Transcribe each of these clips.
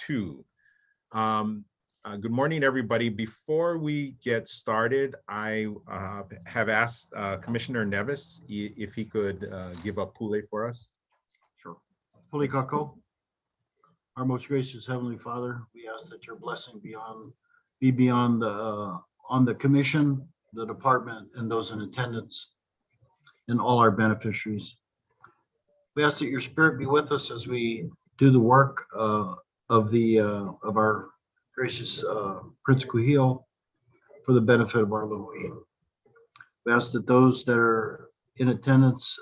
2. Good morning, everybody. Before we get started, I have asked Commissioner Nevis if he could give a pule for us. Sure. Pule kako. Our most gracious Heavenly Father, we ask that your blessing be on the commission, the department, and those in attendance, and all our beneficiaries. We ask that your spirit be with us as we do the work of our gracious Prince Kuhio for the benefit of our Loi. We ask that those that are in attendance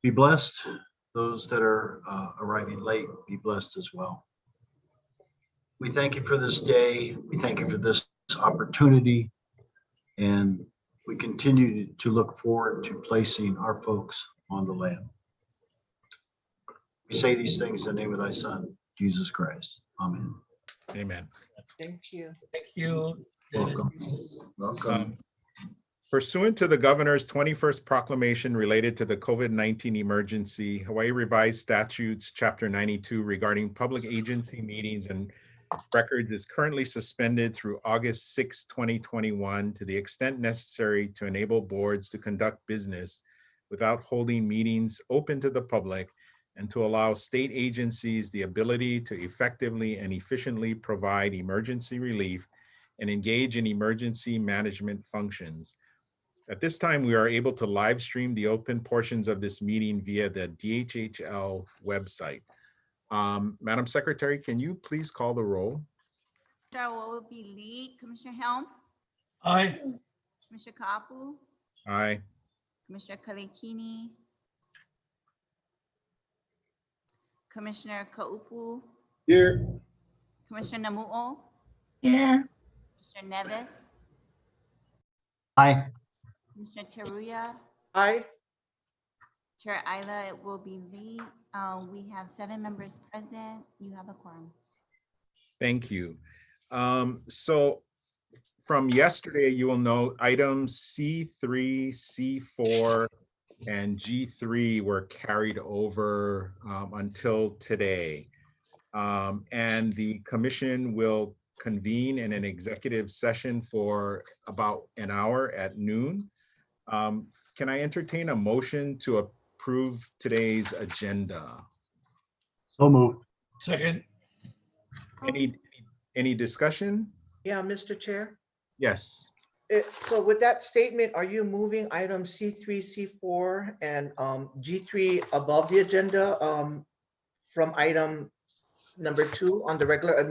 be blessed. Those that are arriving late be blessed as well. We thank you for this day. We thank you for this opportunity. And we continue to look forward to placing our folks on the land. We say these things in the name of thy Son, Jesus Christ. Amen. Amen. Thank you. Thank you. Welcome. Welcome. Pursuant to the governor's 21st proclamation related to the COVID-19 emergency, Hawaii Revised Statutes, Chapter 92 regarding public agency meetings and records is currently suspended through August 6, 2021 to the extent necessary to enable boards to conduct business without holding meetings open to the public and to allow state agencies the ability to effectively and efficiently provide emergency relief and engage in emergency management functions. At this time, we are able to live stream the open portions of this meeting via the DHHL website. Madam Secretary, can you please call the roll? That will be Lee, Commissioner Helm, Aye. Commissioner Kapu, Aye. Commissioner Kalekini, Commissioner Kaupu, Here. Commissioner Namu'o, Yeah. Commissioner Nevis, Hi. Commissioner Teruya, Aye. Chair Isla, it will be Lee. We have 7 members present. You have a quorum. Thank you. So from yesterday, you will note items C3, C4, and G3 were carried over until today. And the commission will convene in an executive session for about an hour at noon. Can I entertain a motion to approve today's agenda? So moved. Second. Any discussion? Yeah, Mr. Chair. Yes. So with that statement, are you moving item C3, C4, and G3 above the agenda from item number 2 on the regular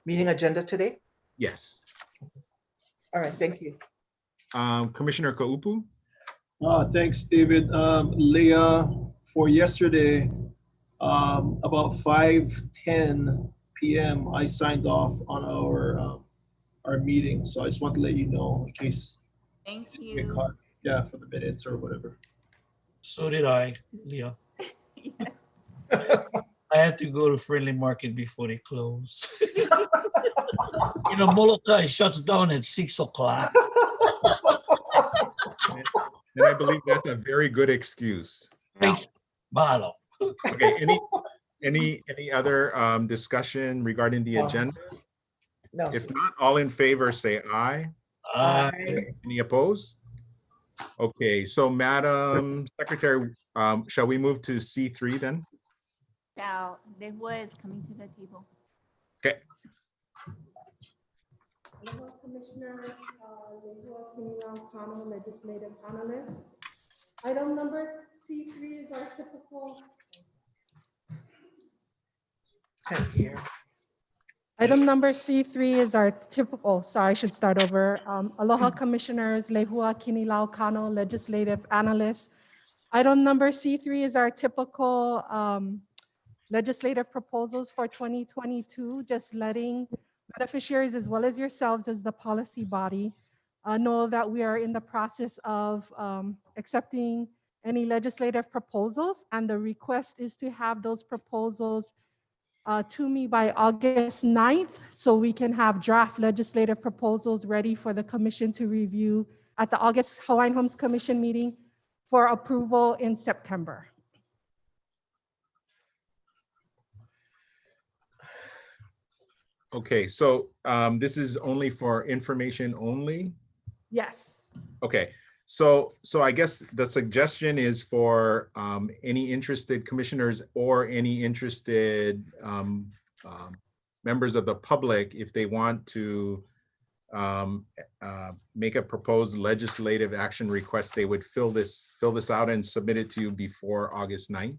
meeting agenda today? Yes. All right, thank you. Commissioner Kaupu? Thanks, David. Leah, for yesterday, about 5:10 p.m., I signed off on our meeting. So I just want to let you know in case Thank you get you. caught, yeah, for the minutes or whatever. So did I, Leah. Yes. I had to go to Friendly Market before they close. You know, Molokai shuts down at 6 o'clock. And I believe that's a very good excuse. Thank you. Mahalo. Okay, any other discussion regarding the agenda? No. If not, all in favor say aye. Aye. Any opposed? Okay, so Madam Secretary, shall we move to C3 then? Now, Lehua is coming to the table. Okay. Aloha Commissioner Lehua Kinilau-Kano, Legislative Analyst. Item number C3 is our typical. Here. Item number C3 is our typical, sorry, I should start over. Aloha Commissioners, Lehua Kinilau-Kano, Legislative Analyst. Item number C3 is our typical legislative proposals for 2022, just letting beneficiaries as well as yourselves as the policy body know that we are in the process of accepting any legislative proposals, and the request is to have those proposals to me by August 9th, so we can have draft legislative proposals ready for the commission to review at the August Hawaiian Homes Commission meeting for approval in September. Okay, so this is only for information only? Yes. Okay, so I guess the suggestion is for any interested commissioners or any interested members of the public, if they want to make a proposed legislative action request, they would fill this out and submit it to you before August 9th.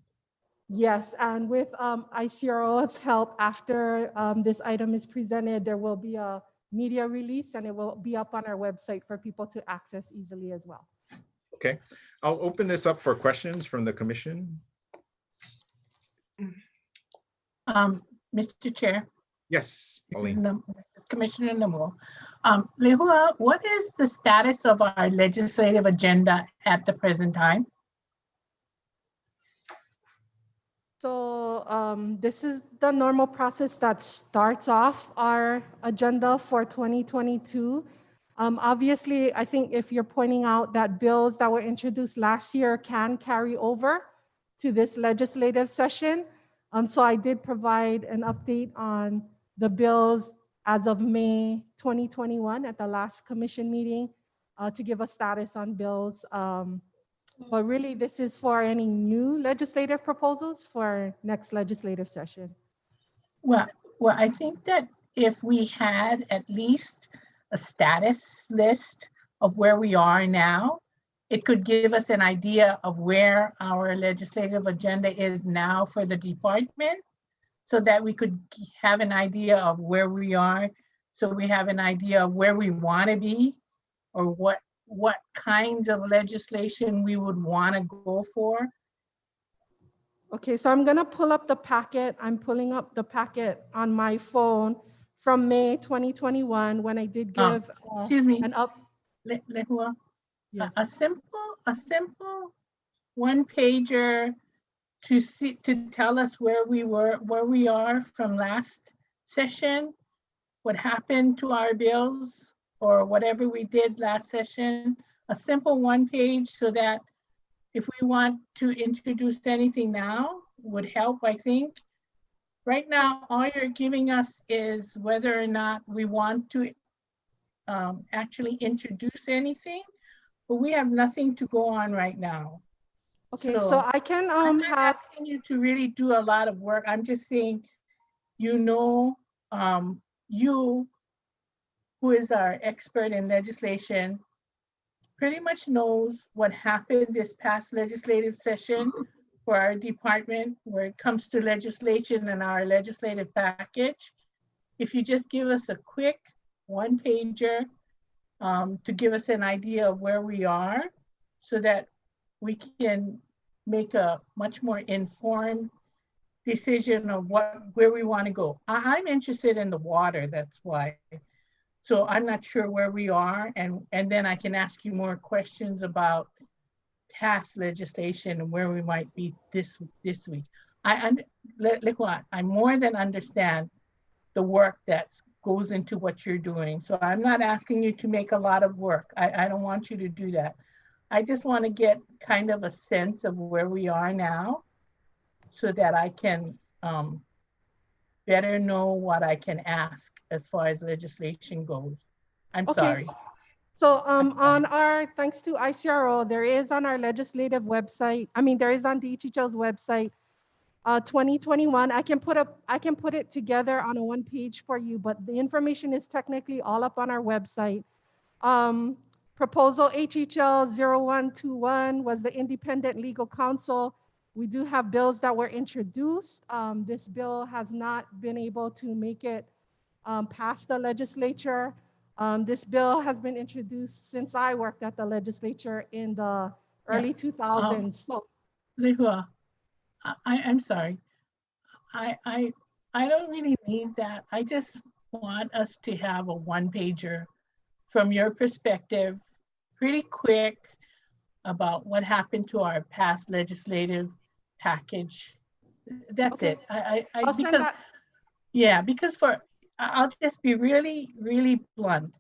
Yes, and with ICRO's help, after this item is presented, there will be a media release and it will be up on our website for people to access easily as well. Okay, I'll open this up for questions from the commission. Mr. Chair, Yes, this Pauline. is Commissioner Namo. Lehua, what is the status of our legislative agenda at the present time? So this is the normal process that starts off our agenda for 2022. Obviously, I think if you're pointing out that bills that were introduced last year can carry over to this legislative session. So I did provide an update on the bills as of May 2021 at the last commission meeting to give a status on bills. But really, this is for any new legislative proposals for next legislative session. Well, I think that if we had at least a status list of where we are now, it could give us an idea of where our legislative agenda is now for the department, so that we could have an idea of where we are, so we have an idea of where we want to be, or what kinds of legislation we would want to go for. Okay, so I'm gonna pull up the packet. I'm pulling up the packet on my phone from May 2021 when I did give Excuse me, an up. Lehua, Yes. a simple one pager to tell us where we are from last session, what happened to our bills, or whatever we did last session, a simple one page, so that if we want to introduce anything now would help, I think. Right now, all you're giving us is whether or not we want to actually introduce anything, but we have nothing to go on right now. Okay, so I can I'm not have. asking you to really do a lot of work. I'm just saying, you who is our expert in legislation, pretty much knows what happened this past legislative session for our department where it comes to legislation and our legislative package. If you just give us a quick one pager to give us an idea of where we are, so that we can make a much more informed decision of where we want to go. I'm interested in the water, that's why. So I'm not sure where we are, and then I can ask you more questions about past legislation and where we might be this week. I more than understand the work that goes into what you're doing. So I'm not asking you to make a lot of work. I don't want you to do that. I just want to get kind of a sense of where we are now, so that I can better know what I can ask as far as legislation goes. I'm sorry. So on our, thanks to ICRO, there is on our legislative website, there is on DHHL's website, 2021. I can put it together on a one page for you, but the information is technically all up on our website. Proposal HHL 0121 was the independent legal counsel. We do have bills that were introduced. This bill has not been able to make it past the legislature. This bill has been introduced since I worked at the legislature in the early 2000s. So, Lehua, I'm sorry. I don't really need that. I just want us to have a one pager from your perspective, pretty quick, about what happened to our past legislative package. That's it. I'll send that. Yeah, because I'll just be really, really blunt.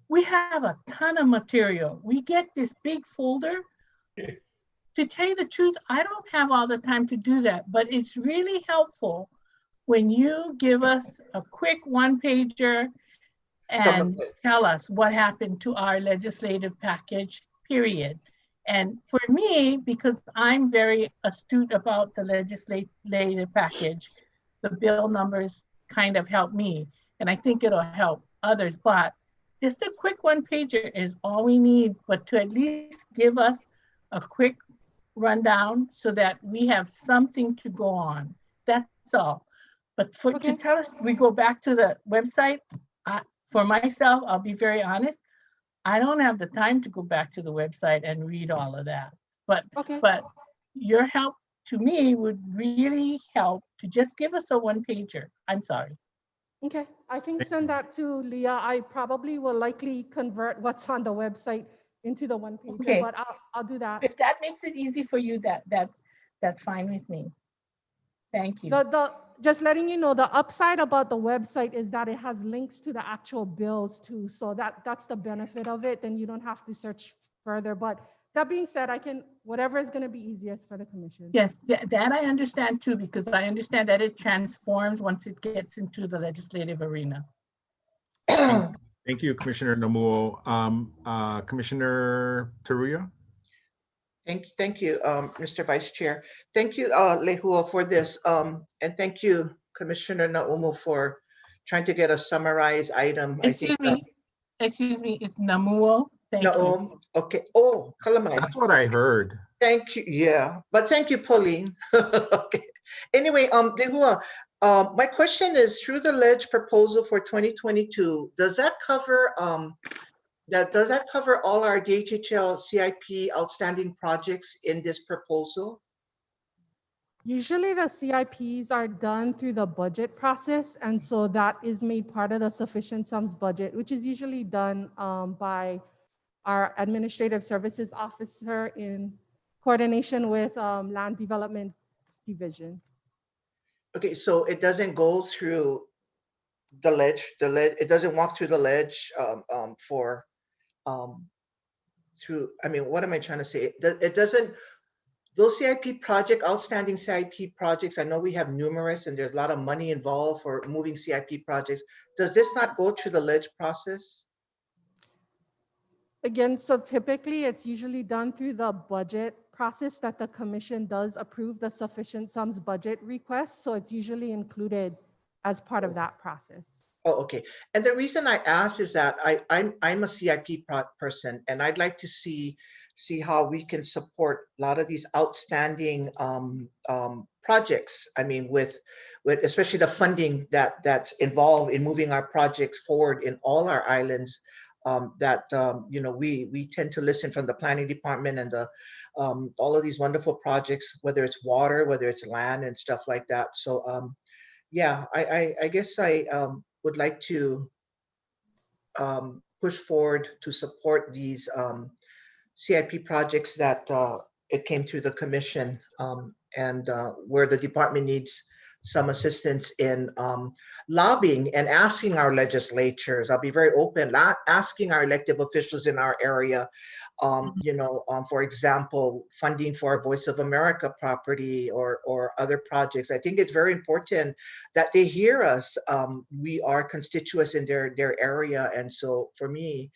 We have a ton of material. We get this big folder. To tell you the truth, I don't have all the time to do that, but it's really helpful when you give us a quick one pager and Summarize. tell us what happened to our legislative package, period. And for me, because I'm very astute about the legislative package, the bill numbers kind of help me, and I think it'll help others, but just a quick one pager is all we need, but to at least give us a quick rundown so that we have something to go on. That's all. But to Okay. tell us, we go back to the website. For myself, I'll be very honest, I don't have the time to go back to the website and read all of that. But Okay. your help to me would really help to just give us a one pager. I'm sorry. Okay, I can send that to Leah. I probably will likely convert what's on the website into the one pager, Okay. but I'll do that. If that makes it easy for you, that's fine with me. Thank you. Just letting you know, the upside about the website is that it has links to the actual bills too. So that's the benefit of it. Then you don't have to search further. But that being said, I can, whatever is going to be easiest for the commission. Yes, that I understand too, because I understand that it transforms once it gets into the legislative arena. Thank you, Commissioner Nomuo. Commissioner Teruya? Thank you, Mr. Vice Chair. Thank you, Lehua, for this. And thank you, Commissioner Naumo, for trying to get a summarized item. Excuse me, it's Namuo. Thank you. Naum, okay. Oh, Kalamai. That's what I heard. Thank you. Yeah, but thank you, Pauline. Okay. Anyway, Lehua, my question is, through the ledge proposal for 2022, does that cover all our DHHL CIP outstanding projects in this proposal? Usually the CIPs are done through the budget process. And so that is made part of the sufficient sums budget, which is usually done by our administrative services officer in coordination with land development division. Okay, so it doesn't go through the ledge, it doesn't walk through the ledge through, I mean, what am I trying to say? It doesn't, those CIP project, outstanding CIP projects, I know we have numerous and there's a lot of money involved for moving CIP projects. Does this not go through the ledge process? Again, so typically it's usually done through the budget process that the commission does approve the sufficient sums budget request. So it's usually included as part of that process. Oh, okay. And the reason I ask is that I'm a CIP person, and I'd like to see how we can support a lot of these outstanding projects. I mean, with especially the funding that's involved in moving our projects forward in all our islands. You know, we tend to listen from the planning department and the all of these wonderful projects, whether it's water, whether it's land and stuff like that. So yeah, I guess I would like to push forward to support these CIP projects that it came through the commission and where the department needs some assistance in lobbying and asking our legislatures. I'll be very open, asking our elected officials in our area, you know, for example, funding for our Voice of America property or other projects. I think it's very important that they hear us. We are constituents in their area. And so for me,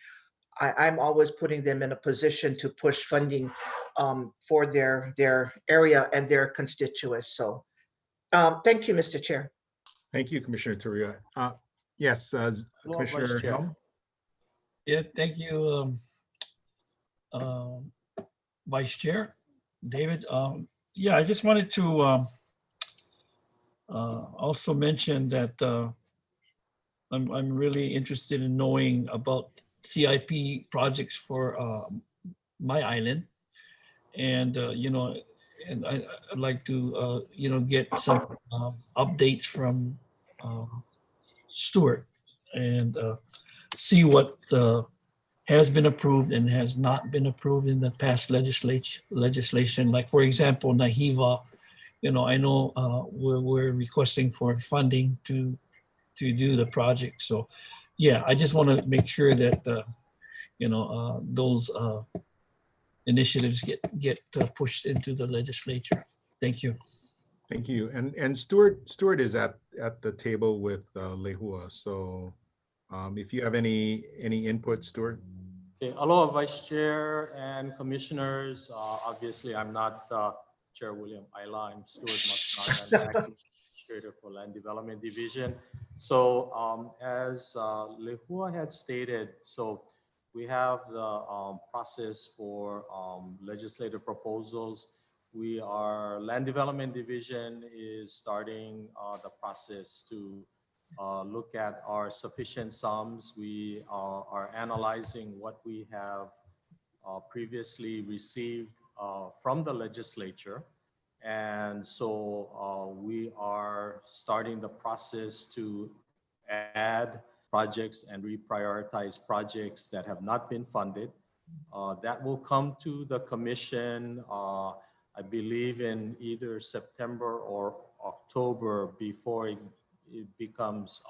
I'm always putting them in a position to push funding for their area and their constituents. So thank you, Mr. Chair. Thank you, Commissioner Teruya. Yes, Commissioner Helm? Yeah, thank you, Vice Chair David. Yeah, I just wanted to also mention that I'm really interested in knowing about CIP projects for my island, and you know, and I'd like to you know, get some updates from Stuart and see what has been approved and has not been approved in the past legislation. Like, for example, Nahiva, you know, I know we're requesting for funding to do the project. So yeah, I just want to make sure that you know, those initiatives get pushed into the legislature. Thank you. Thank you. And Stuart is at at the table with Lehua. So if you have any input, Stuart. Okay, aloha, Vice Chair and Commissioners. Obviously, I'm not Chair William Ayla. I'm Stuart Masnad. I'm Acting Administrator for Land Development Division. So as Lehua had stated, so we have the process for legislative proposals. Land Development Division is starting the process to look at our sufficient sums. We are analyzing what we have previously received from the legislature. And so we are starting the process to add projects and reprioritize projects that have not been funded. That will come to the commission, I believe in either September or October before it becomes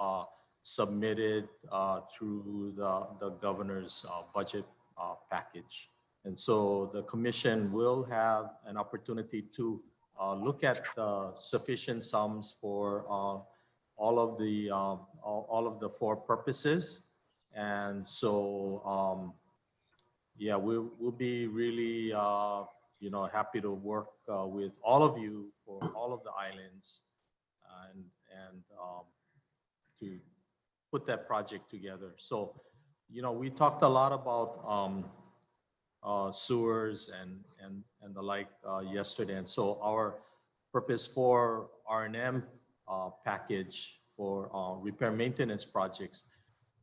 submitted through the governor's budget package. And so the commission will have an opportunity to look at the sufficient sums for all of the four purposes. And so, yeah, we'll be really, happy to work with all of you for all of the islands and to put that project together. So, we talked a lot about sewers and the like yesterday. And so our purpose for R&M package for repair maintenance projects,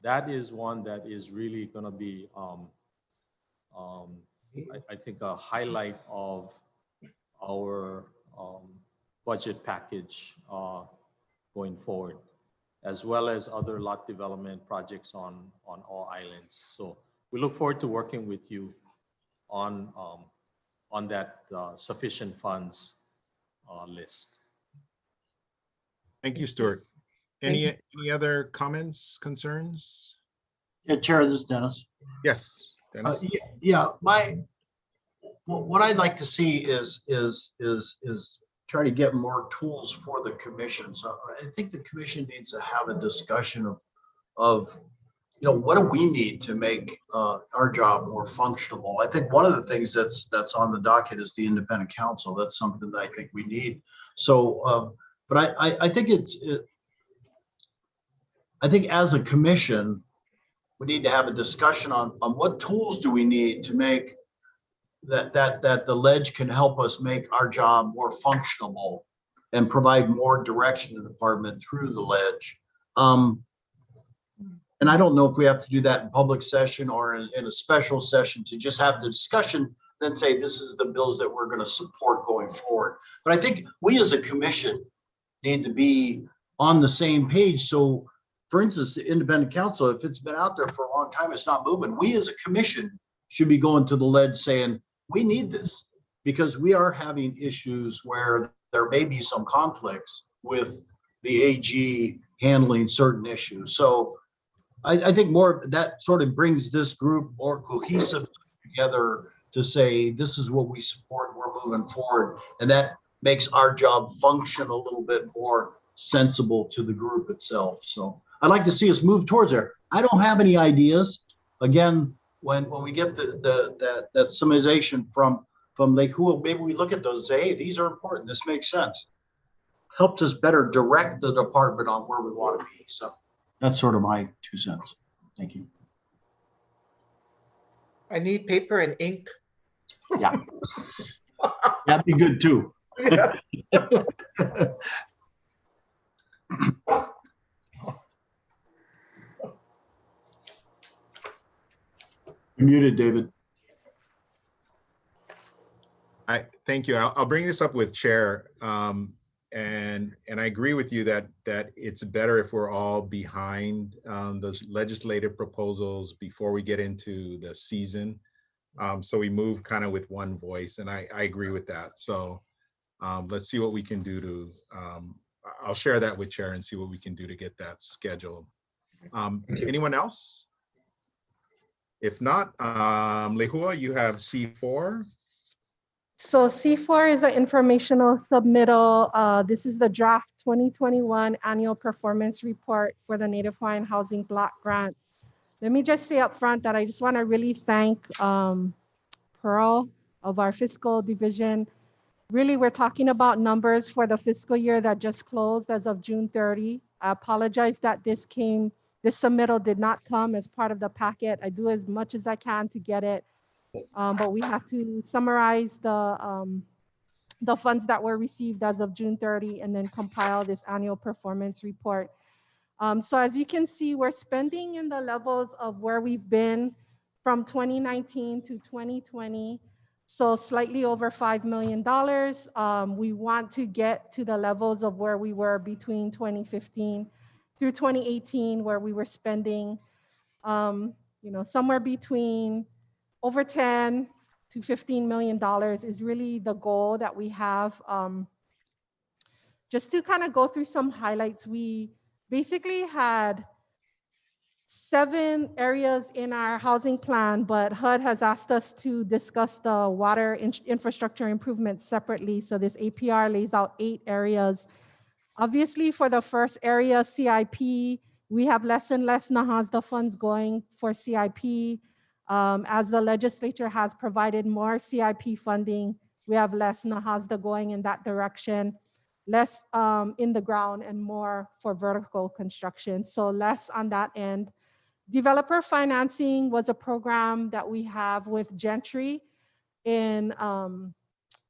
that is one that is really going to be, I think, a highlight of our budget package going forward, as well as other lot development projects on all islands. So we look forward to working with you on that sufficient funds list. Thank you, Stuart. Any other comments, concerns? Yeah, Chair, this is Dennis. Yes, Dennis. Yeah, what I'd like to see is try to get more tools for the commission. So I think the commission needs to have a discussion of what do we need to make our job more functional? I think one of the things that's on the docket is the independent counsel. That's something that I think we need. So, but I think I think as a commission, we need to have a discussion on what tools do we need to make that the ledge can help us make our job more functional and provide more direction to the department through the ledge. And I don't know if we have to do that in public session or in a special session to just have the discussion, then say this is the bills that we're going to support going forward. But I think we as a commission need to be on the same page. So for instance, the independent counsel, if it's been out there for a long time, it's not moving. We as a commission should be going to the ledge saying, we need this because we are having issues where there may be some conflicts with the AG handling certain issues. So I think more that sort of brings this group more cohesive together to say, this is what we support, we're moving forward. And that makes our job function a little bit more sensible to the group itself. So I'd like to see us move towards there. I don't have any ideas. Again, when we get that summarization from Lehua, maybe we look at those and say, hey, these are important. This makes sense. Helps us better direct the department on where we want to be. So that's sort of my 2 cents. Thank you. I need paper and ink. Yeah. That'd be good too. Yeah. You're muted, David. Thank you. I'll bring this up with Chair. And I agree with you that it's better if we're all behind those legislative proposals before we get into the season. So we move kind of with one voice, and I agree with that. So let's see what we can do to, I'll share that with Chair and see what we can do to get that scheduled. Anyone else? If not, Lehua, you have C4. So C4 is an informational submittal. This is the draft 2021 annual performance report for the Native Hawaiian Housing Block Grant. Let me just say up front that I just want to really thank Pearl of our fiscal division. Really, we're talking about numbers for the fiscal year that just closed as of June 30. I apologize that this submittal did not come as part of the packet. I do as much as I can to get it. But we have to summarize the funds that were received as of June 30 and then compile this annual performance report. So as you can see, we're spending in the levels of where we've been from 2019 to 2020. So slightly over $5 million. We want to get to the levels of where we were between 2015 through 2018, where we were spending, somewhere between over 10 to $15 million is really the goal that we have. Just to kind of go through some highlights, we basically had 7 areas in our housing plan, but HUD has asked us to discuss the water infrastructure improvements separately. So this APR lays out 8 areas. Obviously, for the first area, CIP, we have less and less NAHASDA funds going for CIP. As the legislature has provided more CIP funding, we have less NAHASDA going in that direction, less in the ground and more for vertical construction. So less on that end. Developer financing was a program that we have with Gentry in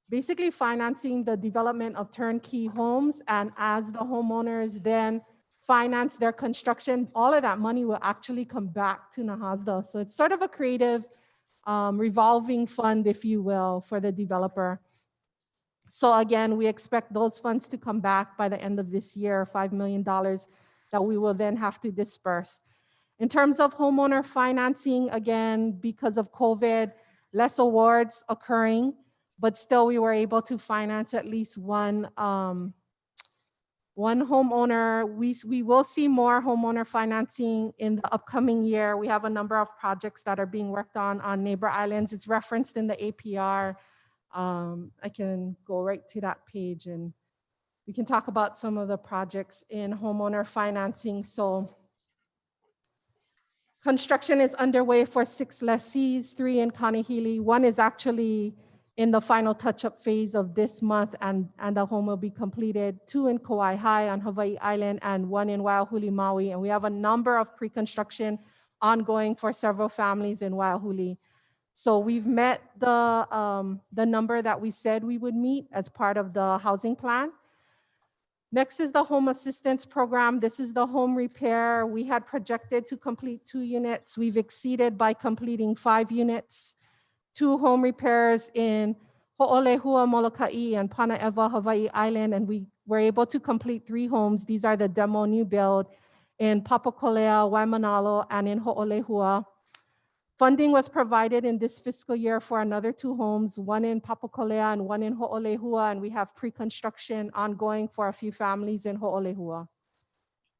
basically financing the development of turnkey homes. And as the homeowners then finance their construction, all of that money will actually come back to NAHASDA. So it's sort of a creative revolving fund, if you will, for the developer. So again, we expect those funds to come back by the end of this year, $5 million that we will then have to disperse. In terms of homeowner financing, again, because of COVID, less awards occurring, but still we were able to finance at least one homeowner. We will see more homeowner financing in the upcoming year. We have a number of projects that are being worked on neighbor islands. It's referenced in the APR. I can go right to that page and we can talk about some of the projects in homeowner financing. So construction is underway for 6 lessees, 3 in Kanehili. 1 is actually in the final touch-up phase of this month, and the home will be completed. 2 in Kauai High on Hawaii Island, and 1 in Waiahuli, Maui. And we have a number of pre-construction ongoing for several families in Waiahuli. So we've met the number that we said we would meet as part of the housing plan. Next is the home assistance program. This is the home repair. We had projected to complete 2 units. We've exceeded by completing 5 units. 2 home repairs in Ho'olehua, Moloka'i, and Panaewa, Hawaii Island, and we were able to complete 3 homes. These are the demo new build in Papakolea, Waimanalo, and in Ho'olehua. Funding was provided in this fiscal year for another 2 homes, 1 in Papakolea and 1 in Ho'olehua, and we have pre-construction ongoing for a few families in Ho'olehua.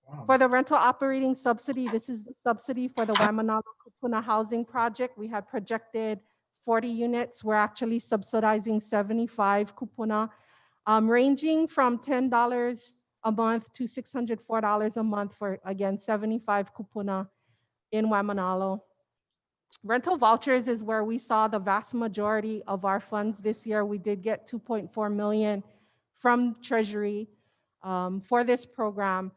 Wow. For the rental operating subsidy, this is the subsidy for the Waimanalo Kupuna housing project. We had projected 40 units. We're actually subsidizing 75 kupuna, ranging from $10 a month to $604 a month for, again, 75 kupuna in Waimanalo. Rental vouchers is where we saw the vast majority of our funds this year. We did get $2.4 million from Treasury for this program.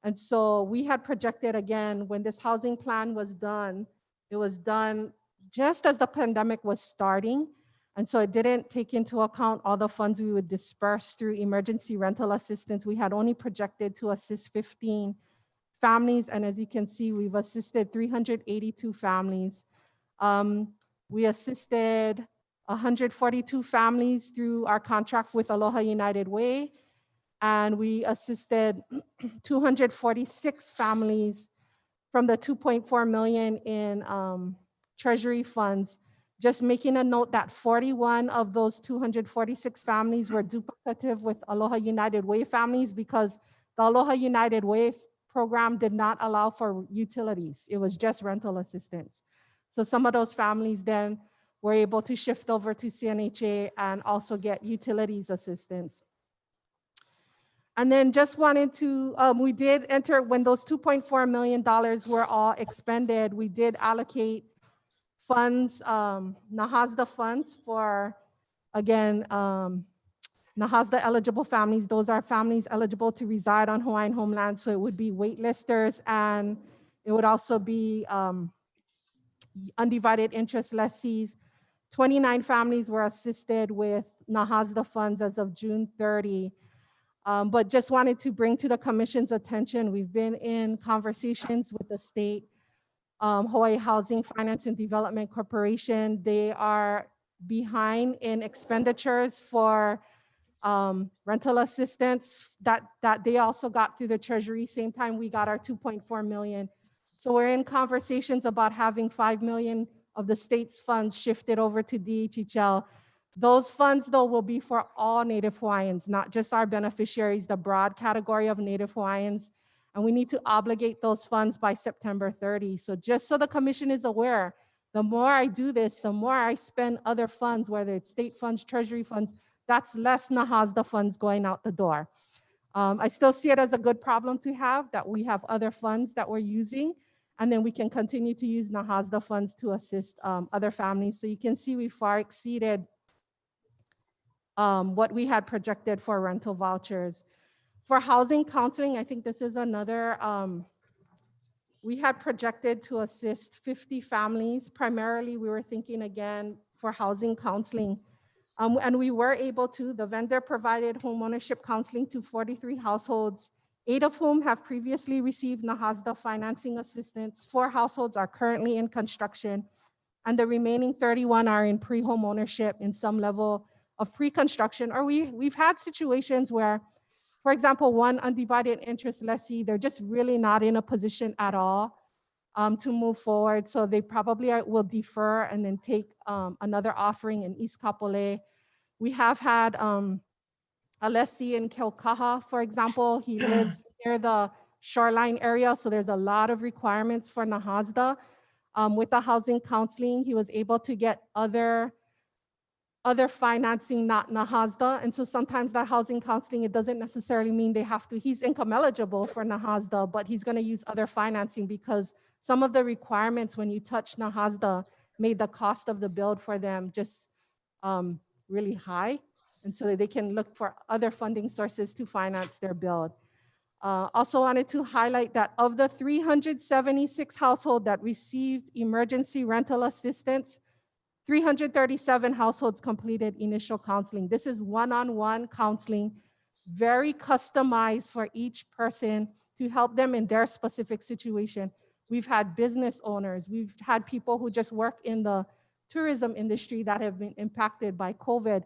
And so we had projected, again, when this housing plan was done, it was done just as the pandemic was starting. And so it didn't take into account all the funds we would disperse through emergency rental assistance. We had only projected to assist 15 families. And as you can see, we've assisted 382 families. We assisted 142 families through our contract with Aloha United Way. And we assisted 246 families from the 2.4 million in Treasury funds. Just making a note that 41 of those 246 families were duplicative with Aloha United Way families because the Aloha United Way program did not allow for utilities. It was just rental assistance. So some of those families then were able to shift over to CNHA and also get utilities assistance. And then just wanted to, we did enter, when those $2.4 million were all expended, we did allocate funds, NAHASDA funds for, again, NAHASDA eligible families. Those are families eligible to reside on Hawaiian homeland. So it would be waitlisters, and it would also be undivided interest lessees. 29 families were assisted with NAHASDA funds as of June 30. But just wanted to bring to the commission's attention, we've been in conversations with the state, Hawaii Housing Finance and Development Corporation. They are behind in expenditures for rental assistance that they also got through the Treasury, same time we got our 2.4 million. So we're in conversations about having 5 million of the state's funds shifted over to DHHL. Those funds, though, will be for all Native Hawaiians, not just our beneficiaries, the broad category of Native Hawaiians. And we need to obligate those funds by September 30. So just so the commission is aware, the more I do this, the more I spend other funds, whether it's state funds, Treasury funds, that's less NAHASDA funds going out the door. I still see it as a good problem to have, that we have other funds that we're using, and then we can continue to use NAHASDA funds to assist other families. So you can see we far exceeded what we had projected for rental vouchers. For housing counseling, I think this is another, we had projected to assist 50 families. Primarily, we were thinking again for housing counseling. And we were able to, the vendor provided homeownership counseling to 43 households, 8 of whom have previously received NAHASDA financing assistance. 4 households are currently in construction, and the remaining 31 are in pre-home ownership in some level of pre-construction. Or we've had situations where, for example, one undivided interest lessee, they're just really not in a position at all to move forward. So they probably will defer and then take another offering in East Kapolei. We have had a lessee in Keaukaha, for example. He lives near the shoreline area, so there's a lot of requirements for NAHASDA. With the housing counseling, he was able to get other financing, not NAHASDA. And so sometimes that housing counseling, it doesn't necessarily mean they have to, he's income eligible for NAHASDA, but he's gonna use other financing because some of the requirements when you touch NAHASDA made the cost of the build for them just really high. And so they can look for other funding sources to finance their build. Also wanted to highlight that of the 376 households that received emergency rental assistance, 337 households completed initial counseling. This is one-on-one counseling, very customized for each person to help them in their specific situation. We've had business owners, we've had people who just work in the tourism industry that have been impacted by COVID.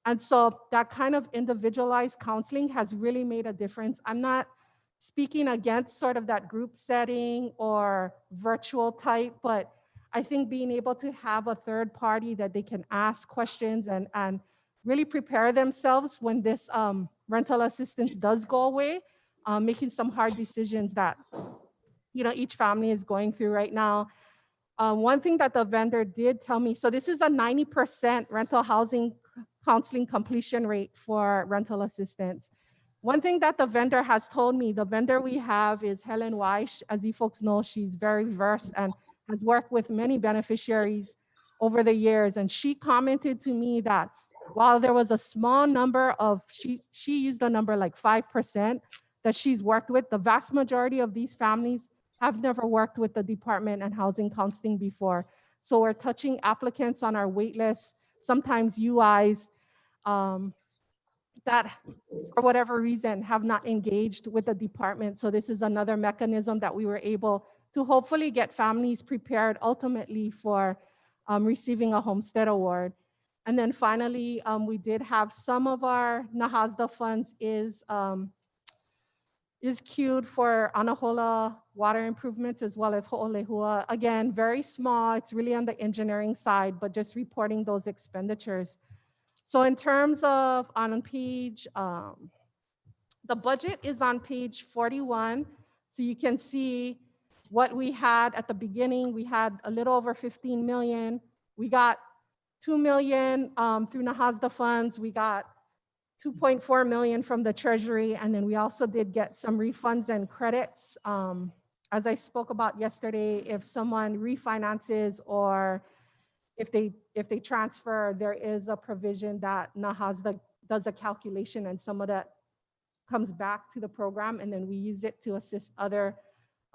And so that kind of individualized counseling has really made a difference. I'm not speaking against sort of that group setting or virtual type, but I think being able to have a third party that they can ask questions and really prepare themselves when this rental assistance does go away, making some hard decisions that each family is going through right now. One thing that the vendor did tell me, so this is a 90% rental housing counseling completion rate for rental assistance. One thing that the vendor has told me, the vendor we have is Helen Weiss. As you folks know, she's very versed and has worked with many beneficiaries over the years. And she commented to me that while there was a small number of, she used a number like 5% that she's worked with, the vast majority of these families have never worked with the department and housing counseling before. So we're touching applicants on our wait list, sometimes UIs that for whatever reason have not engaged with the department. So this is another mechanism that we were able to hopefully get families prepared ultimately for receiving a homestead award. And then finally, we did have some of our NAHASDA funds is queued for Anahola water improvements as well as Ho'olehua. Again, very small, it's really on the engineering side, but just reporting those expenditures. So in terms of on page, the budget is on page 41. So you can see what we had at the beginning. We had a little over 15 million. We got 2 million through NAHASDA funds. We got 2.4 million from the treasury. And then we also did get some refunds and credits. As I spoke about yesterday, if someone refinances or if they transfer, there is a provision that NAHASDA does a calculation and some of that comes back to the program, and then we use it to assist other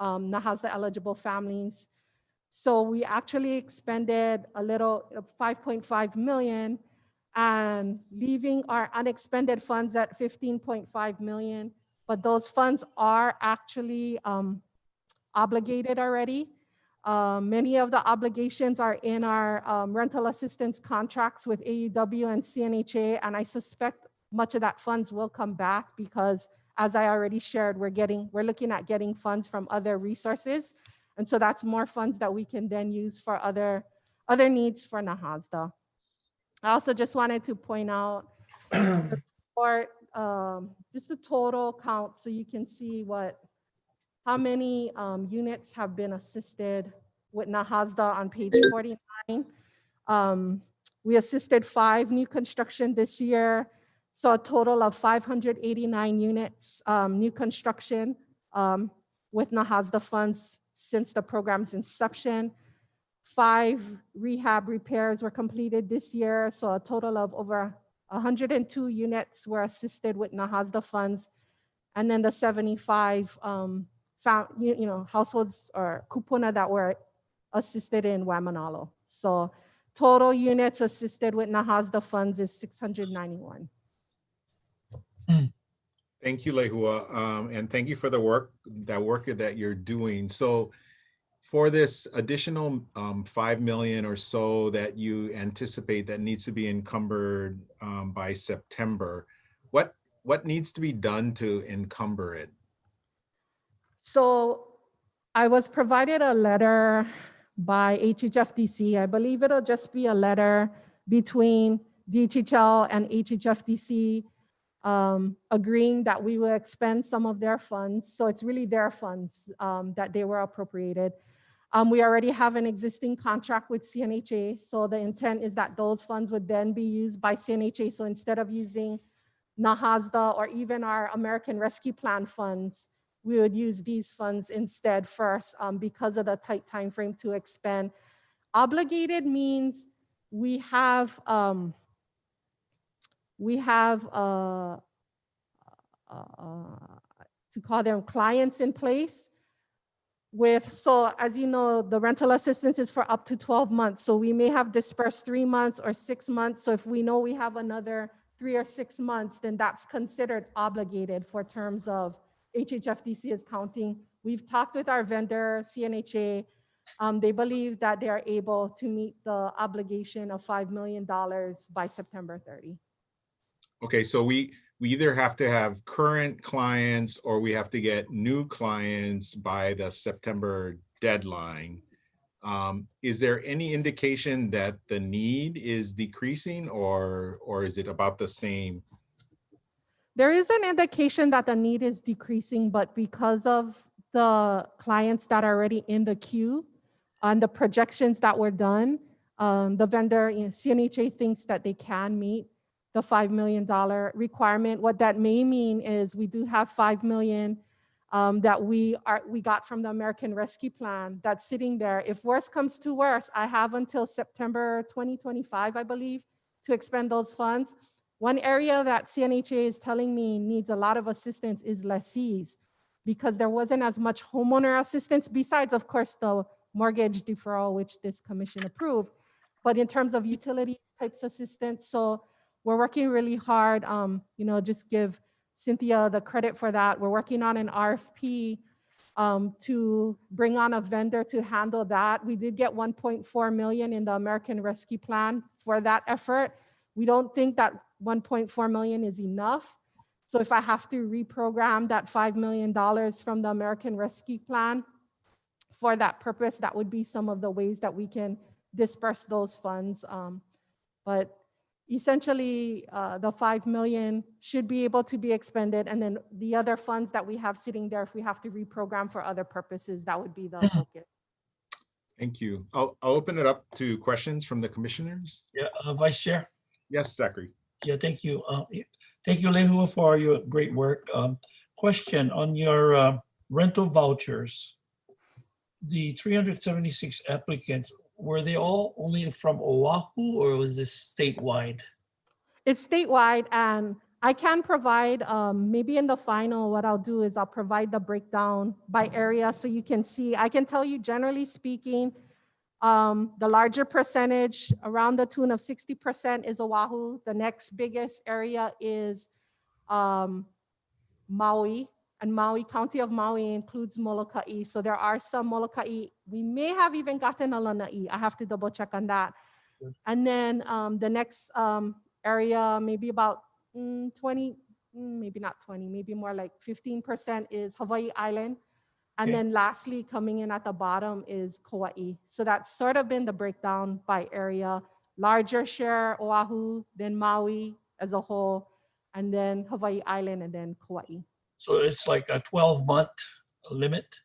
NAHASDA eligible families. So we actually expended a little 5.5 million and leaving our unexpended funds at 15.5 million, but those funds are actually obligated already. Many of the obligations are in our rental assistance contracts with AEW and CNHA, and I suspect much of that funds will come back because, as I already shared, we're looking at getting funds from other resources, and so that's more funds that we can then use for other needs for NAHASDA. I also just wanted to point out the report, just the total count, so you can see how many units have been assisted with NAHASDA on page 49. We assisted 5 new construction this year, so a total of 589 units, new construction with NAHASDA funds since the program's inception. 5 rehab repairs were completed this year, so a total of over 102 units were assisted with NAHASDA funds, and then the 75 households or kupuna that were assisted in Waimanalo. So total units assisted with NAHASDA funds is 691. Thank you, Lehua, and thank you for the work that you're doing. So for this additional 5 million or so that you anticipate that needs to be encumbered by September, what needs to be done to encumber it? So I was provided a letter by HHFDC. I believe it'll just be a letter between DHHL and HHFDC agreeing that we will expend some of their funds. So it's really their funds that they were appropriated. We already have an existing contract with CNHA. So the intent is that those funds would then be used by CNHA. So instead of using NAHASDA or even our American Rescue Plan funds, we would use these funds instead first because of the tight time frame to expend. Obligated means we have to call them clients in place so as you know, the rental assistance is for up to 12 months. So we may have dispersed 3 months or 6 months. So if we know we have another 3 or 6 months, then that's considered obligated for terms of HHFDC is counting. We've talked with our vendor, CNHA. They believe that they are able to meet the obligation of $5 million by September 30. Okay, so we either have to have current clients or we have to get new clients by the September deadline. Is there any indication that the need is decreasing or is it about the same? There is an indication that the need is decreasing, but because of the clients that are already in the queue and the projections that were done, the vendor, CNHA thinks that they can meet the $5 million requirement. What that may mean is we do have $5 million that we got from the American Rescue Plan that's sitting there. If worse comes to worse, I have until September 2025, I believe, to expend those funds. One area that CNHA is telling me needs a lot of assistance is lessees, because there wasn't as much homeowner assistance besides, of course, the mortgage deferral, which this commission approved, but in terms of utilities types assistance. So we're working really hard, just give Cynthia the credit for that. We're working on an RFP to bring on a vendor to handle that. We did get 1.4 million in the American Rescue Plan for that effort. We don't think that 1.4 million is enough. So if I have to reprogram that $5 million from the American Rescue Plan for that purpose, that would be some of the ways that we can disperse those funds. But essentially, the 5 million should be able to be expended. And then the other funds that we have sitting there, if we have to reprogram for other purposes, that would be the focus. Thank you. I'll open it up to questions from the commissioners. Yeah, Vice Chair. Yes, Zachary. Yeah, thank you. Thank you, Lehua, for your great work. Question on your rental vouchers. The 376 applicants, were they all only from Oahu or was this statewide? It's statewide, and I can provide, maybe in the final, what I'll do is I'll provide the breakdown by area so you can see. I can tell you, generally speaking, the larger percentage, around the tune of 60%, is Oahu. The next biggest area is Maui, and Maui, County of Maui includes Molokai. So there are some Molokai. We may have even gotten a Lanai. I have to double check on that. And then the next area, maybe about 20, maybe not 20, maybe more like 15% is Hawaii Island. And Okay. then lastly, coming in at the bottom is Kauai. So that's sort of been the breakdown by area. Larger share Oahu, then Maui as a whole, and then Hawaii Island, and then Kauai. So it's like a 12-month limit?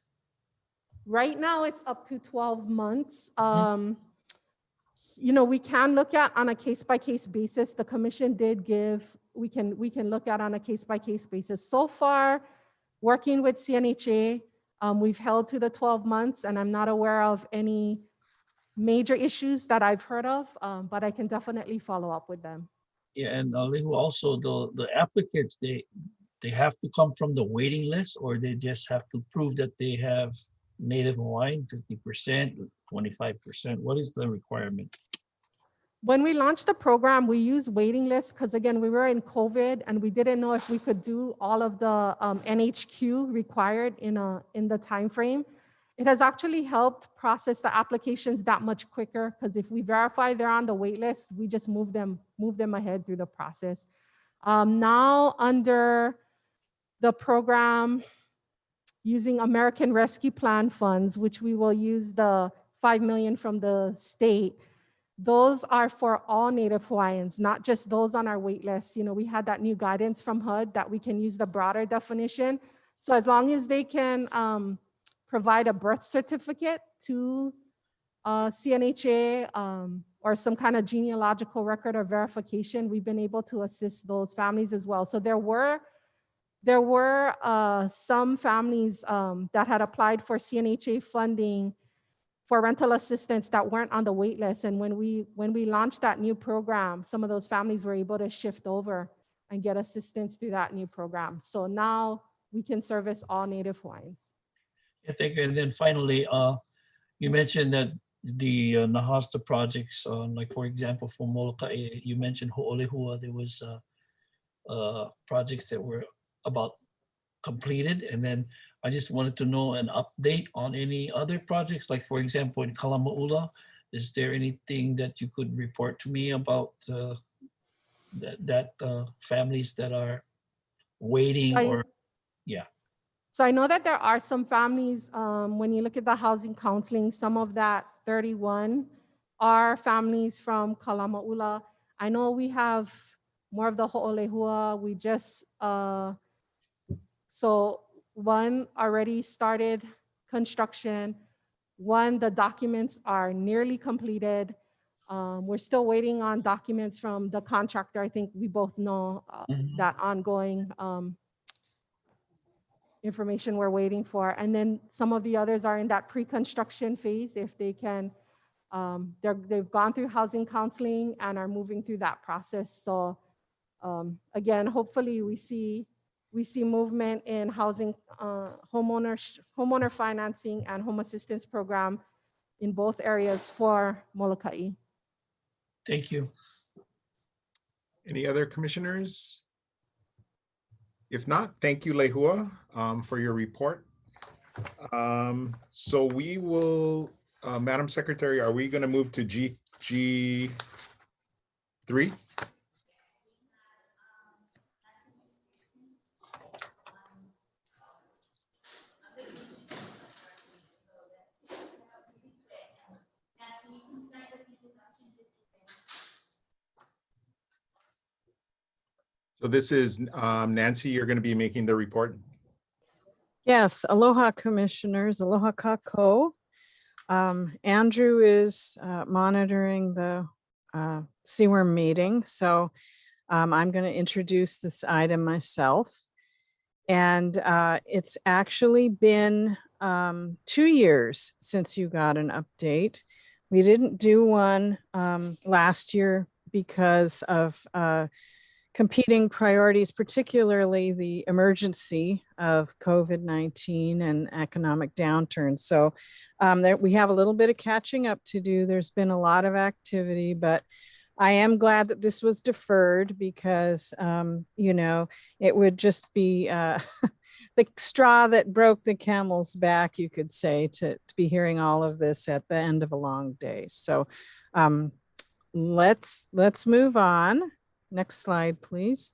Right now, it's up to 12 months. You know, we can look at on a case-by-case basis. The commission did give, we can look at on a case-by-case basis. So far, working with CNHA, we've held to the 12 months, and I'm not aware of any major issues that I've heard of, but I can definitely follow up with them. Yeah, and Lehua, also the applicants, they have to come from the waiting list, or they just have to prove that they have Native Hawaiian, 50%, 25%? What is the requirement? When we launched the program, we used waiting lists because, again, we were in COVID and we didn't know if we could do all of the NHQ required in the time frame. It has actually helped process the applications that much quicker, because if we verify they're on the wait list, we just move them ahead through the process. Now under the program, using American Rescue Plan funds, which we will use the $5 million from the state, those are for all Native Hawaiians, not just those on our wait list. You know, we had that new guidance from HUD that we can use the broader definition. So as long as they can provide a birth certificate to CNHA or some kind of genealogical record or verification, we've been able to assist those families as well. So there were some families that had applied for CNHA funding for rental assistance that weren't on the wait list. And when we launched that new program, some of those families were able to shift over and get assistance through that new program. So now we can service all Native Hawaiians. Yeah, thank you. And then finally, you mentioned that the Nahasta projects, like for example, for Molokai, you mentioned Ho'olehua, there was projects that were about completed. And then I just wanted to know an update on any other projects, like for example, in Kalama'ula, is there anything that you could report to me about that families that are waiting or, yeah. So I know that there are some families, when you look at the housing counseling, some of that 31 are families from Kalama'ula. I know we have more of the Ho'olehua. We just, so one already started construction. One, the documents are nearly completed. We're still waiting on documents from the contractor. I think we both know that ongoing information we're waiting for. And then some of the others are in that pre-construction phase. If they can, they've gone through housing counseling and are moving through that process. So again, hopefully we see movement in housing, homeowner financing and home assistance program in both areas for Molokai. Thank you. Any other commissioners? If not, thank you, Lehua, for your report. So we will, Madam Secretary, are we going to move to G3? So this is Nancy, you're going to be making the report. Yes, aloha commissioners, aloha kako. Andrew is monitoring the CWRM meeting, so I'm going to introduce this item myself. And it's actually been 2 years since you got an update. We didn't do one last year because of competing priorities, particularly the emergency of COVID-19 and economic downturn. So we have a little bit of catching up to do. There's been a lot of activity, but I am glad that this was deferred because, you know, it would just be the straw that broke the camel's back, you could say, to be hearing all of this at the end of a long day. So let's move on. Next slide, please.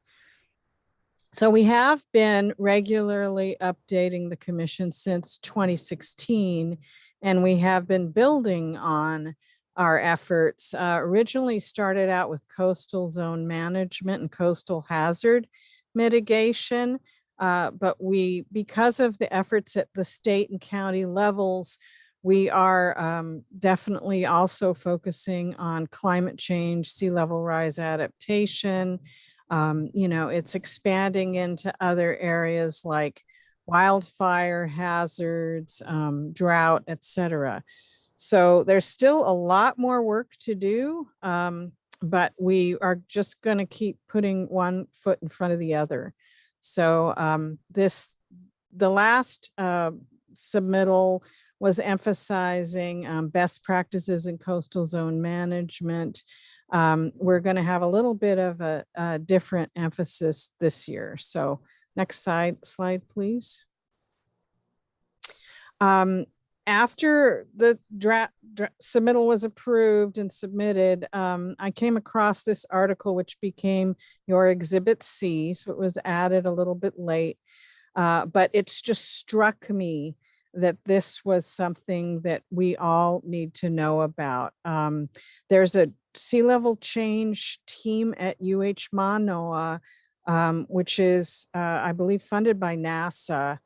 So we have been regularly updating the commission since 2016, and we have been building on our efforts. Originally started out with coastal zone management and coastal hazard mitigation, but because of the efforts at the state and county levels, we are definitely also focusing on climate change, sea level rise adaptation. You know, it's expanding into other areas like wildfire hazards, drought, etc. So there's still a lot more work to do, but we are just going to keep putting one foot in front of the other. So the last submittal was emphasizing best practices in coastal zone management. We're going to have a little bit of a different emphasis this year. So next slide, please. After the draft submittal was approved and submitted, I came across this article, which became your Exhibit C. So it was added a little bit late, but it's just struck me that this was something that we all need to know about. There's a sea level change team at UH Manoa, which is, I believe, funded by NASA.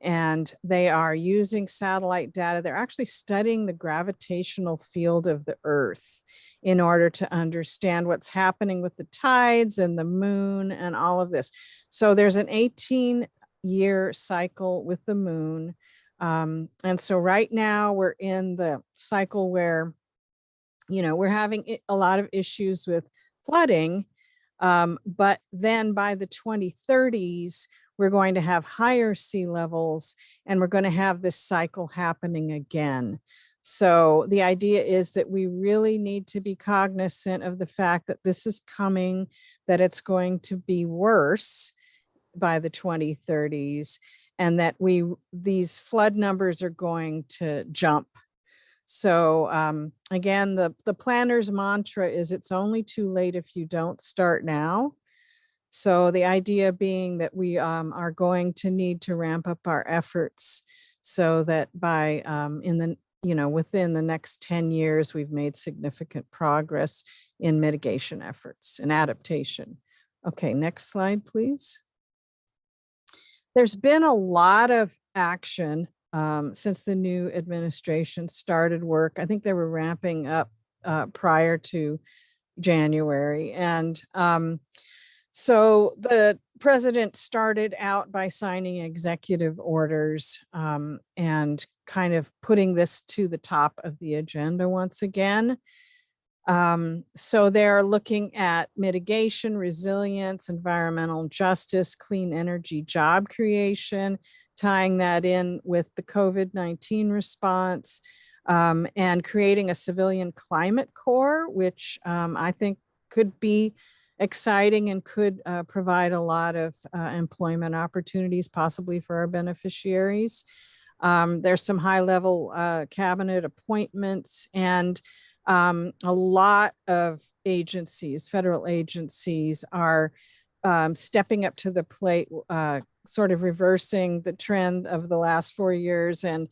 And they are using satellite data. They're actually studying the gravitational field of the Earth in order to understand what's happening with the tides and the moon and all of this. So there's an 18-year cycle with the moon. And so right now we're in the cycle where, you know, we're having a lot of issues with flooding. But then by the 2030s, we're going to have higher sea levels and we're going to have this cycle happening again. So the idea is that we really need to be cognizant of the fact that this is coming, that it's going to be worse by the 2030s, and that these flood numbers are going to jump. So again, the planner's mantra is it's only too late if you don't start now. So the idea being that we are going to need to ramp up our efforts so that by within the next 10 years, we've made significant progress in mitigation efforts and adaptation. Okay, next slide, please. There's been a lot of action since the new administration started work. I think they were ramping up prior to January. And so the president started out by signing executive orders and kind of putting this to the top of the agenda once again. So they're looking at mitigation, resilience, environmental justice, clean energy, job creation, tying that in with the COVID-19 response, and creating a civilian climate corps, which I think could be exciting and could provide a lot of employment opportunities, possibly for our beneficiaries. There's some high-level cabinet appointments, and a lot of agencies, federal agencies, are stepping up to the plate, sort of reversing the trend of the last 4 years and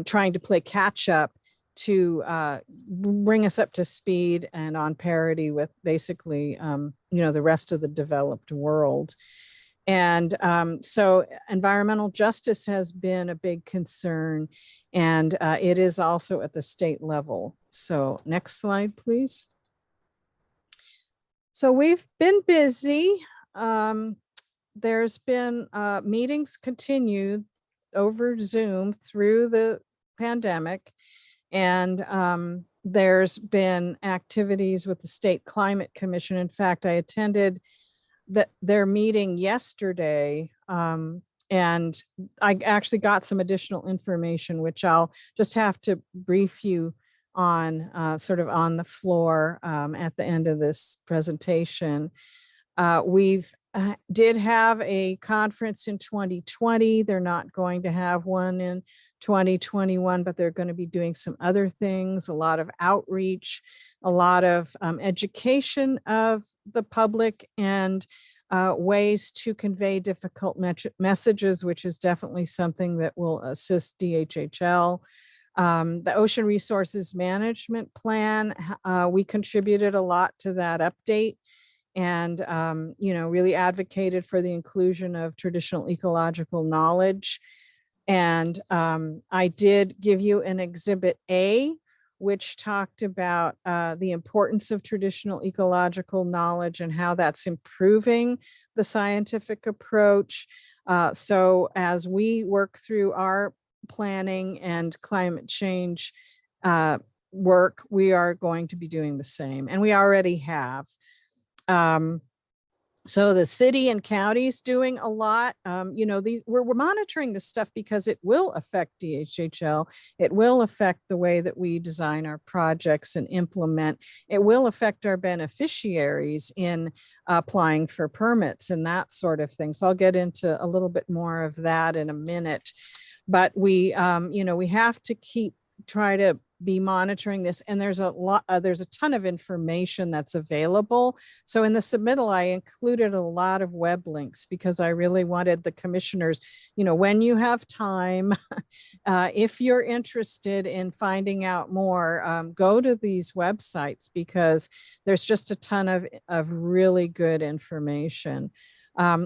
trying to play catch up to bring us up to speed and on parity with basically, the rest of the developed world. And so environmental justice has been a big concern, and it is also at the state level. So next slide, please. So we've been busy. There's been meetings continued over Zoom through the pandemic. And there's been activities with the State Climate Commission. In fact, I attended their meeting yesterday, and I actually got some additional information, which I'll just have to brief you on sort of on the floor at the end of this presentation. We've did have a conference in 2020. They're not going to have one in 2021, but they're going to be doing some other things, a lot of outreach, a lot of education of the public, and ways to convey difficult messages, which is definitely something that will assist DHHL. The Ocean Resources Management Plan, we contributed a lot to that update, and really advocated for the inclusion of traditional ecological knowledge. And I did give you an Exhibit A, which talked about the importance of traditional ecological knowledge and how that's improving the scientific approach. So as we work through our planning and climate change work, we are going to be doing the same, and we already have. So the city and counties doing a lot. We're monitoring this stuff because it will affect DHHL. It will affect the way that we design our projects and implement. It will affect our beneficiaries in applying for permits and that sort of thing. So I'll get into a little bit more of that in a minute. But we have to try to be monitoring this, and there's a ton of information that's available. So in the submittal, I included a lot of web links because I really wanted the commissioners, when you have time, if you're interested in finding out more, go to these websites because there's just a ton of really good information.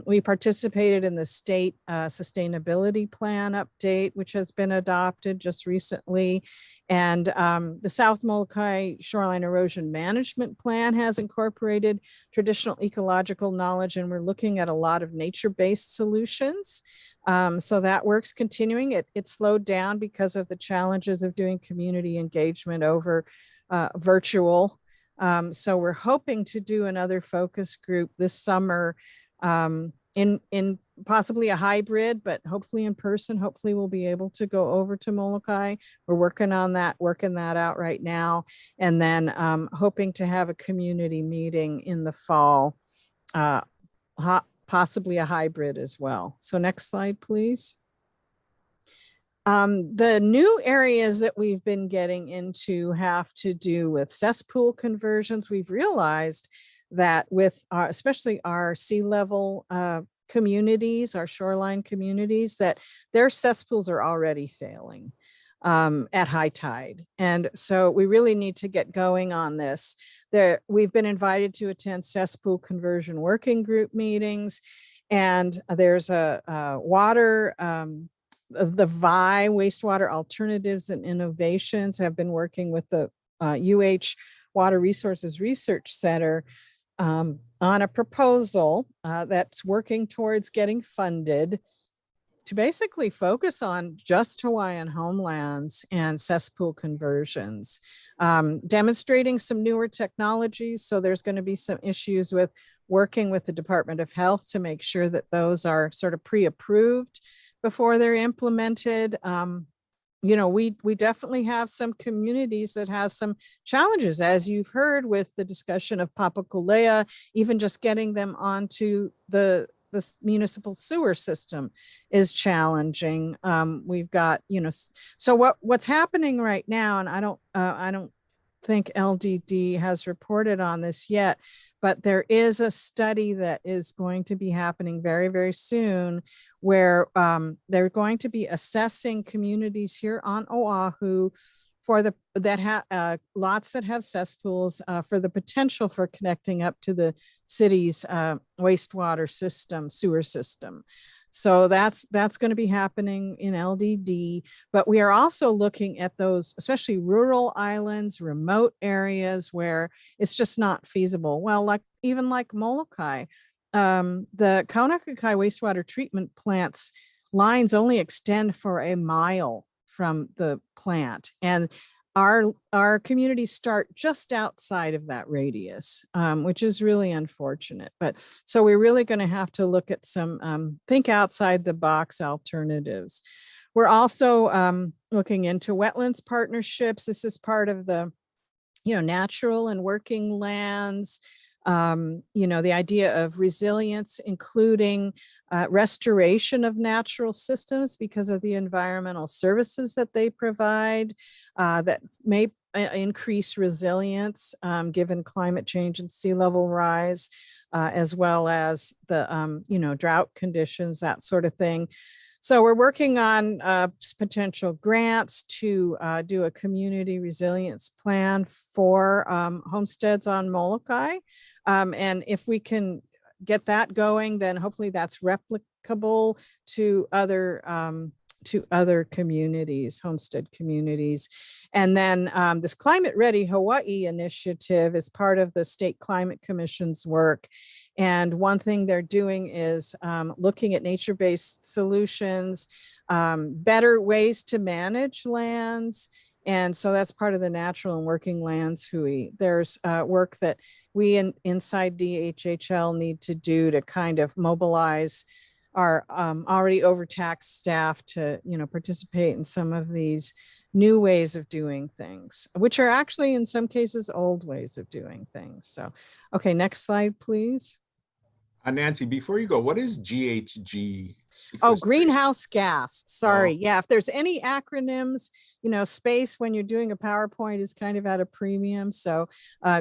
We participated in the state sustainability plan update, which has been adopted just recently. And the South Molokai Shoreline Erosion Management Plan has incorporated traditional ecological knowledge, and we're looking at a lot of nature-based solutions. So that work's continuing. It slowed down because of the challenges of doing community engagement over virtual. So we're hoping to do another focus group this summer, in possibly a hybrid, but hopefully in person. Hopefully we'll be able to go over to Molokai. We're working that out right now. And then hoping to have a community meeting in the fall, possibly a hybrid as well. So next slide, please. The new areas that we've been getting into have to do with cesspool conversions. We've realized that with especially our sea level communities, our shoreline communities, that their cesspools are already failing at high tide. And so we really need to get going on this. We've been invited to attend cesspool conversion working group meetings, and there's a water, the VI, Wastewater Alternatives and Innovations, have been working with the UH Water Resources Research Center on a proposal that's working towards getting funded to basically focus on just Hawaiian homelands and cesspool conversions, demonstrating some newer technologies. So there's going to be some issues with working with the Department of Health to make sure that those are sort of pre-approved before they're implemented. We definitely have some communities that has some challenges, as you've heard with the discussion of Papakolea, even just getting them onto the municipal sewer system is challenging. We've got, so what's happening right now, and I don't think LDD has reported on this yet, but there is a study that is going to be happening very, very soon where they're going to be assessing communities here on Oahu for the lots that have cesspools for the potential for connecting up to the city's wastewater system, sewer system. So that's going to be happening in LDD, but we are also looking at those, especially rural islands, remote areas where it's just not feasible. Well, even like Molokai, the Kaunakakai wastewater treatment plants lines only extend for a mile from the plant, and our communities start just outside of that radius, which is really unfortunate. But so we're really going to have to look at some think outside the box alternatives. We're also looking into wetlands partnerships. This is part of the natural and working lands. The idea of resilience, including restoration of natural systems because of the environmental services that they provide that may increase resilience given climate change and sea level rise, as well as the drought conditions, that sort of thing. So we're working on potential grants to do a community resilience plan for homesteads on Molokai. And if we can get that going, then hopefully that's replicable to other communities, homestead communities. And then this Climate Ready Hawaii initiative is part of the State Climate Commission's work. And one thing they're doing is looking at nature-based solutions, better ways to manage lands. And so that's part of the natural and working lands hui. There's work that we inside DHHL need to do to kind of mobilize our already overtaxed staff to participate in some of these new ways of doing things, which are actually in some cases old ways of doing things. So, okay, next slide, please. Nancy, before you go, what is GHG? Oh, greenhouse gas. Sorry. Yeah, if there's any acronyms, space when you're doing a PowerPoint is kind of at a premium. So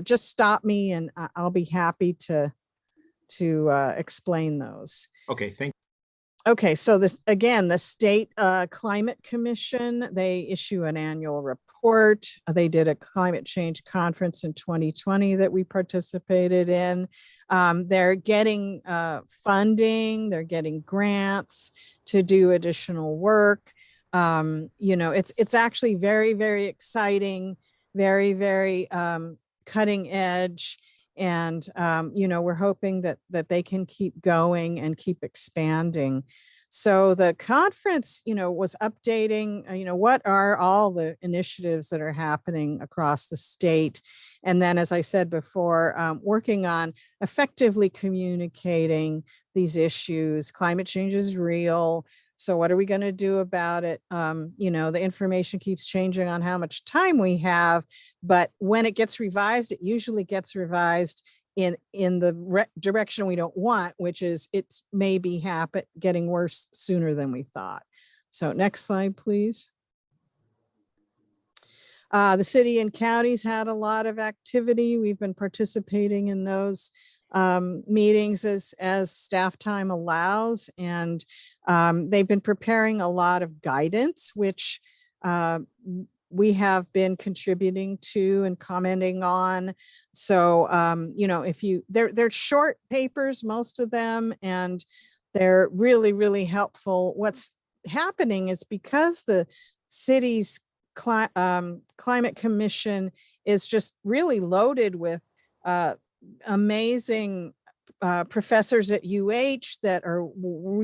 just stop me and I'll be happy to explain those. Okay, thank you. Okay, so this again, the State Climate Commission, they issue an annual report. They did a climate change conference in 2020 that we participated in. They're getting funding, they're getting grants to do additional work. It's actually very, very exciting, very, very cutting edge. And, we're hoping that they can keep going and keep expanding. So the conference, was updating, what are all the initiatives that are happening across the state. And then, as I said before, working on effectively communicating these issues. Climate change is real. So what are we going to do about it? The information keeps changing on how much time we have, but when it gets revised, it usually gets revised in the direction we don't want, which is it's maybe getting worse sooner than we thought. So next slide, please. The city and counties had a lot of activity. We've been participating in those meetings as staff time allows, and they've been preparing a lot of guidance, which we have been contributing to and commenting on. So, they're short papers, most of them, and they're really, really helpful. What's happening is because the city's climate commission is just really loaded with amazing professors at UH that are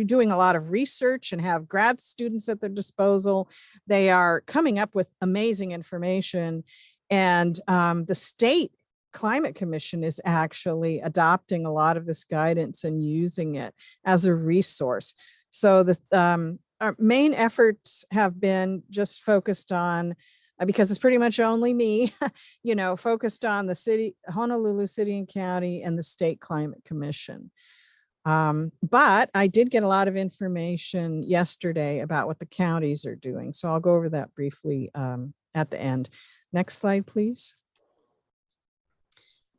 doing a lot of research and have grad students at their disposal. They are coming up with amazing information, and the state climate commission is actually adopting a lot of this guidance and using it as a resource. So our main efforts have been just focused on, because it's pretty much only me, focused on the city, Honolulu City and County, and the State Climate Commission. But I did get a lot of information yesterday about what the counties are doing. So I'll go over that briefly at the end. Next slide, please.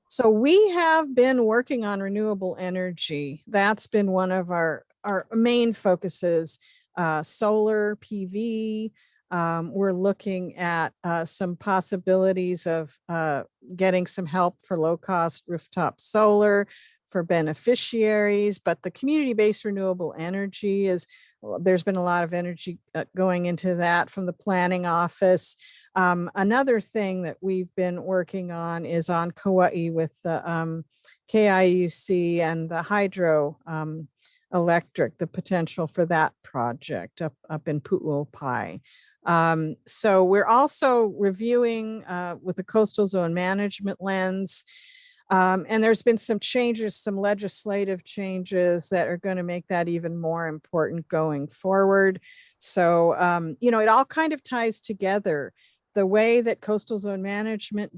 So we have been working on renewable energy. That's been one of our main focuses. Solar PV, We're looking at some possibilities of getting some help for low-cost rooftop solar for beneficiaries, but the community-based renewable energy is, there's been a lot of energy going into that from the planning office. Another thing that we've been working on is on Kauai with the KIUC and the hydro electric, the potential for that project up in Pu'uopai. So we're also reviewing with the coastal zone management lens. And there's been some changes, some legislative changes that are going to make that even more important going forward. So, you know, it all kind of ties together. The way that coastal zone management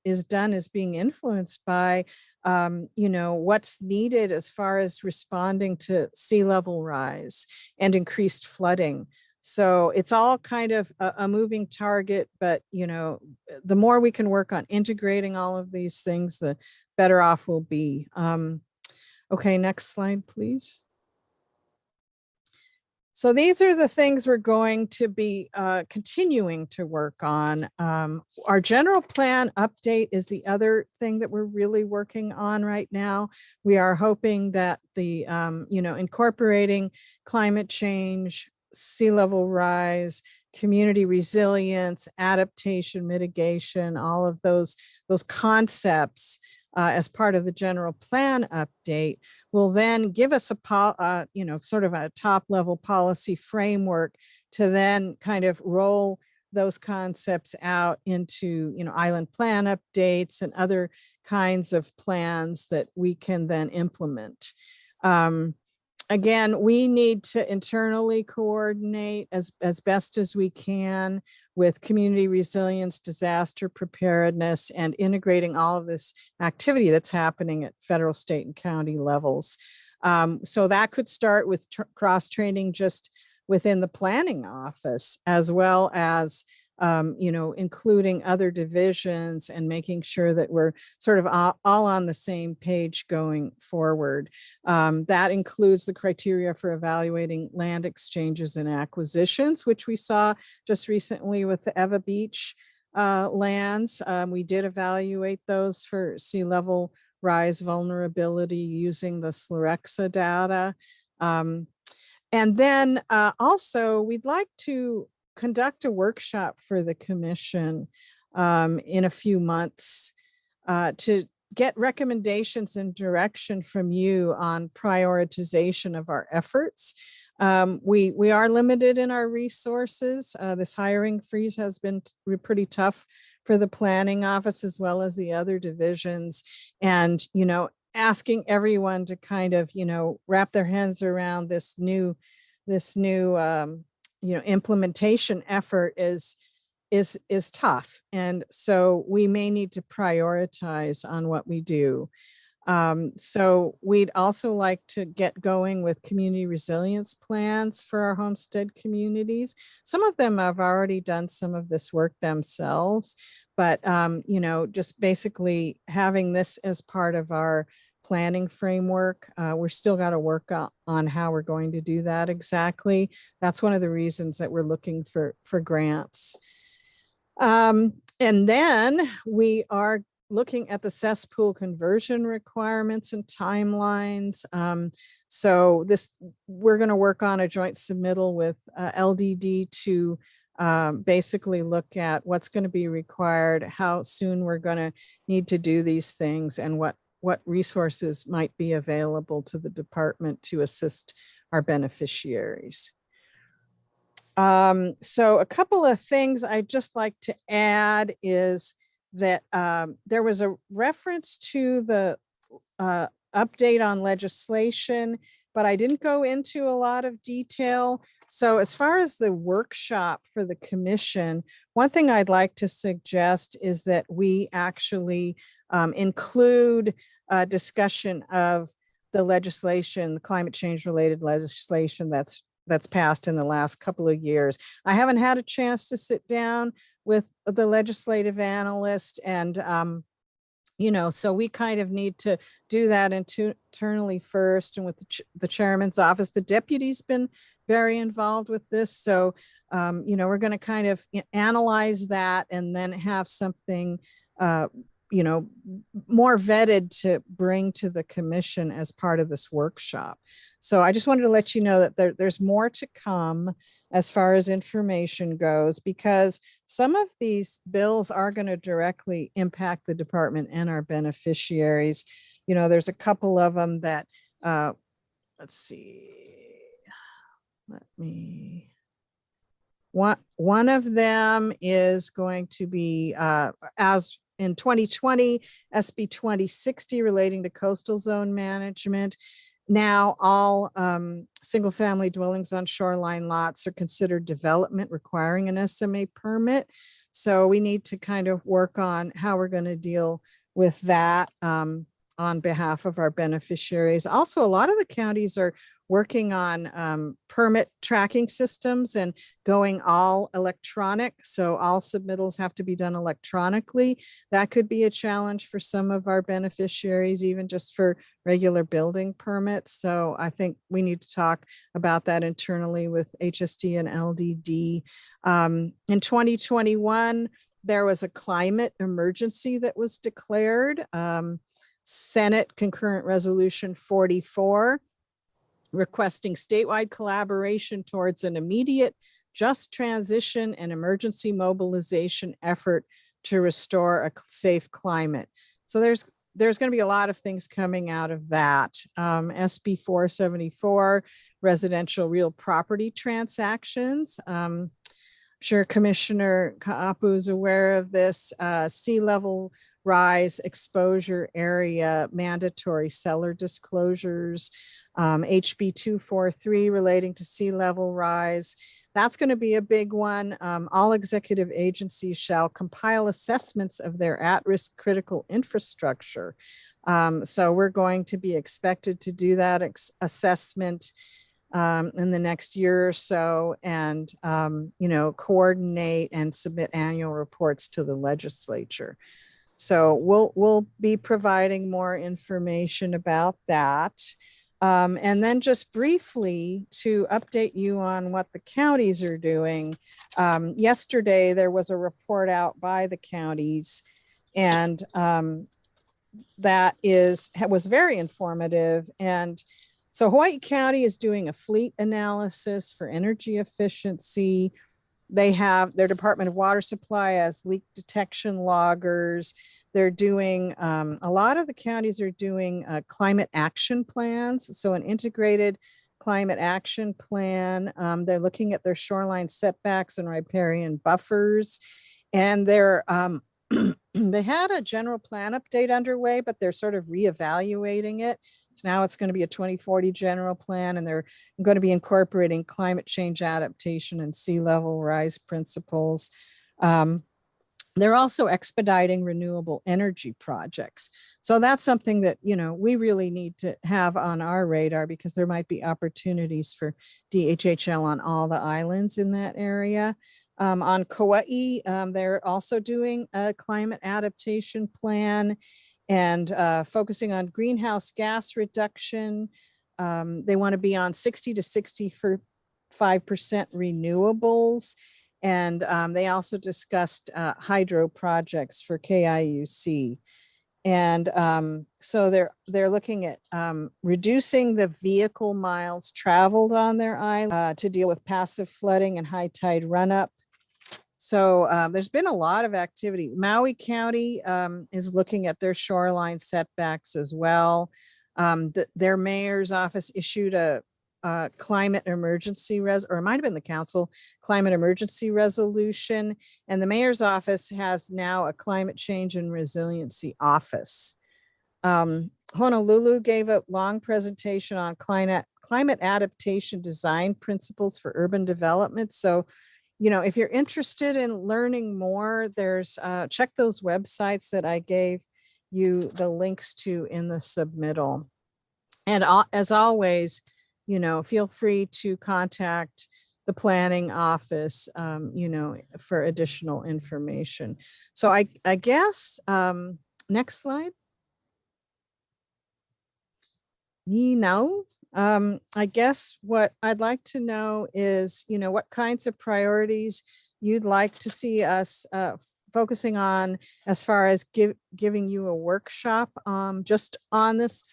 is being influenced by, you know, what's needed as far as responding to sea level rise and increased flooding. So it's all kind of a moving target, but, you know, the more we can work on integrating all of these things, the better off we'll be. Okay, next slide, please. So these are the things we're going to be continuing to work on. Our general plan update is the other thing that we're really working on right now. We are hoping that the, you know, incorporating climate change, sea level rise, community resilience, adaptation, mitigation, all of those concepts as part of the general plan update will then give us a, you know, sort of a top level policy framework to then kind of roll those concepts out into, you know, island plan updates and other kinds of plans that we can then implement. Again, we need to internally coordinate as best as we can with community resilience, disaster preparedness, and integrating all of this activity that's happening at federal, state, and county levels. So that could start with cross-training just within the planning office, as well as you know, including other divisions and making sure that we're sort of all on the same page going forward. That includes the criteria for evaluating land exchanges and acquisitions, which we saw just recently with the Eva Beach lands. We did evaluate those for sea level rise vulnerability using the SLUREXA data. And then also we'd like to conduct a workshop for the commission in a few months to get recommendations and direction from you on prioritization of our efforts. We are limited in our resources. This hiring freeze has been pretty tough for the planning office as well as the other divisions. And, you know, asking everyone to kind of, you know, wrap their hands around this new you know, implementation effort is tough. And so we may need to prioritize on what we do. So we'd also like to get going with community resilience plans for our homestead communities. Some of them have already done some of this work themselves, but you know, just basically having this as part of our planning framework. We're still got to work on how we're going to do that exactly. That's one of the reasons that we're looking for grants. And then we are looking at the cesspool conversion requirements and timelines. So we're going to work on a joint submittal with LDD to basically look at what's going to be required, how soon we're going to need to do these things, and what resources might be available to the department to assist our beneficiaries. So a couple of things I'd just like to add is that there was a reference to the update on legislation, but I didn't go into a lot of detail. So as far as the workshop for the commission, one thing I'd like to suggest is that we actually include a discussion of the legislation, the climate change related legislation that's passed in the last couple of years. I haven't had a chance to sit down with the legislative analyst, and you know, so we kind of need to do that internally first, and with the chairman's office. The deputy's been very involved with this, so we're going to kind of analyze that and then have something, more vetted to bring to the commission as part of this workshop. So I just wanted to let you know that there's more to come as far as information goes, because some of these bills are going to directly impact the department and our beneficiaries. There's a couple of them that, let's see, one of them is going to be, as in 2020, SB 2060 relating to coastal zone management. Now all single family dwellings on shoreline lots are considered development requiring an SMA permit. So we need to kind of work on how we're going to deal with that on behalf of our beneficiaries. Also, a lot of the counties are working on permit tracking systems and going all electronic. So all submittals have to be done electronically. That could be a challenge for some of our beneficiaries, even just for regular building permits. So I think we need to talk about that internally with HSD and LDD. In 2021, there was a climate emergency that was declared. Senate Concurrent Resolution 44, requesting statewide collaboration towards an immediate just transition and emergency mobilization effort to restore a safe climate. So there's going to be a lot of things coming out of that. SB 474, residential real property transactions. I'm sure Commissioner Kaapu is aware of this. Sea level rise exposure area mandatory seller disclosures. HB 243 relating to sea level rise. That's going to be a big one. All executive agencies shall compile assessments of their at-risk critical infrastructure. So we're going to be expected to do that assessment in the next year or so, and coordinate and submit annual reports to the legislature. So we'll be providing more information about that. And then just briefly to update you on what the counties are doing. Yesterday, there was a report out by the counties, and that was very informative. And so Hawaii County is doing a fleet analysis for energy efficiency. They have their Department of Water Supply as leak detection loggers. They're doing, a lot of the counties are doing climate action plans. So an integrated climate action plan. They're looking at their shoreline setbacks and riparian buffers. And they're, they had a general plan update underway, but they're sort of reevaluating it. So now it's going to be a 2040 general plan, and they're going to be incorporating climate change adaptation and sea level rise principles. They're also expediting renewable energy projects. So that's something that, we really need to have on our radar, because there might be opportunities for DHHL on all the islands in that area. On Kauai, they're also doing a climate adaptation plan and focusing on greenhouse gas reduction. They want to be on 60 to 65% renewables. And they also discussed hydro projects for KIUC. And so they're looking at reducing the vehicle miles traveled on their island to deal with passive flooding and high tide run up. So there's been a lot of activity. Maui County is looking at their shoreline setbacks as well. Their mayor's office issued a climate emergency or it might have been the council climate emergency resolution, and the mayor's office has now a climate change and resiliency office. Honolulu gave a long presentation on climate adaptation design principles for urban development. So, if you're interested in learning more, there's check those websites that I gave you the links to in the submittal. And as always, feel free to contact the planning office, for additional information. So I guess, next slide. I guess what I'd like to know is, what kinds of priorities you'd like to see us focusing on as far as giving you a workshop just on this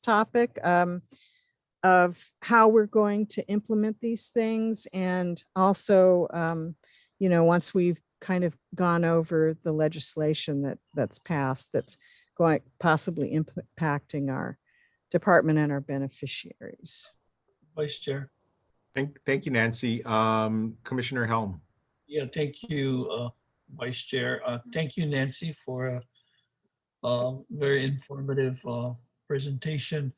topic of how we're going to implement these things. And also, once we've kind of gone over the legislation that's passed, that's going possibly impacting our department and our beneficiaries. Vice Chair. Thank you, Nancy. Commissioner Helm. Yeah, thank you, Vice Chair. Thank you, Nancy, for a very informative presentation.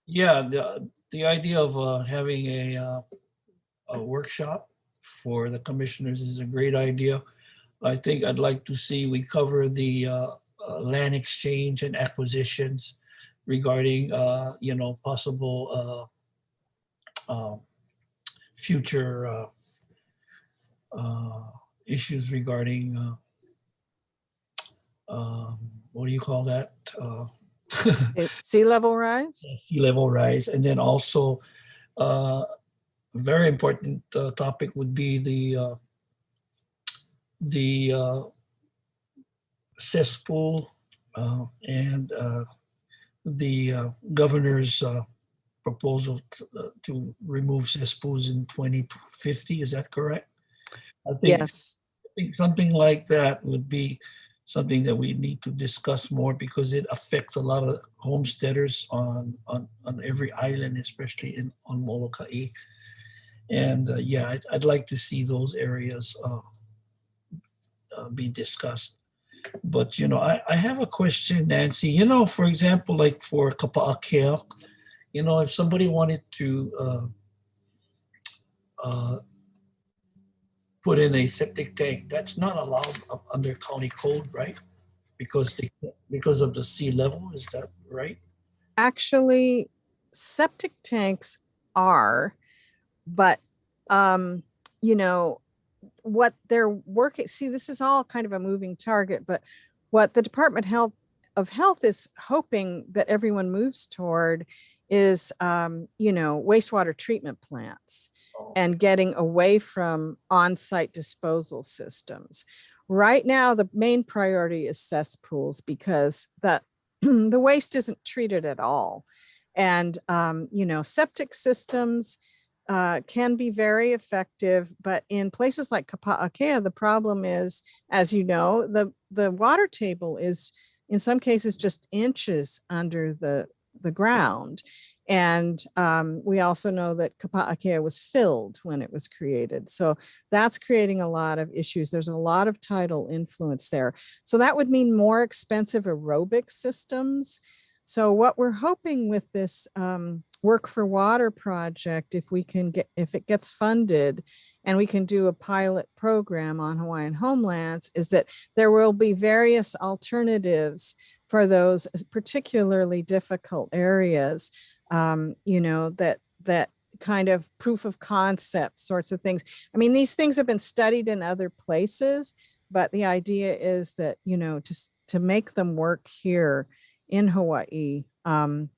Yeah, the idea of having a workshop for the commissioners is a great idea. I think I'd like to see we cover the land exchange and acquisitions regarding, possible future issues regarding, what do you call that? Sea level rise? Sea level rise. And then also, a very important topic would be the cesspool and the governor's proposal to remove cesspools in 2050. Is that correct? I think something like that would be something that we need to discuss more, because it affects a lot of homesteaders on every island, especially on Molokai. And yeah, I'd like to see those areas be discussed. But, I have a question, Nancy. For example, like for Kapa'akea, if somebody wanted to put in a septic tank, that's not allowed under county code, right? Because of the sea level, is that right? Actually, septic tanks are, but what they're working, see, this is all kind of a moving target, but what the Department of Health is hoping that everyone moves toward is, wastewater treatment plants and getting away from on-site disposal systems. Right now, the main priority is cesspools, because the waste isn't treated at all. And, septic systems can be very effective, but in places like Kapa'akea, the problem is, as you know, the water table is in some cases just inches under the ground. And we also know that Kapa'akea was filled when it was created. So that's creating a lot of issues. There's a lot of tidal influence there. So that would mean more expensive aerobic systems. So what we're hoping with this Work for Water project, if it gets funded and we can do a pilot program on Hawaiian homelands, is that there will be various alternatives for those particularly difficult areas, that kind of proof of concept sorts of things. I mean, these things have been studied in other places, but the idea is that, to make them work here in Hawaii, and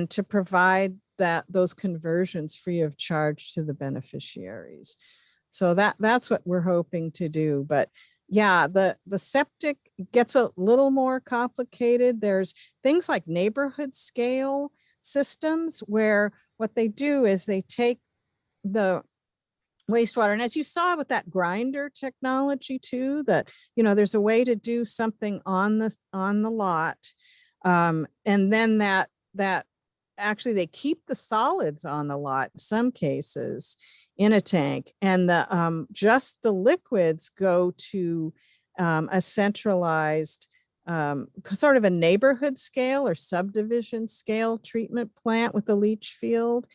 to provide those conversions free of charge to the beneficiaries. So that's what we're hoping to do. But yeah, the septic gets a little more complicated. There's things like neighborhood scale systems where what they do is they take the wastewater, and as you saw with that grinder technology too, that there's a way to do something on the lot, and then that actually they keep the solids on the lot in some cases in a tank, and just the liquids go to a centralized sort of a neighborhood scale or subdivision scale treatment plant with a leach field.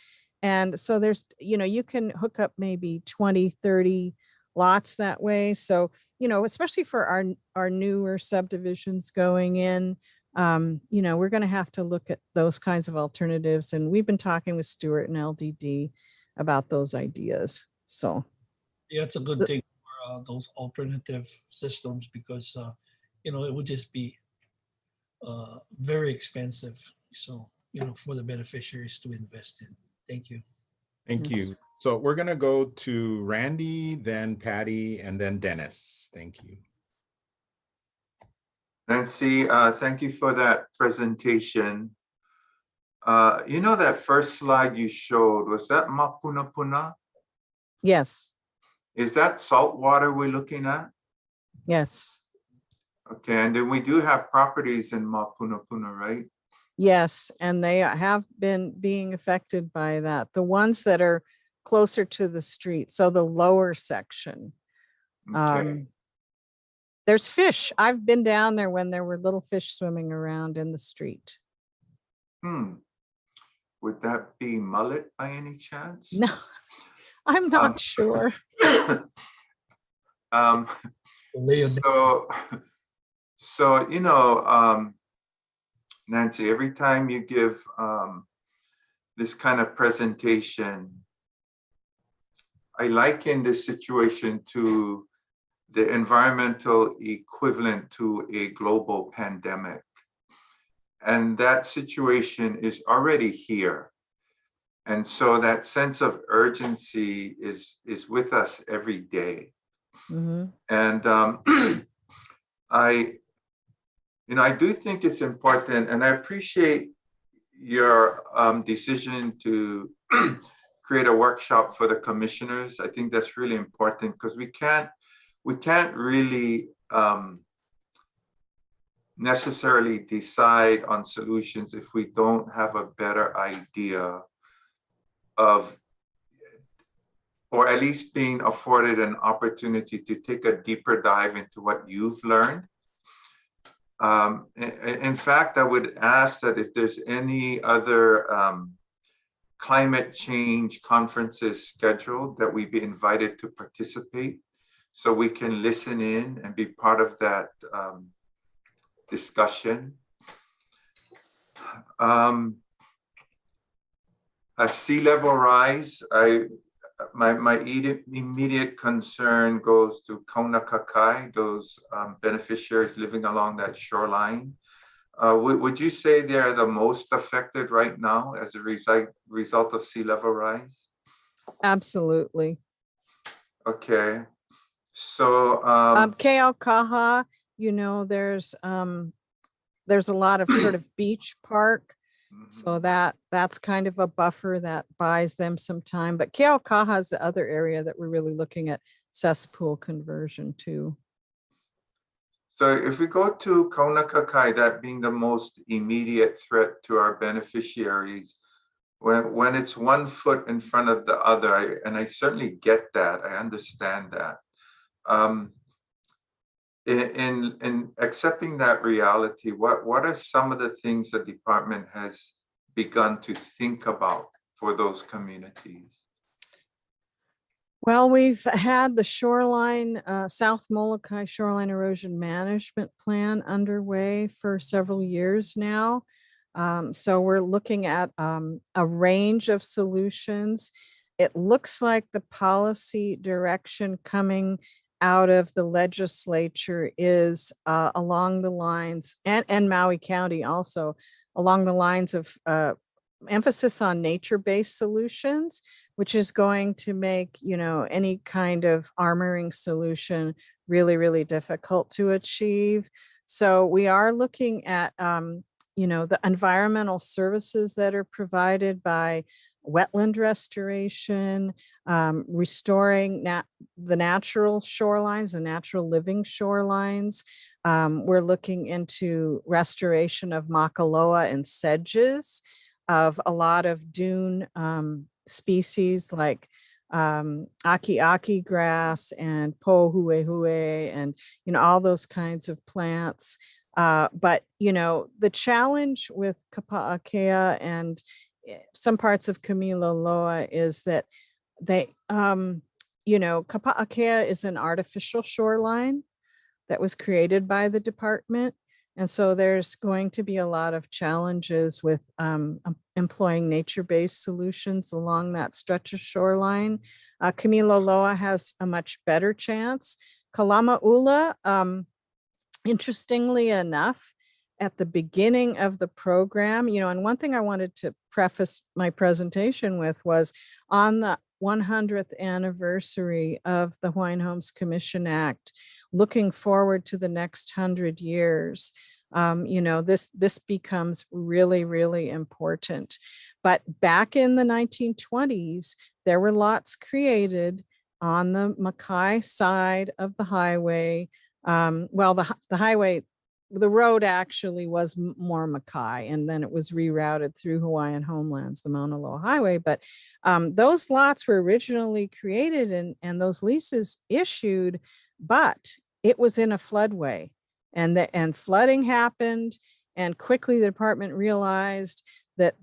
And so there's, you can hook up maybe 20, 30 lots that way. So, especially for our newer subdivisions going in, we're going to have to look at those kinds of alternatives. And we've been talking with Stuart and LDD about those ideas. So yeah, it's a good thing for those alternative systems, because it would just be very expensive. So for the beneficiaries to invest in. Thank you. Thank Yes. you. So we're gonna go to Randy, then Patty, and then Dennis. Thank you. Nancy, thank you for that presentation. That first slide you showed, was that Mapuna Puna? Yes, Is that salt water we're looking at? yes, Okay, and then we do have properties in Mapuna Puna, right? yes. And they have been being affected by that. The ones that are closer to the street, so the lower section. Okay, There's fish. I've been down there when there were little fish swimming around in the street. would that be mullet by any chance? No, I'm not sure. Um, so, Nancy, every time you give this kind of presentation, I liken this situation to the environmental equivalent to a global pandemic. And that situation is already here. And so that sense of urgency is with us every day. Mhm. And I do think it's important, and I appreciate your decision to create a workshop for the commissioners. I think that's really important because we can't really necessarily decide on solutions if we don't have a better idea of, or at least being afforded an opportunity to take a deeper dive into what you've learned. In fact, I would ask that if there's any other climate change conferences scheduled, that we be invited to participate so we can listen in and be part of that discussion. A sea level rise, my immediate concern goes to Kaunakakai, those beneficiaries living along that shoreline. Would you say they're the most affected right now as a result of sea level rise? Absolutely. Okay, so Keaukaha, there's a lot of sort of beach park. So that's kind of a buffer that buys them some time. But Keaukaha is the other area that we're really looking at cesspool conversion to. So if we go to Kaunakakai, that being the most immediate threat to our beneficiaries, when it's 1 foot in front of the other, and I certainly get that, I understand that. In accepting that reality, what are some of the things the department has begun to think about for those communities? Well, we've had the shoreline, South Molokai Shoreline Erosion Management Plan underway for several years now. So we're looking at a range of solutions. It looks like the policy direction coming out of the legislature is along the lines, and Maui County also, along the lines of emphasis on nature-based solutions, which is going to make, any kind of armoring solution really, really difficult to achieve. So we are looking at, the environmental services that are provided by wetland restoration, restoring the natural shorelines, the natural living shorelines. We're looking into restoration of makaloa and sedges, of a lot of dune species like aki grass and pohuehue and all those kinds of plants. But the challenge with Kapa'akea and some parts of Kamiloloa is that they Kapa'akea is an artificial shoreline that was created by the department. And so there's going to be a lot of challenges with employing nature-based solutions along that stretch of shoreline. Kamiloloa has a much better chance. Kalama'ula, interestingly enough, at the beginning of the program, and one thing I wanted to preface my presentation with was on the 100th anniversary of the Hawaiian Homes Commission Act, looking forward to the next 100 years. This becomes really, really important. But back in the 1920s, there were lots created on the Mackay side of the highway. The highway, the road actually was more Mackay, and then it was rerouted through Hawaiian homelands, the Mauna Loa Highway. But those lots were originally created and those leases issued, but it was in a floodway, and flooding happened, and quickly the department realized that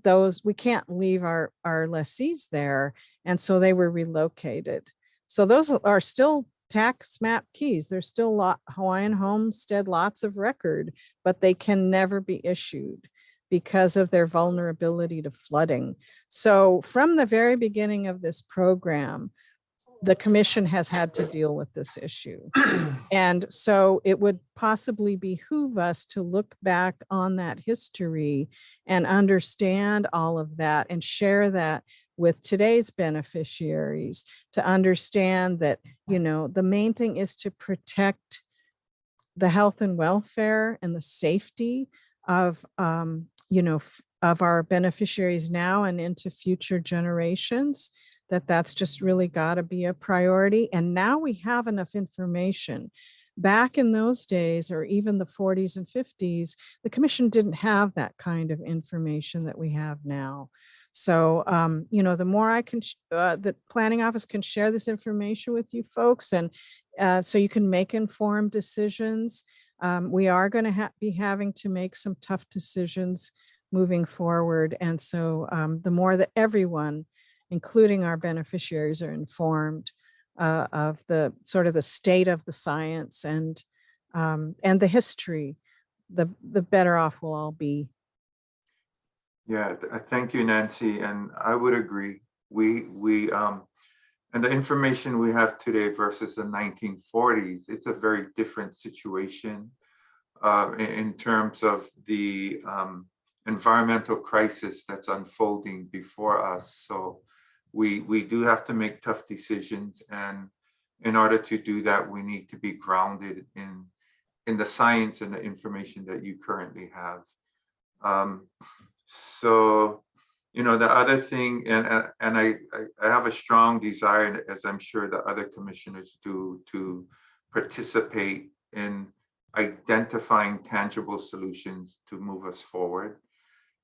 we can't leave our lessees there, and so they were relocated. So those are still tax map keys. There's still Hawaiian homestead lots of record, but they can never be issued because of their vulnerability to flooding. So from the very beginning of this program, the commission has had to deal with this issue. And so it would possibly behoove us to look back on that history and understand all of that and share that with today's beneficiaries, to understand that, the main thing is to protect the health and welfare and the safety of, of our beneficiaries now and into future generations, that's just really got to be a priority. And now we have enough information. Back in those days, or even the 40s and 50s, the commission didn't have that kind of information that we have now. So, the more I can, the planning office can share this information with you folks, and so you can make informed decisions. We are going to be having to make some tough decisions moving forward. And so the more that everyone, including our beneficiaries, are informed of the sort of the state of the science and the history, the better off we'll all be. Yeah, thank you, Nancy. And I would agree. And the information we have today versus the 1940s, it's a very different situation in terms of the environmental crisis that's unfolding before us. So we do have to make tough decisions. And in order to do that, we need to be grounded in the science and the information that you currently have. So, the other thing, and I have a strong desire, as I'm sure the other commissioners do, to participate in identifying tangible solutions to move us forward.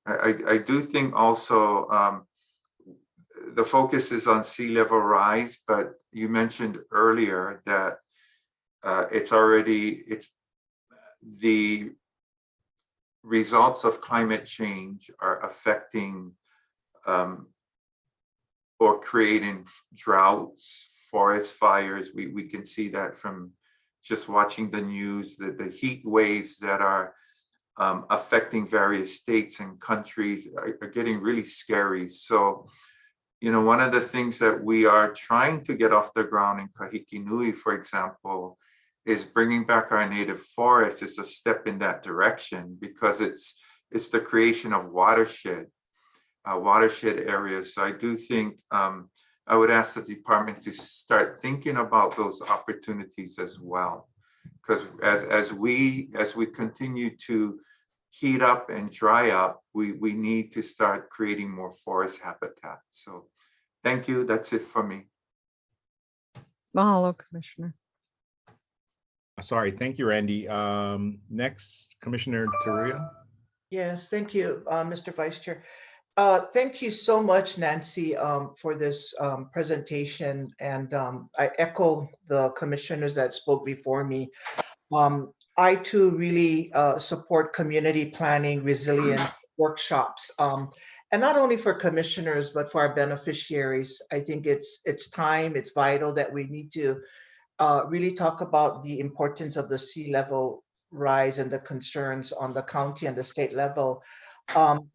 I do think also the focus is on sea level rise, but you mentioned earlier that the results of climate change are affecting or creating droughts, forest fires. We can see that from just watching the news, the heat waves that are affecting various states and countries are getting really scary. So, one of the things that we are trying to get off the ground in Kahiki Nui, for example, is bringing back our native forests. Is a step in that direction, because it's the creation of watershed areas. So I do think I would ask the department to start thinking about those opportunities as well, because as we continue to heat up and dry up, we need to start creating more forest habitat. So thank you. That's it for me. Mahalo, Commissioner. Sorry, thank you, Randy. Next, Commissioner Teruya. Yes, thank you, Mr. Vice Chair. Thank you so much, Nancy, for this presentation. And I echo the commissioners that spoke before me. I too really support community planning resilience workshops. And not only for commissioners, but for our beneficiaries. I think it's time, it's vital that we need to really talk about the importance of the sea level rise and the concerns on the county and the state level.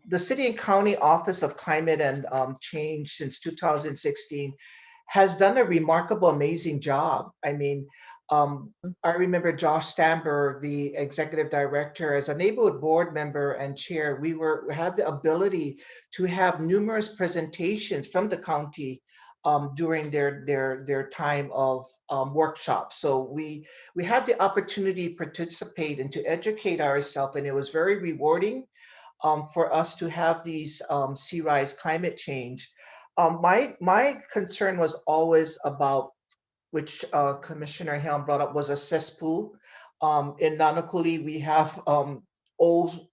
The City and County Office of Climate and Change since 2016 has done a remarkable, amazing job. I mean, I remember Josh Stamber, the executive director, as a neighborhood board member and chair, we had the ability to have numerous presentations from the county during their time of workshops. So we had the opportunity to participate and to educate ourselves, and it was very rewarding for us to have these sea rise climate change. My concern was always about, which Commissioner Helm brought up, was a cesspool. In Nanakuli, we have old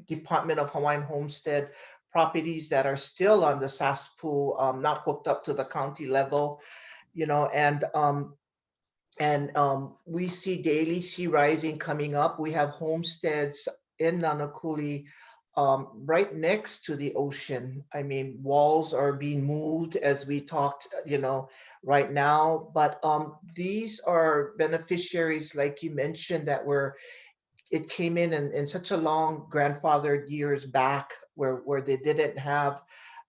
Department of Hawaiian Homestead properties that are still on the cesspool, not hooked up to the county level, and we see daily sea rising coming up. We have homesteads in Nanakuli right next to the ocean. I mean, walls are being moved as we talked, right now. But these are beneficiaries, like you mentioned, it came in such a long grandfathered years back where they didn't have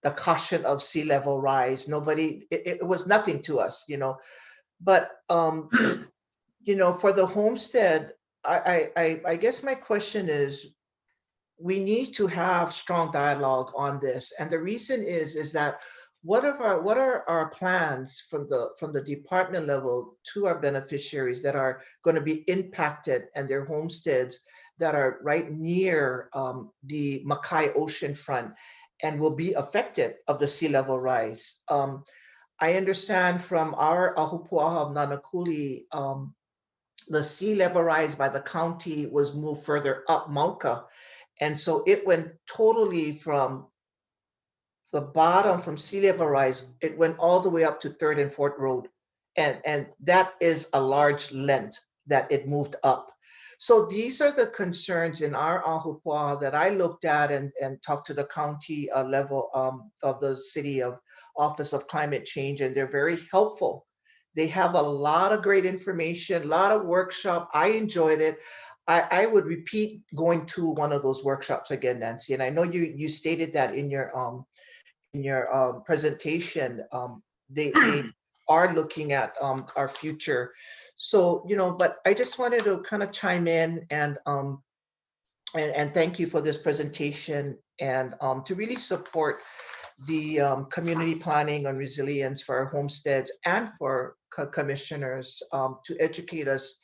the caution of sea level rise. It was nothing to us, But for the homestead, I guess my question is, we need to have strong dialogue on this. And the reason is that what are our plans from the department level to our beneficiaries that are going to be impacted, and their homesteads that are right near the Makai ocean front and will be affected of the sea level rise? I understand from our Ahupua'a of Nanakuli, the sea level rise by the county was moved further up Mauka. And so it went totally from the bottom, from sea level rise, it went all the way up to 3rd and 4th Road. And that is a large length that it moved up. So these are the concerns in our Ahupua'a that I looked at and talked to the county level of the city of Office of Climate Change, and they're very helpful. They have a lot of great information, a lot of workshop. I enjoyed it. I would repeat going to one of those workshops again, Nancy. And I know you stated that in your presentation. They are looking at our future. So, but I just wanted to kind of chime in and thank you for this presentation, and to really support the community planning on resilience for our homesteads and for commissioners to educate us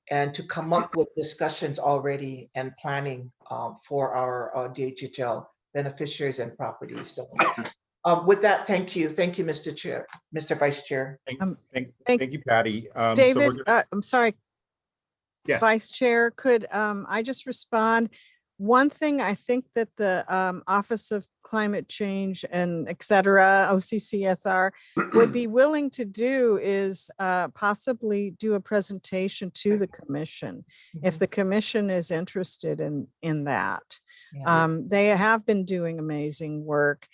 and to come up with discussions already and planning for our DHHL beneficiaries and properties. So with that, thank you, Mr. Chair, Mr. Vice Chair. Thank you, Patty. David, I'm sorry, Yes. Vice Chair, could I just respond? One thing I think that the Office of Climate Change and et cetera, OCCSR would be willing to do is possibly do a presentation to the commission, if the commission is interested in that. They have been doing amazing work.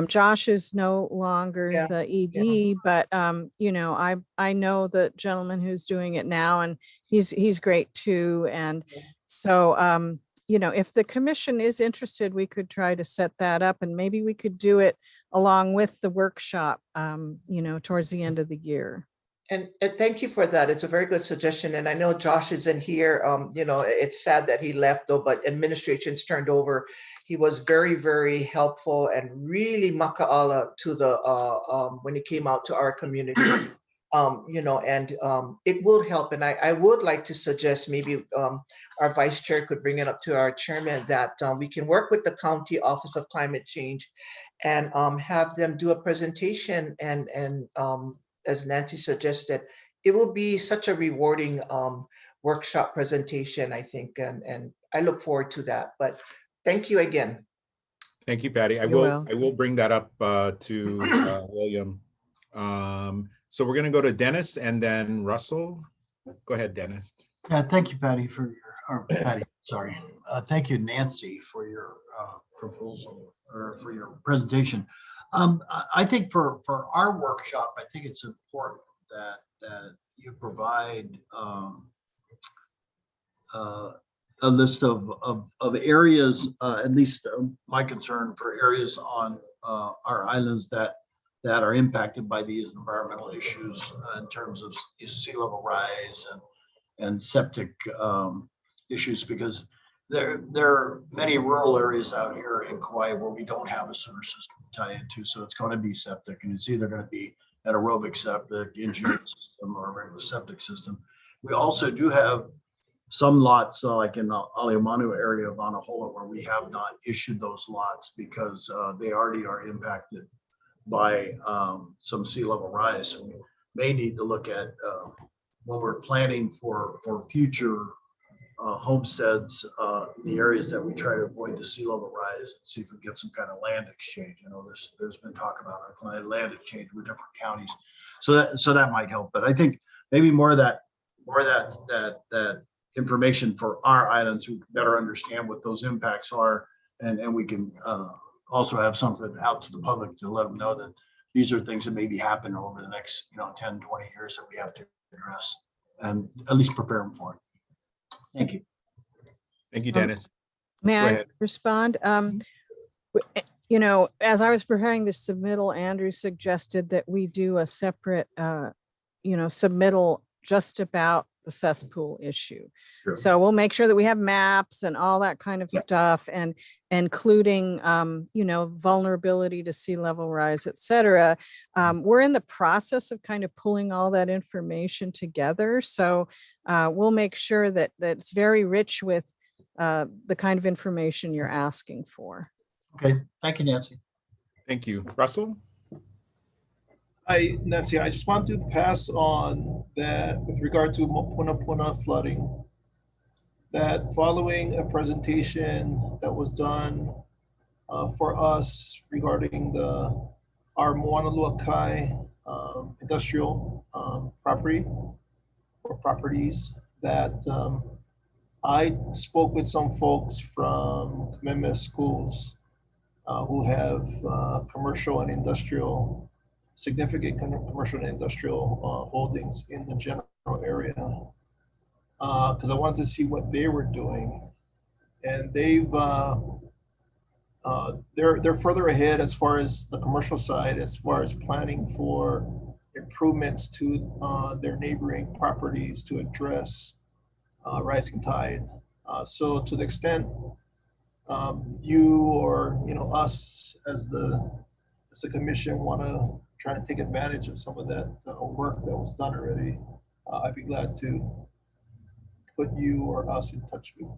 Josh is no longer the ED, but I know the gentleman who's doing it now, and he's great too. And so if the commission is interested, we could try to set that up, and maybe we could do it along with the workshop, towards the end of the year. And thank you for that. It's a very good suggestion. And I know Josh isn't here. It's sad that he left though, but administration's turned over. He was very, very helpful and really maka'ala to when he came out to our community. It will help. And I would like to suggest maybe our vice chair could bring it up to our chairman that we can work with the County Office of Climate Change and have them do a presentation. And as Nancy suggested, it will be such a rewarding workshop presentation, I think. And I look forward to that. But thank you again. Thank you, Patty. I will bring that up to William. So we're going to go to Dennis and then Russell. Go ahead, Dennis. Yeah, thank you, Patty, sorry. Thank you, Nancy, for your proposal or for your presentation. I think for our workshop, I think it's important that you provide a list of areas, at least my concern for areas on our islands that that are impacted by these environmental issues in terms of sea level rise and septic issues, because there are many rural areas out here in Kauai where we don't have a sewer system to tie into. So it's going to be septic, and it's either going to be an aerobic septic, engineered system, or a regular septic system. We also do have some lots like in the Aleomanu area of Anahola where we have not issued those lots because they already are impacted by some sea level rise. So we may need to look at when we're planning for future homesteads in the areas that we try to avoid the sea level rise, and see if we get some kind of land exchange. You know, there's been talk about a land exchange with different counties, so that might help. But I think maybe more of that information for our islands who better understand what those impacts are, and we can also have something out to the public to let them know that these are things that maybe happen over the next 10, 20 years that we have to address and at least prepare them for it. Thank you. Thank you, Dennis. May Go I ahead. respond? As I was preparing this submittal, Andrew suggested that we do a separate, submittal just about the cesspool issue. Sure. So we'll make sure that we have maps and all that kind of Yeah. stuff, and including, vulnerability to sea level rise, et cetera. We're in the process of kind of pulling all that information together. So we'll make sure that it's very rich with the kind of information you're asking for. Okay. Thank you, Nancy. Thank you. Russell? Nancy, I just want to pass on that with regard to Mopuna flooding, that following a presentation that was done for us regarding our Moanalua industrial property or properties, that I spoke with some folks from Kamehameha schools who have significant commercial and industrial holdings in the general area, because I wanted to see what they were doing. And they're further ahead as far as the commercial side, as far as planning for improvements to their neighboring properties to address rising tide. So to the extent you or us as the commission want to try to take advantage of some of that work that was done already, I'd be glad to put you or us in touch with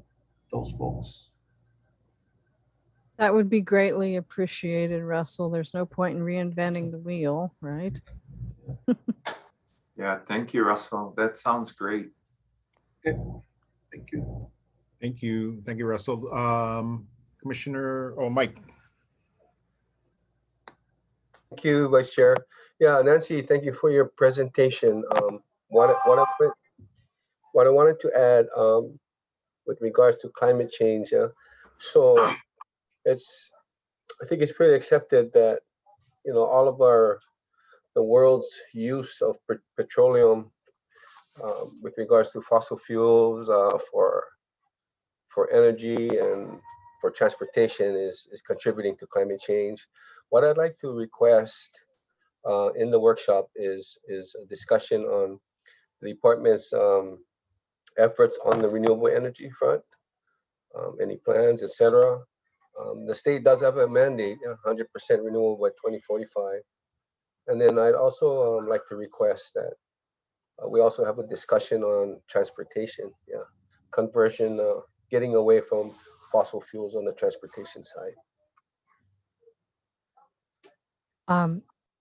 those folks. That would be greatly appreciated, Russell. There's no point in reinventing the wheel, right? Yeah, thank you, Russell. That sounds great. Okay, thank you. Thank you. Thank you, Russell. Commissioner, Mike. Thank you, Vice Chair. Yeah, Nancy, thank you for your presentation. What I wanted to add with regards to climate change, so I think it's pretty accepted that all of the world's use of petroleum with regards to fossil fuels for energy and for transportation is contributing to climate change. What I'd like to request in the workshop is a discussion on the department's efforts on the renewable energy front, any plans, etc. The state does have a mandate, 100% renewable by 2045. And then I'd also like to request that we also have a discussion on transportation, conversion, getting away from fossil fuels on the transportation side.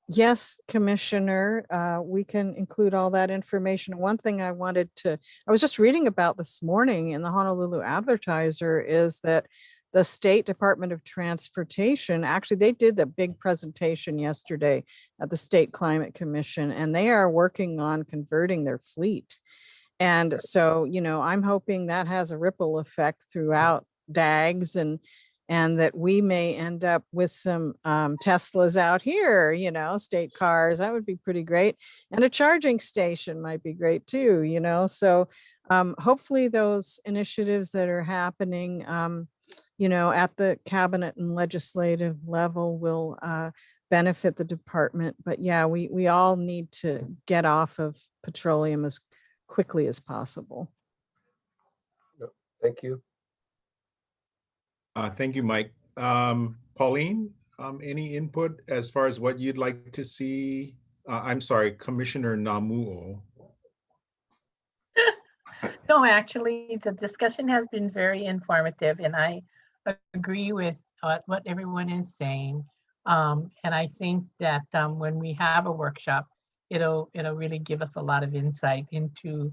Yes, Commissioner, we can include all that information. One thing I was just reading about this morning in the Honolulu Advertiser is that the State Department of Transportation, actually, they did the big presentation yesterday at the State Climate Commission, and they are working on converting their fleet. And so, I'm hoping that has a ripple effect throughout DAGs, and that we may end up with some Teslas out here, state cars. That would be pretty great. And a charging station might be great too, So hopefully those initiatives that are happening, at the cabinet and legislative level will benefit the department. But yeah, we all need to get off of petroleum as quickly as possible. Thank you. Thank you, Mike. Pauline, any input as far as what you'd like to see? I'm sorry, Commissioner Namuo. No, actually, the discussion has been very informative, and I agree with what everyone is saying. And I think that when we have a workshop, it'll really give us a lot of insight into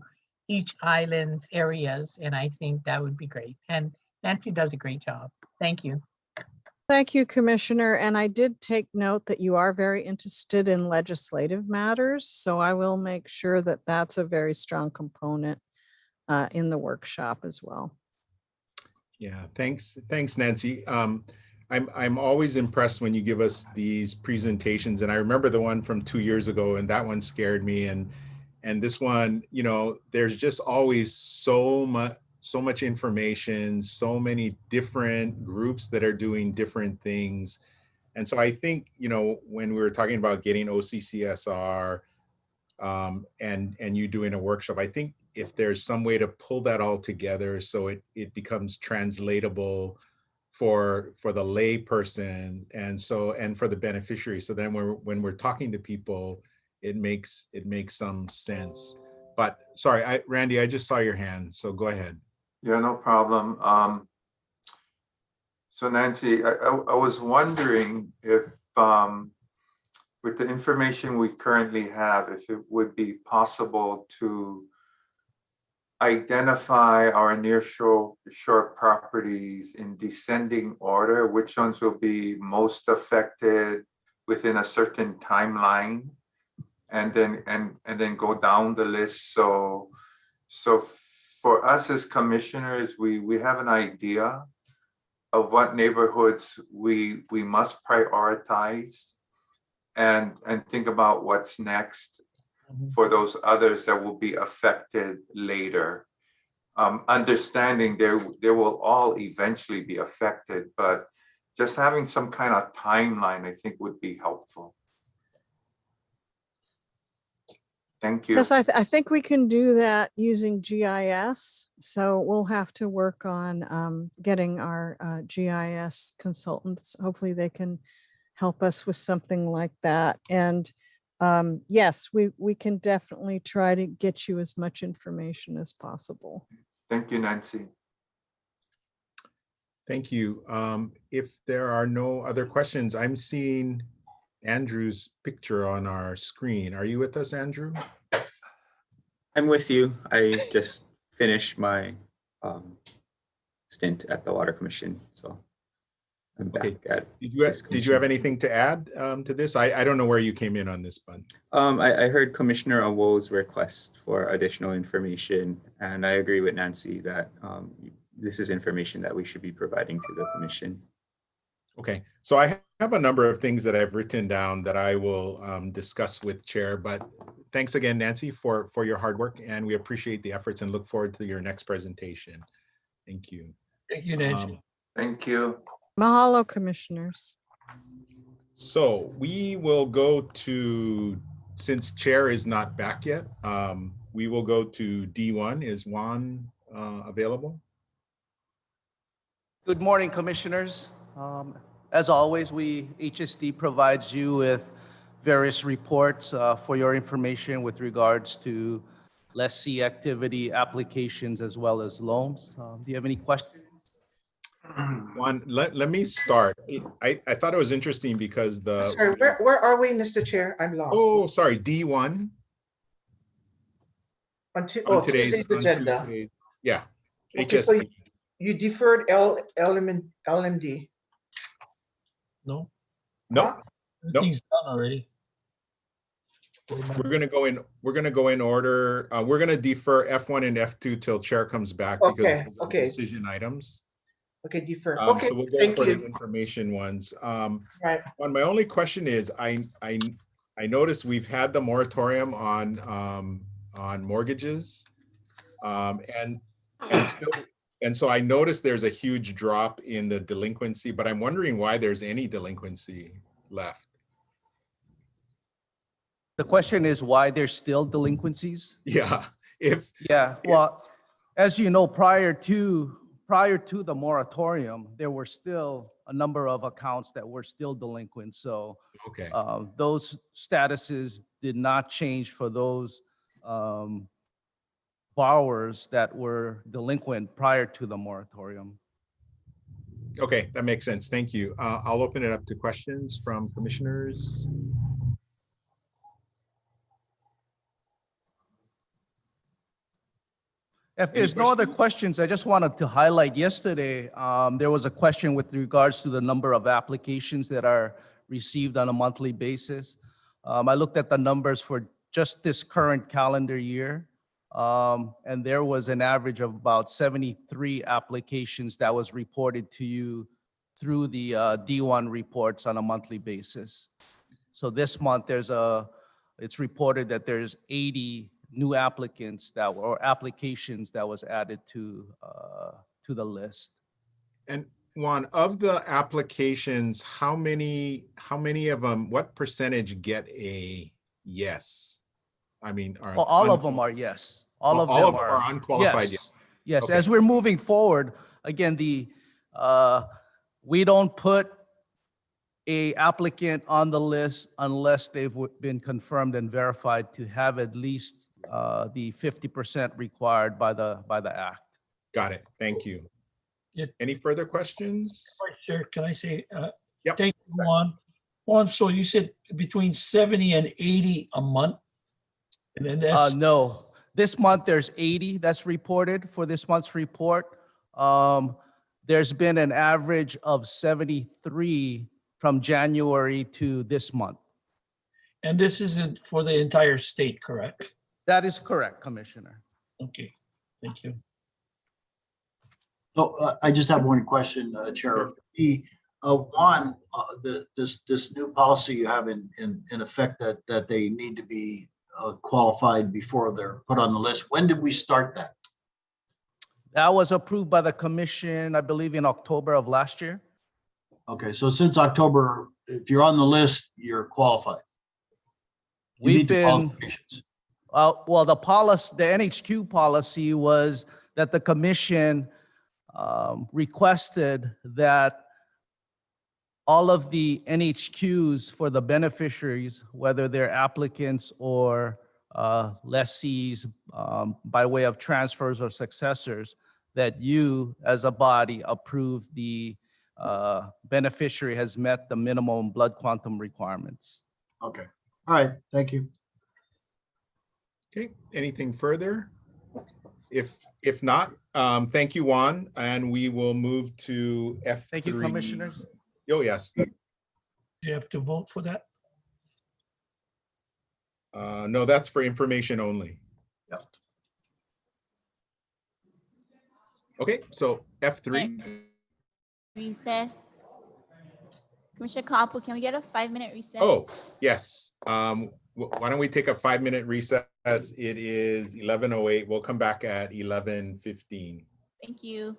each island's areas, and I think that would be great. And Nancy does a great job. Thank you. Thank you, Commissioner. And I did take note that you are very interested in legislative matters. So I will make sure that that's a very strong component in the workshop as well. Yeah, thanks, Nancy. I'm always impressed when you give us these presentations, and I remember the one from 2 years ago, and that one scared me. And this one, you know, there's just always so much information, so many different groups that are doing different things. And so I think, you know, when we were talking about getting OCCSR and you doing a workshop, I think if there's some way to pull that all together so it becomes translatable for the lay person and for the beneficiary. So then when we're talking to people, it makes some sense. But sorry, Randy, I just saw your hand, so go ahead. Yeah, no problem. So Nancy, I was wondering if with the information we currently have, if it would be possible to identify our nearshore properties in descending order, which ones will be most affected within a certain timeline, and then go down the list. So for us as commissioners, we have an idea of what neighborhoods we must prioritize and think about what's next for those others that will be affected later. Understanding they will all eventually be affected, but just having some kind of timeline, I think, would be helpful. Thank you. Yes, I think we can do that using GIS. So we'll have to work on getting our GIS consultants. Hopefully they can help us with something like that. And yes, we can definitely try to get you as much information as possible. Thank you, Nancy. Thank you. If there are no other questions, I'm seeing Andrew's picture on our screen. Are you with us, Andrew? I'm with you. I just finished my stint at the Water Commission, so I'm back at Did you have anything to add to this? I don't know where you came in on this, but I heard Commissioner Awo's request for additional information, and I agree with Nancy that this is information that we should be providing to the commission. Okay, so I have a number of things that I've written down that I will discuss with Chair, but thanks again, Nancy, for your hard work, and we appreciate the efforts and look forward to your next presentation. Thank you. Thank you, Nancy. Thank you. Mahalo, commissioners. So we will go to, since Chair is not back yet, we will go to D1. Is Juan available? Good morning, commissioners. As always, HSD provides you with various reports for your information with regards to lessee activity, applications, as well as loans. Do you have any questions? Juan, let me start. I thought it was interesting because Sorry, where are we, Mr. Chair? I'm lost. Oh, sorry, D1. On today's agenda. Tuesday. Yeah, Okay, HSD. so you deferred LMD. No. Huh? Everything's done already. We're gonna go in order. We're gonna defer F1 and F2 till Chair comes back because Okay, those are okay. decision items. Okay, defer. Okay, So we'll go thank for you. the information ones. Right. My only question is, I noticed we've had the moratorium on mortgages, and so I noticed there's a huge drop in the delinquency, but I'm wondering why there's any delinquency left. The question is why there's still delinquencies? Yeah, if, Yeah, well, as you know, prior to the moratorium, there were still a number of accounts that were still delinquent. So okay, those statuses did not change for those borrowers that were delinquent prior to the moratorium. okay, that makes sense. Thank you. I'll open it up to questions from commissioners. If Any there's no other questions, I just wanted to highlight yesterday, there was a question with regards to the number of applications that are received on a monthly basis. I looked at the numbers for just this current calendar year, and there was an average of about 73 applications that was reported to you through the D1 reports on a monthly basis. So this month, it's reported that there's 80 new applicants or applications that was added to the list. And Juan, of the applications, how many of them, what percentage get a yes? I mean, Well, all of them are yes. All of them are unqualified. Yes. Yes. Okay. As we're moving forward, again, we don't put a applicant on the list unless they've been confirmed and verified to have at least the 50% required by the act. Got it. Thank you. Yeah. Any further questions? Vice Chair, can I say, Yep. thank you, Juan. Juan, so you said between 70 and 80 a month? And then that's, No, this month there's 80 that's reported for this month's report. There's been an average of 73 from January to this month. and this isn't for the entire state, correct? That is correct, Commissioner. Okay, thank you. So I just have one question, Chair. This new policy you have in effect that they need to be qualified before they're put on the list. When did we start that? That was approved by the commission, I believe, in October of last year. Okay, so since October, if you're on the list, you're qualified. You We've meet the been, qualifications. well, the policy, the NHQ policy was that the commission requested that all of the NHQs for the beneficiaries, whether they're applicants or lessees by way of transfers or successors, that you as a body approve the beneficiary has met the minimum blood quantum requirements. Okay, all right, thank you. Okay, anything further? If not, thank you, Juan, and we will move to F3. Thank you, commissioners. Oh, yes. You have to vote for that? No, that's for information only. Yep. Okay, so F3. Recess. Commissioner Kapu, can we get a 5-minute recess? Oh, yes. Why don't we take a 5-minute recess? It is 11:08. We'll come back at 11:15. Thank you.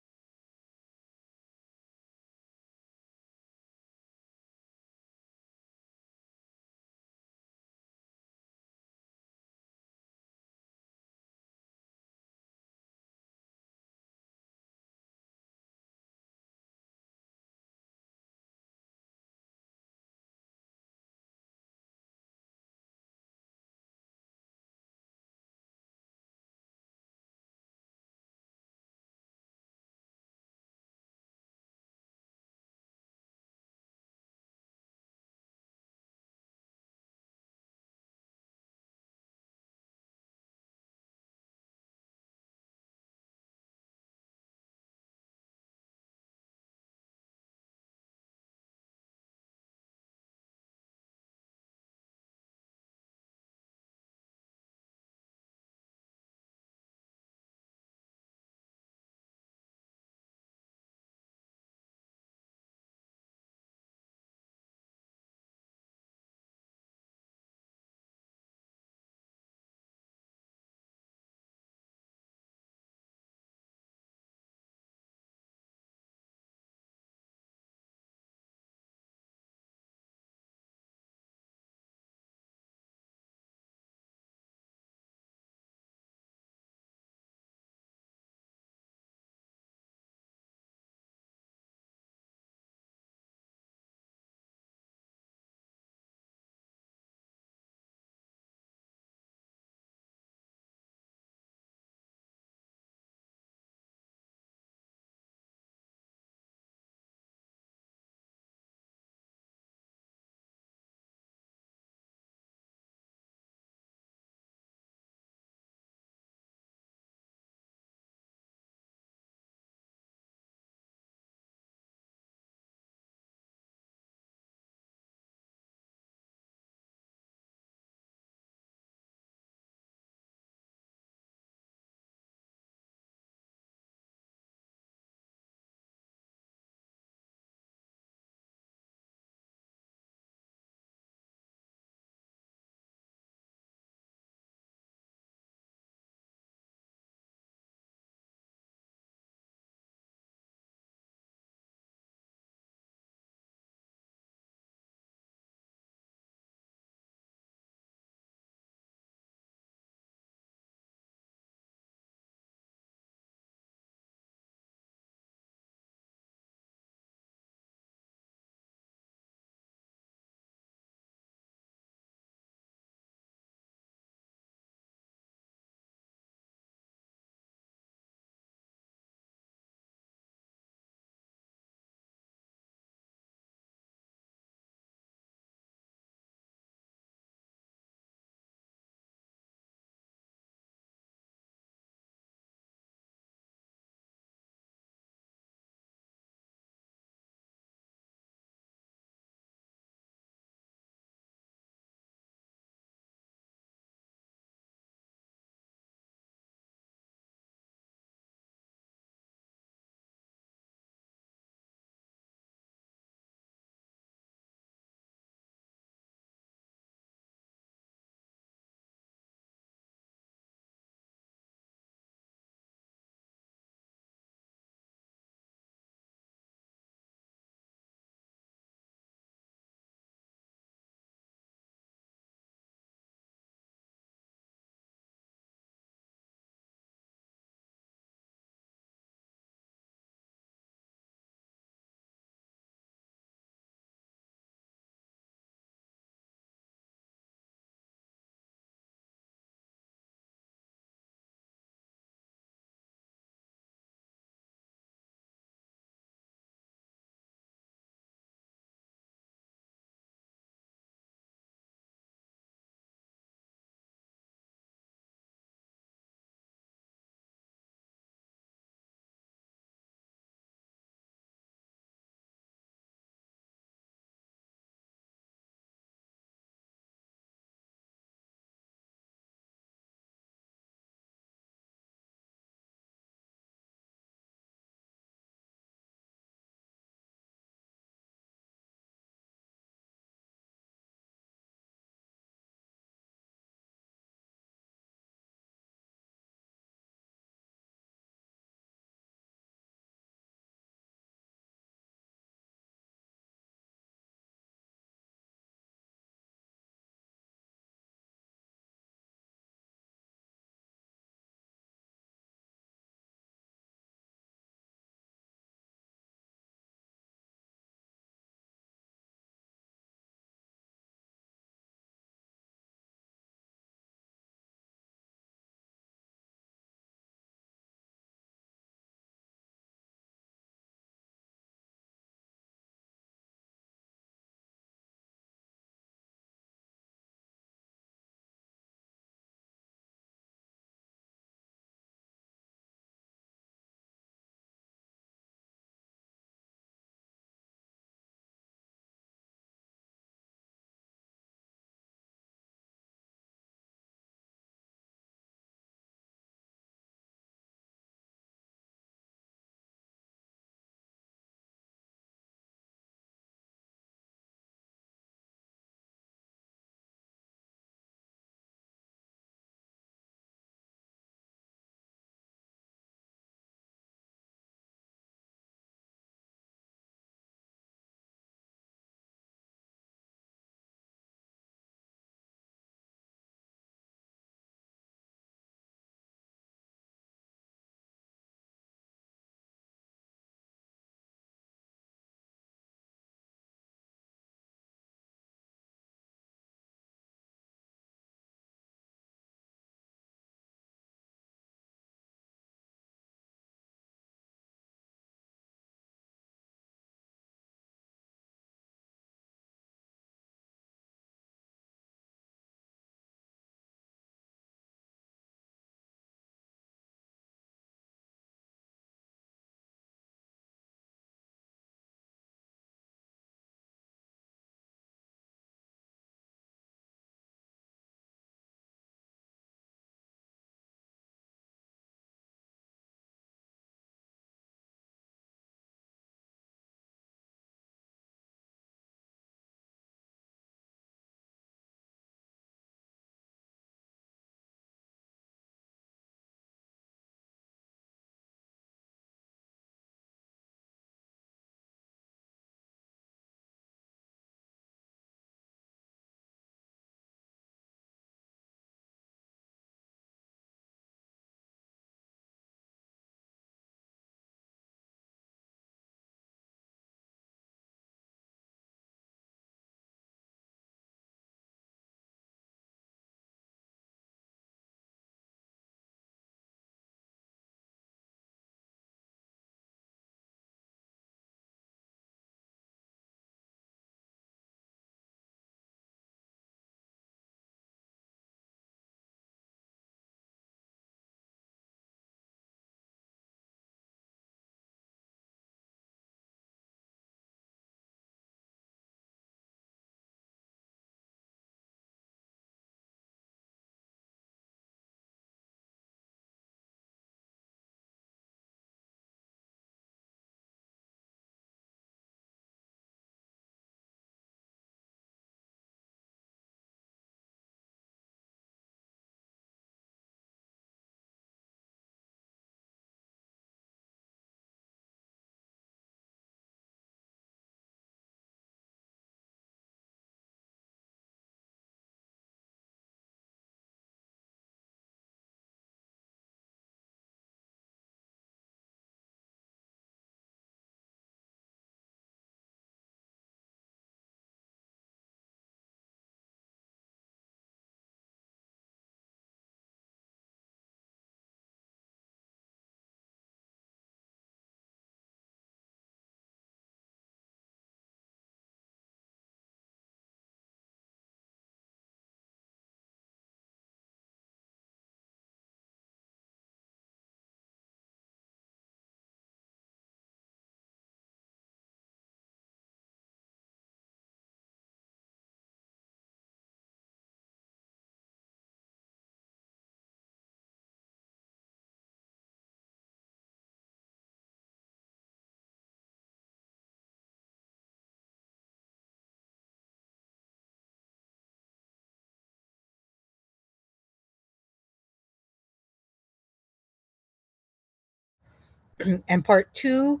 And part two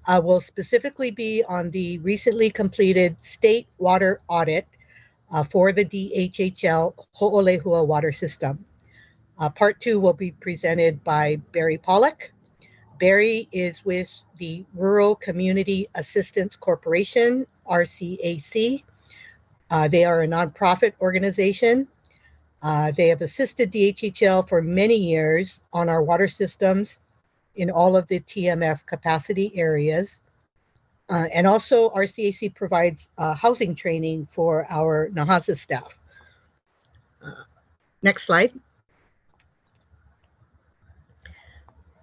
will specifically be on the recently completed state water audit for the DHHL Ho'olehua water system. Part two will be presented by Barry Pollock. Barry is with the Rural Community Assistance Corporation, RCAC. They are a nonprofit organization. They have assisted DHHL for many years on our water systems in all of the TMF capacity areas. And also RCAC provides housing training for our Nahasa staff. Next slide.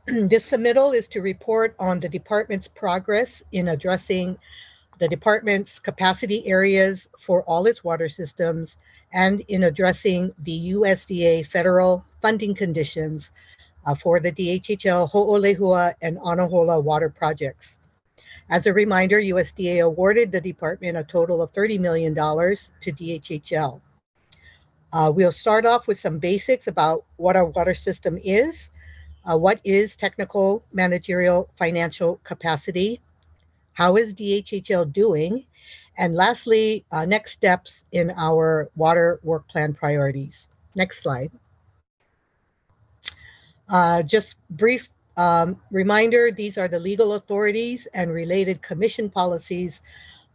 This submittal is to report on the department's progress in addressing the department's capacity areas for all its water systems and in addressing the USDA federal funding conditions for the DHHL Ho'olehua and Anahola water projects. As a reminder, USDA awarded the department a total of $30 million to DHHL. We'll start off with some basics about what our water system is. What is technical, managerial, financial capacity? How is DHHL doing? And lastly, next steps in our water work plan priorities. Next slide. Just brief reminder, these are the legal authorities and related commission policies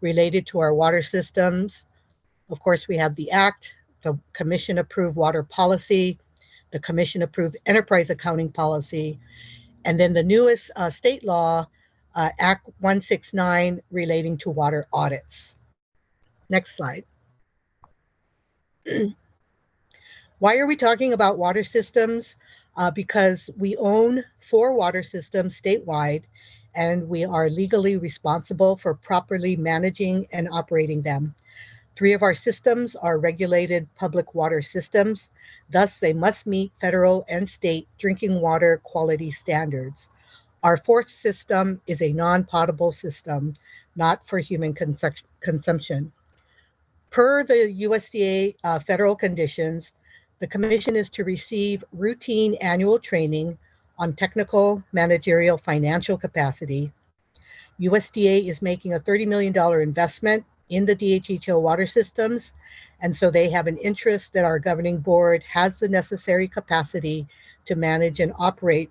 related to our water systems. Of course, we have the Act, the Commission approved water policy, the Commission approved enterprise accounting policy, and then the newest state law, Act 169 relating to water audits. Next slide. Why are we talking about water systems? Because we own 4 water systems statewide, and we are legally responsible for properly managing and operating them. 3 of our systems are regulated public water systems. Thus, they must meet federal and state drinking water quality standards. Our 4th system is a non-potable system, not for human consumption. Per the USDA federal conditions, the commission is to receive routine annual training on technical, managerial, financial capacity. USDA is making a $30 million investment in the DHHL water systems, and so they have an interest that our governing board has the necessary capacity to manage and operate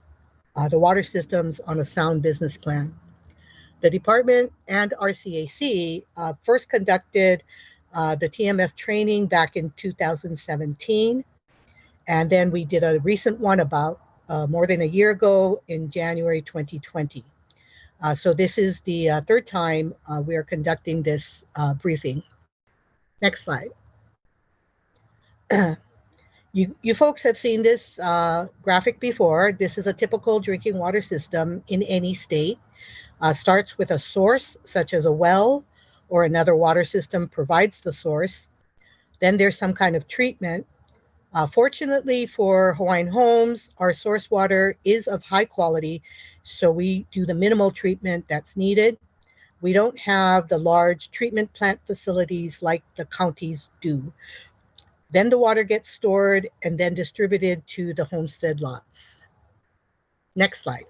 the water systems on a sound business plan. The department and RCAC first conducted the TMF training back in 2017. And then we did a recent one about more than a year ago in January 2020. So this is the 3rd time we are conducting this briefing. Next slide. You folks have seen this graphic before. This is a typical drinking water system in any state. Starts with a source, such as a well, or another water system provides the source. Then there's some kind of treatment. Fortunately for Hawaiian homes, our source water is of high quality, so we do the minimal treatment that's needed. We don't have the large treatment plant facilities like the counties do. Then the water gets stored and then distributed to the homestead lots. Next slide.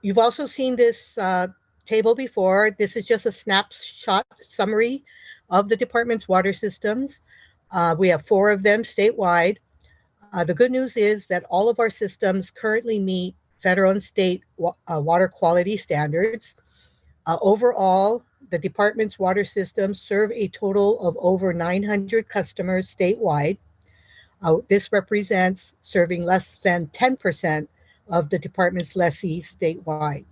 You've also seen this table before. This is just a snapshot summary of the department's water systems. We have 4 of them statewide. The good news is that all of our systems currently meet federal and state water quality standards. Overall, the department's water systems serve a total of over 900 customers statewide. This represents serving less than 10% of the department's lessees statewide.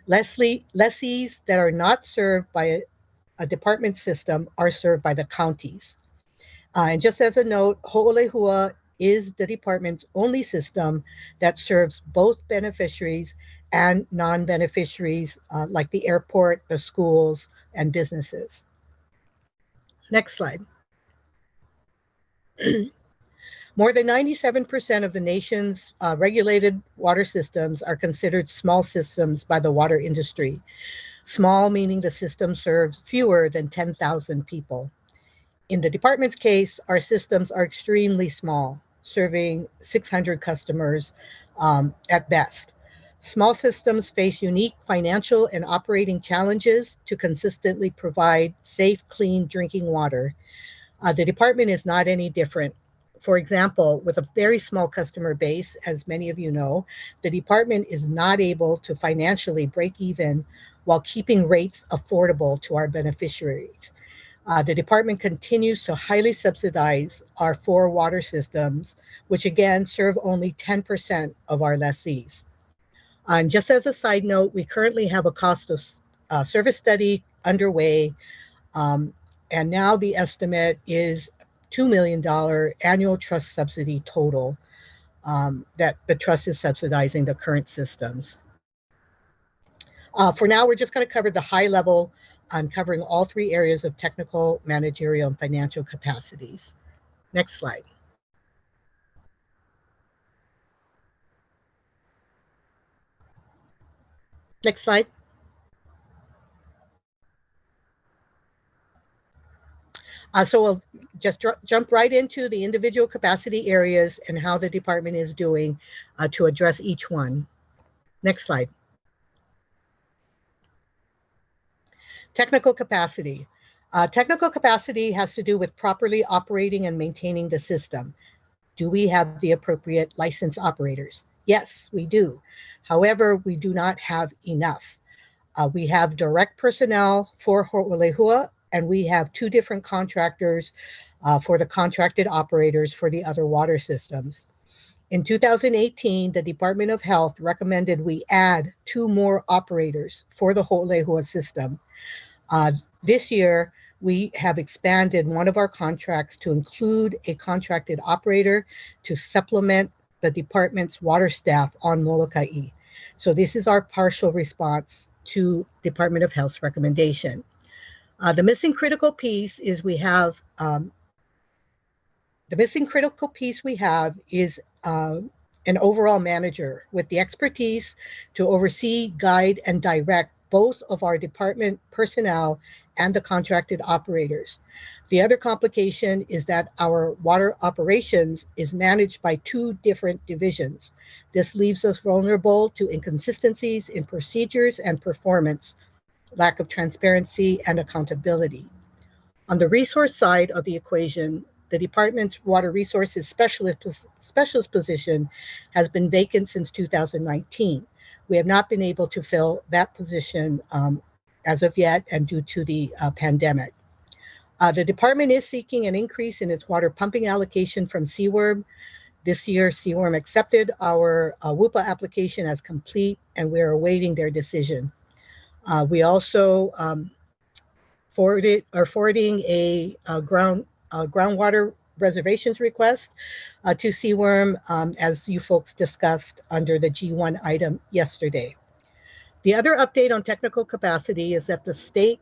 Lessees that are not served by a department system are served by the counties. And just as a note, Ho'olehua is the department's only system that serves both beneficiaries and non-beneficiaries like the airport, the schools, and businesses. Next slide. More than 97% of the nation's regulated water systems are considered small systems by the water industry. Small meaning the system serves fewer than 10,000 people. In the department's case, our systems are extremely small, serving 600 customers at best. Small systems face unique financial and operating challenges to consistently provide safe, clean drinking water. The department is not any different. For example, with a very small customer base, as many of you know, the department is not able to financially break even while keeping rates affordable to our beneficiaries. The department continues to highly subsidize our 4 water systems, which again serve only 10% of our lessees. And just as a side note, we currently have a cost of service study underway, and now the estimate is $2 million annual trust subsidy total that the trust is subsidizing the current systems. For now, we're just going to cover the high level on covering all 3 areas of technical, managerial, and financial capacities. Next slide. Next slide. So we'll just jump right into the individual capacity areas and how the department is doing to address each one. Next slide. Technical capacity. Technical capacity has to do with properly operating and maintaining the system. Do we have the appropriate licensed operators? Yes, we do. However, we do not have enough. We have direct personnel for Ho'olehua, and we have 2 different contractors for the contracted operators for the other water systems. In 2018, the Department of Health recommended we add 2 more operators for the Ho'olehua system. This year, we have expanded one of our contracts to include a contracted operator to supplement the department's water staff on Molokai. So this is our partial response to Department of Health's recommendation. The missing critical piece is an overall manager with the expertise to oversee, guide, and direct both of our department personnel and the contracted operators. The other complication is that our water operations is managed by 2 different divisions. This leaves us vulnerable to inconsistencies in procedures and performance, lack of transparency, and accountability. On the resource side of the equation, the department's water resources specialist position has been vacant since 2019. We have not been able to fill that position as of yet, and due to the pandemic. The department is seeking an increase in its water pumping allocation from CWIRM. This year, CWIRM accepted our WUPA application as complete, and we are awaiting their decision. We also are forwarding a groundwater reservations request to CWIRM, as you folks discussed under the G1 item yesterday. The other update on technical capacity is that the state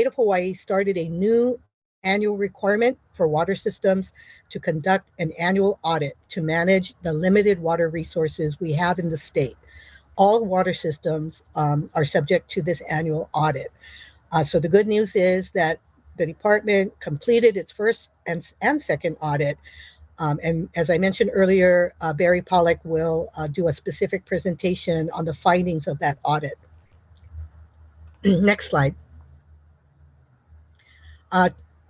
of Hawaii started a new annual requirement for water systems to conduct an annual audit to manage the limited water resources we have in the state. All water systems are subject to this annual audit. So the good news is that the department completed its first and second audit. And as I mentioned earlier, Barry Pollack will do a specific presentation on the findings of that audit. Next slide.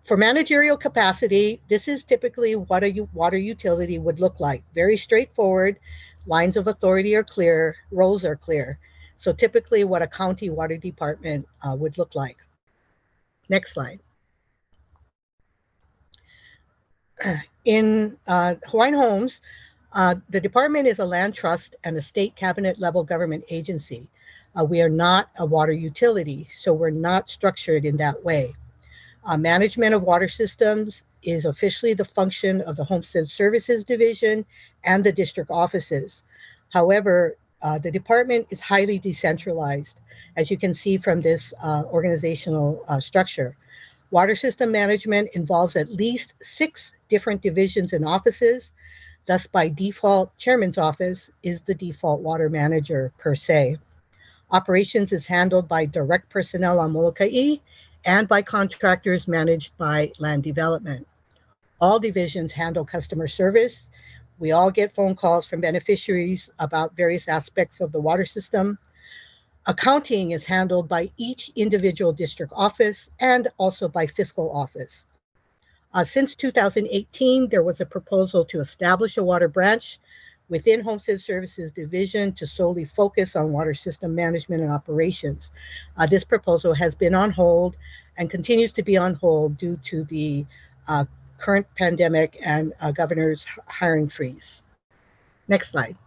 For managerial capacity, this is typically what a water utility would look like. Very straightforward. Lines of authority are clear, roles are clear. So typically what a county water department would look like. Next slide. In Hawaiian Homes, the department is a land trust and a state cabinet level government agency. We are not a water utility, so we're not structured in that way. Management of water systems is officially the function of the Homestead Services Division and the district offices. However, the department is highly decentralized, as you can see from this organizational structure. Water system management involves at least 6 different divisions and offices. Thus, by default, chairman's office is the default water manager per se. Operations is handled by direct personnel on Molokai and by contractors managed by land development. All divisions handle customer service, We all get phone calls from beneficiaries about various aspects of the water system. Accounting is handled by each individual district office and also by fiscal office. Since 2018, there was a proposal to establish a water branch within Homestead Services Division to solely focus on water system management and operations. This proposal has been on hold and continues to be on hold due to the current pandemic and governor's hiring freeze. Next slide.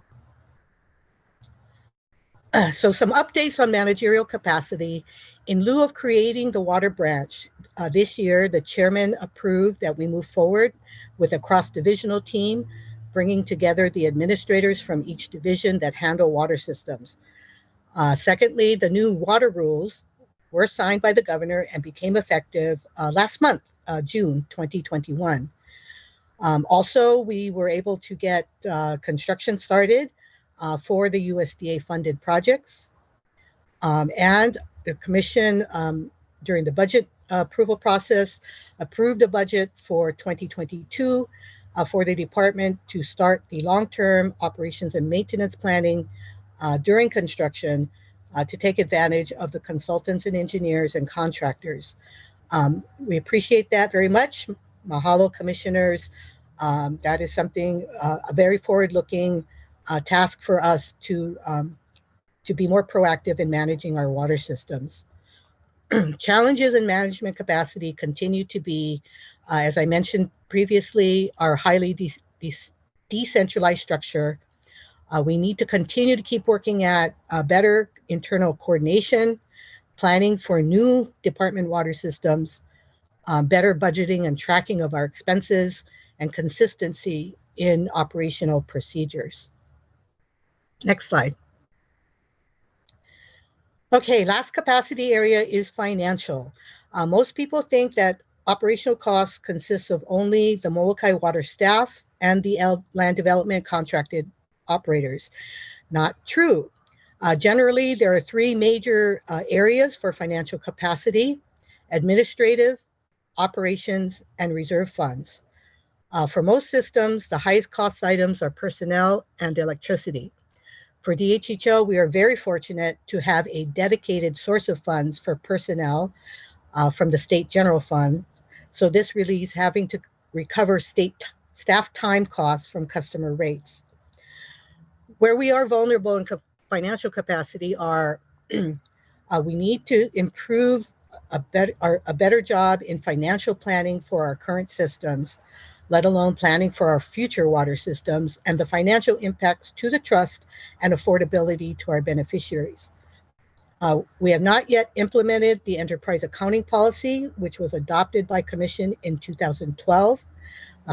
So some updates on managerial capacity. In lieu of creating the water branch, this year the chairman approved that we move forward with a cross-divisional team, bringing together the administrators from each division that handle water systems. Secondly, the new water rules were signed by the governor and became effective last month, June 2021. Also, we were able to get construction started for the USDA funded projects. And the commission, during the budget approval process, approved a budget for 2022 for the department to start the long-term operations and maintenance planning during construction to take advantage of the consultants and engineers and contractors. We appreciate that very much. Mahalo, commissioners. That is something, a very forward-looking task for us to be more proactive in managing our water systems. Challenges in management capacity continue to be, as I mentioned previously, our highly decentralized structure. We need to continue to keep working at better internal coordination, planning for new department water systems, better budgeting and tracking of our expenses, and consistency in operational procedures. Next slide. Okay, last capacity area is financial. Most people think that operational costs consist of only the Molokai water staff and the land development contracted operators. Not true. Generally, there are three major areas for financial capacity: administrative, operations, and reserve funds. For most systems, the highest cost items are personnel and electricity. For DHHL, we are very fortunate to have a dedicated source of funds for personnel from the state general fund. So this relieves having to recover state staff time costs from customer rates. Where we are vulnerable in financial capacity are we need to improve a better job in financial planning for our current systems, let alone planning for our future water systems and the financial impacts to the trust and affordability to our beneficiaries. We have not yet implemented the enterprise accounting policy, which was adopted by Commission in 2012.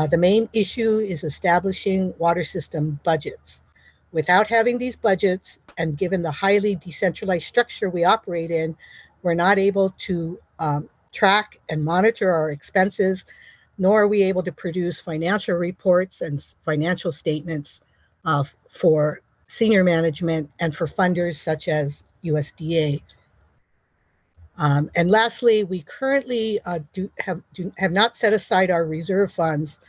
The main issue is establishing water system budgets. Without having these budgets and given the highly decentralized structure we operate in, we're not able to track and monitor our expenses, nor are we able to produce financial reports and financial statements for senior management and for funders such as USDA. And lastly, we currently have not set aside our reserve funds.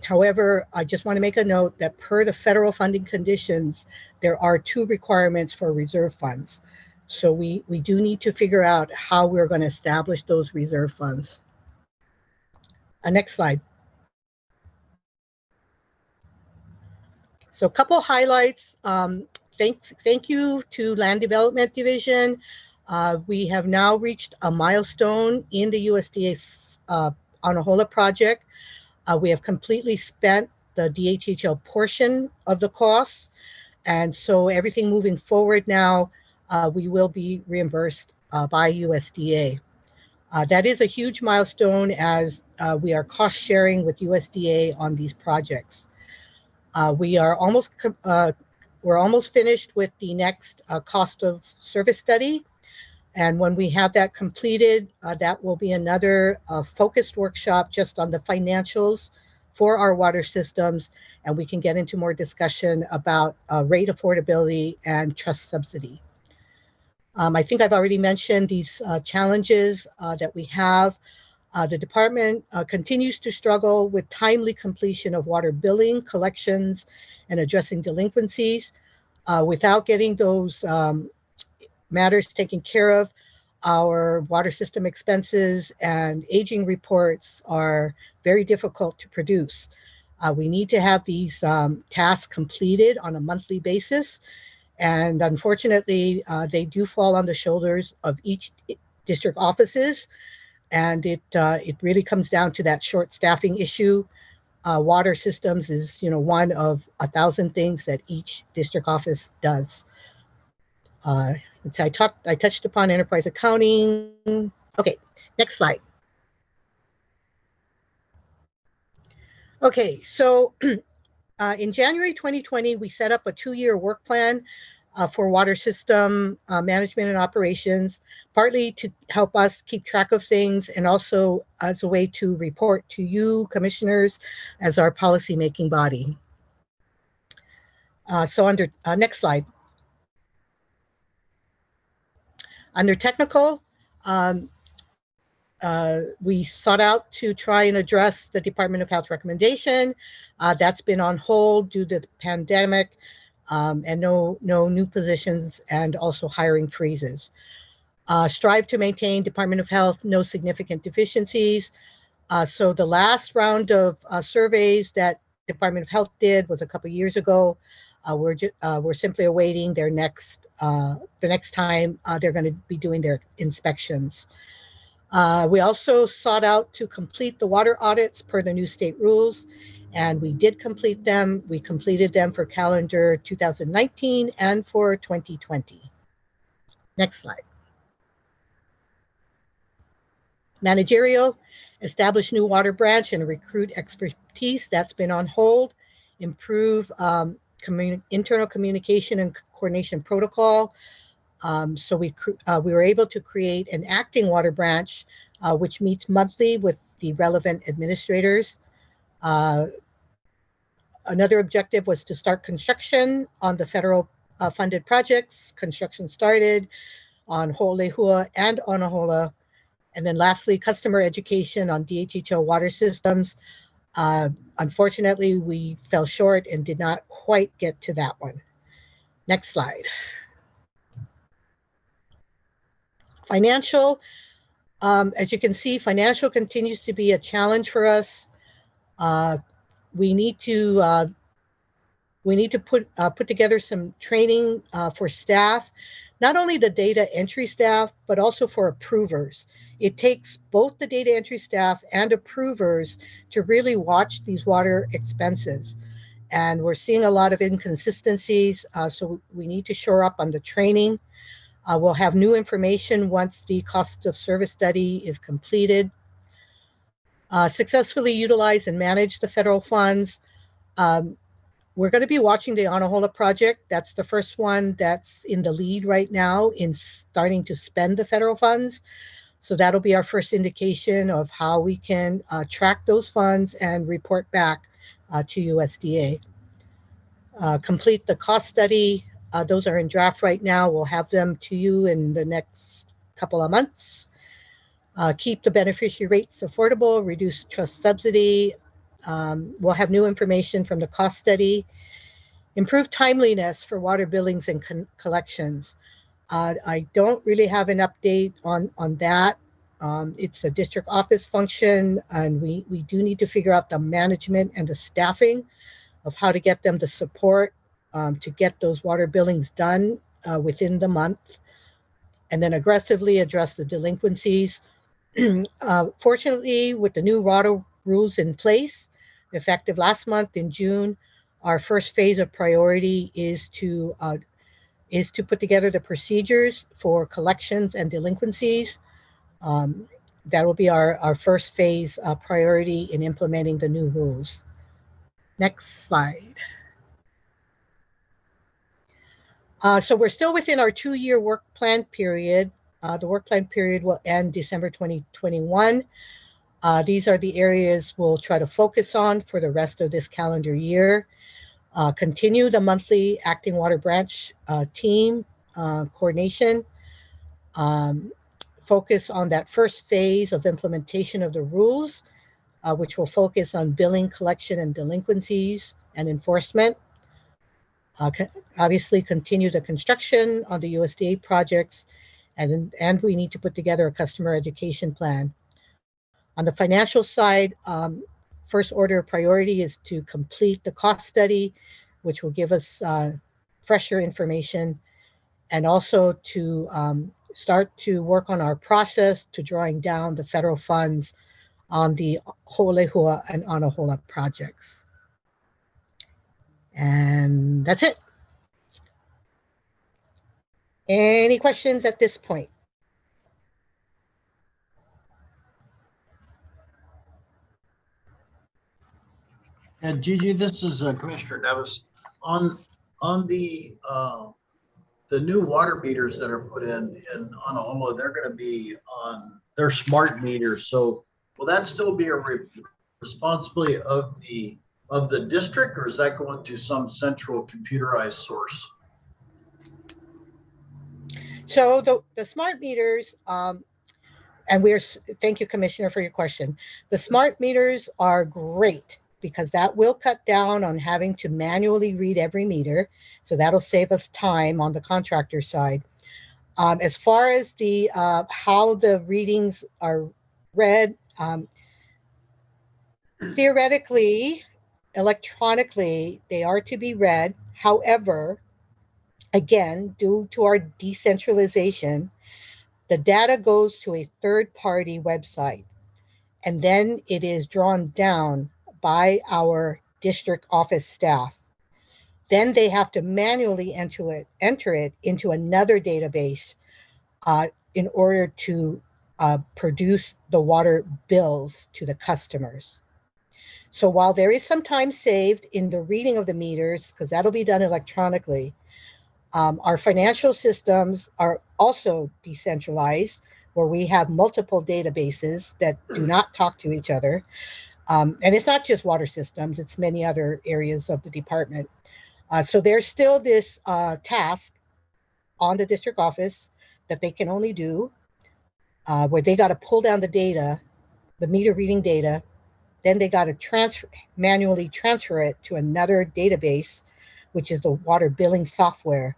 However, I just want to make a note that per the federal funding conditions, there are two requirements for reserve funds. So we do need to figure out how we're going to establish those reserve funds. Next slide. So a couple highlights. Thank you to Land Development Division. We have now reached a milestone in the USDA Anahola project. We have completely spent the DHHL portion of the costs. And so everything moving forward now, we will be reimbursed by USDA. That is a huge milestone as we are cost sharing with USDA on these projects. We're almost finished with the next cost of service study. And when we have that completed, that will be another focused workshop just on the financials for our water systems. And we can get into more discussion about rate affordability and trust subsidy. I think I've already mentioned these challenges that we have. The department continues to struggle with timely completion of water billing, collections, and addressing delinquencies. Without getting those matters taken care of, our water system expenses and aging reports are very difficult to produce. We need to have these tasks completed on a monthly basis. And unfortunately, they do fall on the shoulders of each district offices. And it really comes down to that short staffing issue. Water systems is, one of 1,000 things that each district office does. I touched upon enterprise accounting. Okay, next slide. Okay, so in January 2020, we set up a 2-year work plan for water system management and operations, partly to help us keep track of things and also as a way to report to you, commissioners, as our policymaking body. So under next slide. Under technical, we sought out to try and address the Department of Health recommendation. That's been on hold due to the pandemic and no new positions and also hiring freezes. Strive to maintain Department of Health, no significant deficiencies. So the last round of surveys that Department of Health did was a couple years ago. We're simply awaiting their the next time they're going to be doing their inspections. We also sought out to complete the water audits per the new state rules, and we did complete them. We completed them for calendar 2019 and for 2020. Next slide. Managerial, establish new water branch and recruit expertise. That's been on hold. Improve internal communication and coordination protocol. So we were able to create an acting water branch, which meets monthly with the relevant administrators. Another objective was to start construction on the federal funded projects. Construction started on Ho'olehua and Onahola. And then lastly, customer education on DHHO water systems. Unfortunately, we fell short and did not quite get to that one. Next slide. Financial, as you can see, financial continues to be a challenge for us. We need to put together some training for staff, not only the data entry staff, but also for approvers. It takes both the data entry staff and approvers to really watch these water expenses. And we're seeing a lot of inconsistencies, so we need to shore up on the training. We'll have new information once the cost of service study is completed. Successfully utilize and manage the federal funds. We're going to be watching the Onahola project. That's the first one that's in the lead right now in starting to spend the federal funds. So that'll be our first indication of how we can track those funds and report back to USDA. Complete the cost study. Those are in draft right now. We'll have them to you in the next couple of months. Keep the beneficiary rates affordable, reduce trust subsidy. We'll have new information from the cost study. Improve timeliness for water billings and collections. I don't really have an update on that. It's a district office function, and we do need to figure out the management and the staffing of how to get them the support to get those water billings done within the month, and then aggressively address the delinquencies. Fortunately, with the new water rules in place, effective last month in June, our first phase of priority is to put together the procedures for collections and delinquencies. That will be our first phase priority in implementing the new rules. Next slide. So we're still within our 2-year work plan period. The work plan period will end December 2021. These are the areas we'll try to focus on for the rest of this calendar year. Continue the monthly acting water branch team coordination. focus on that first phase of implementation of the rules, which will focus on billing, collection, and delinquencies and enforcement. Obviously, continue the construction on the USDA projects, and we need to put together a customer education plan. On the financial side, first order of priority is to complete the cost study, which will give us fresher information, and also to start to work on our process to drawing down the federal funds on the Ho'olehua and Anahola projects. And that's it. Any questions at this point? And Gigi, this is Commissioner Nevis. On the new water meters that are put in Anahola, they're going to be on their smart meters. So will that still be a responsibility of the district, or is that going to some central computerized source? So the smart meters, and thank you, Commissioner, for your question. The smart meters are great because that will cut down on having to manually read every meter. So that'll save us time on the contractor side. As far as the how the readings are read, theoretically, electronically, they are to be read. However, again, due to our decentralization, the data goes to a third-party website, and then it is drawn down by our district office staff. Then they have to manually enter it into another database in order to produce the water bills to the customers. So while there is some time saved in the reading of the meters, because that'll be done electronically, our financial systems are also decentralized, where we have multiple databases that do not talk to each other. And it's not just water systems, it's many other areas of the department. So there's still this task on the district office that they can only do, where they got to pull down the data, the meter reading data, then they got to manually transfer it to another database, which is the water billing software.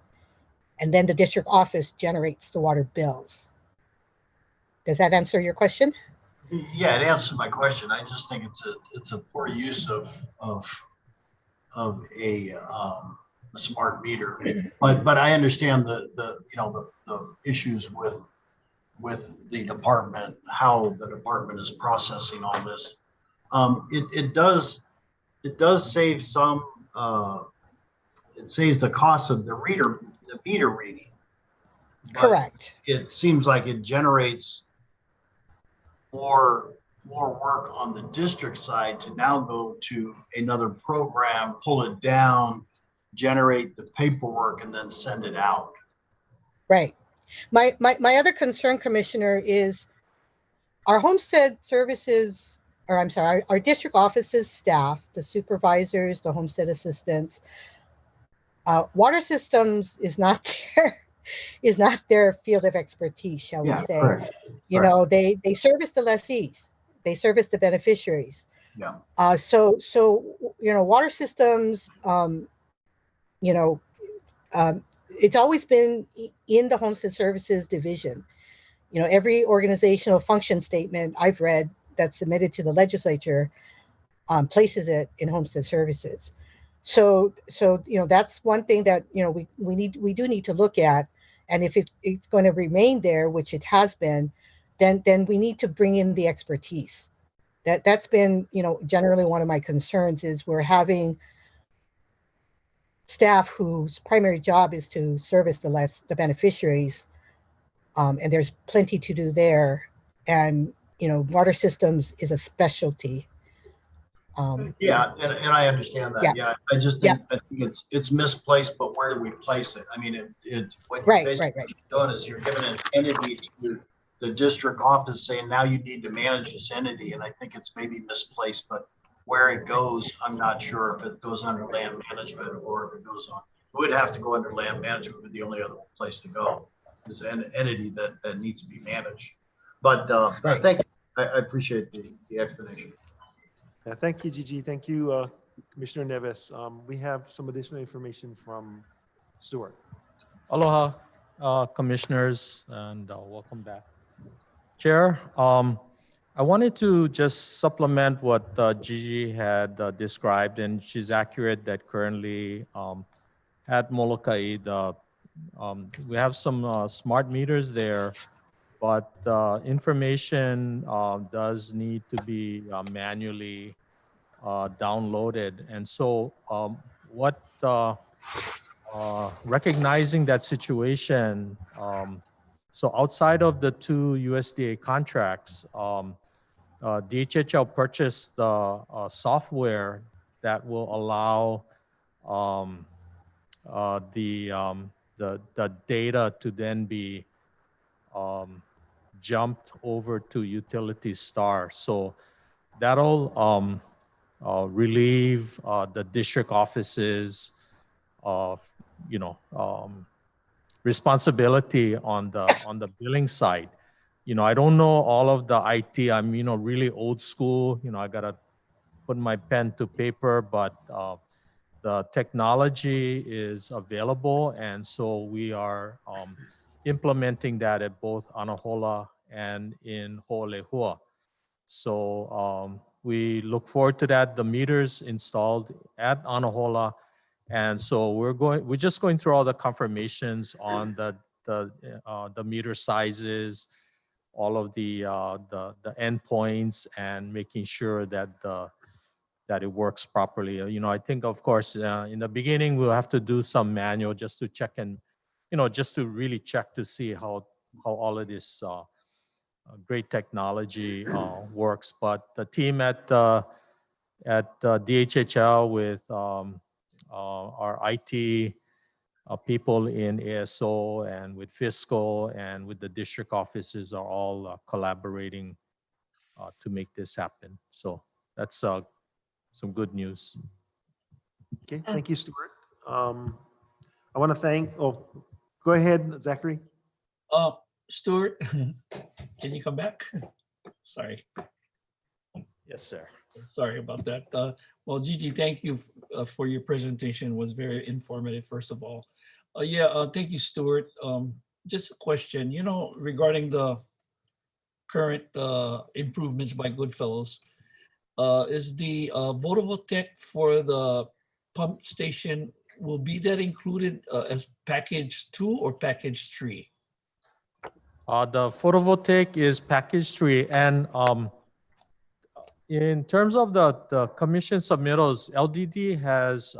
And then the district office generates the water bills. Does that answer your question? Yeah, it answered my question. I just think it's a poor use of a smart meter. But I understand the issues with the department, how the department is processing all this. It does save some. It saves the cost of the meter reading. Correct. It seems like it generates more work on the district side to now go to another program, pull it down, generate the paperwork, and then send it out. Right. My other concern, Commissioner, is our homestead services, or I'm sorry, our district offices staff, the supervisors, the homestead assistants, water systems is not their field of expertise, shall we say. Correct. You know, they service the lessees, they service the beneficiaries. Yeah. So water systems, it's always been in the homestead services division. Every organizational function statement I've read that's submitted to the legislature places it in homestead services. So that's one thing that we do need to look at, and if it's going to remain there, which it has been, then we need to bring in the expertise. That's been generally one of my concerns is we're having staff whose primary job is to service the beneficiaries, and there's plenty to do there, and water systems is a specialty. Yeah, and I understand that. Yeah, I just think I think it's misplaced, but where do we place it? I mean, what you're basically doing is you're giving an entity to the district office saying now you need to manage this entity, and I think it's maybe misplaced, but where it goes, I'm not sure if it goes under land management or if it goes on. It would have to go under land management, but the only other place to go is an entity that needs to be managed. But Right. thank you. I appreciate the explanation. Yeah, thank you, Gigi. Thank you, Commissioner Neves. We have some additional information from Stuart. Aloha, commissioners, and welcome back. Chair, I wanted to just supplement what Gigi had described, and she's accurate that currently at Molokai, we have some smart meters there, but information does need to be manually downloaded. And so recognizing that situation, so outside of the two USDA contracts, DHHL purchased the software that will allow the data to then be jumped over to Utility Star. So that'll relieve the district offices of responsibility on the billing side. I don't know all of the IT. I'm really old school. I gotta put my pen to paper, but the technology is available, and so we are implementing that at both Anahola and in Ho'olehua. So we look forward to that. The meters installed at Anahola, and so we're just going through all the confirmations on the meter sizes, all of the endpoints, and making sure that that it works properly. I think, of course, in the beginning we'll have to do some manual just to check and just to really check to see how all of this great technology works. But the team at DHHL with our IT people in ASO and with fiscal and with the district offices are all collaborating to make this happen. So that's some good news. Okay, thank you, Stuart. I want to thank, go ahead, Zachary. Stuart, can you come back? Sorry. Yes, sir. Sorry about that. Well, Gigi, thank you for your presentation. It was very informative, first of all. Thank you, Stuart. Just a question, regarding the current improvements by Goodfellows. Is the photovoltaic for the pump station, will be that included as package 2 or package 3? The photovoltaic is package 3, and in terms of the commission submittals, LDD has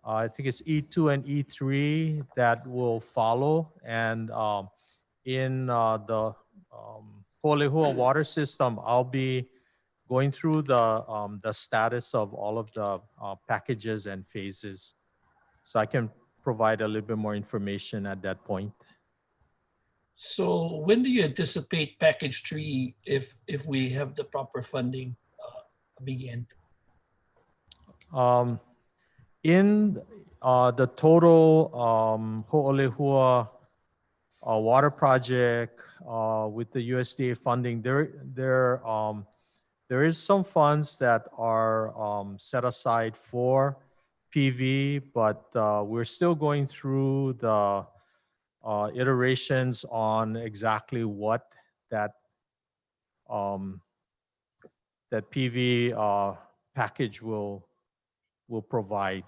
I think it's E2 and E3 that will follow, and in the Ho'olehua water system, I'll be going through the status of all of the packages and phases, so I can provide a little bit more information at that point. So when do you anticipate package 3, if we have the proper funding, begin? In the total Ho'olehua water project with the USDA funding, there is some funds that are set aside for PV, but we're still going through the iterations on exactly what that PV package will provide.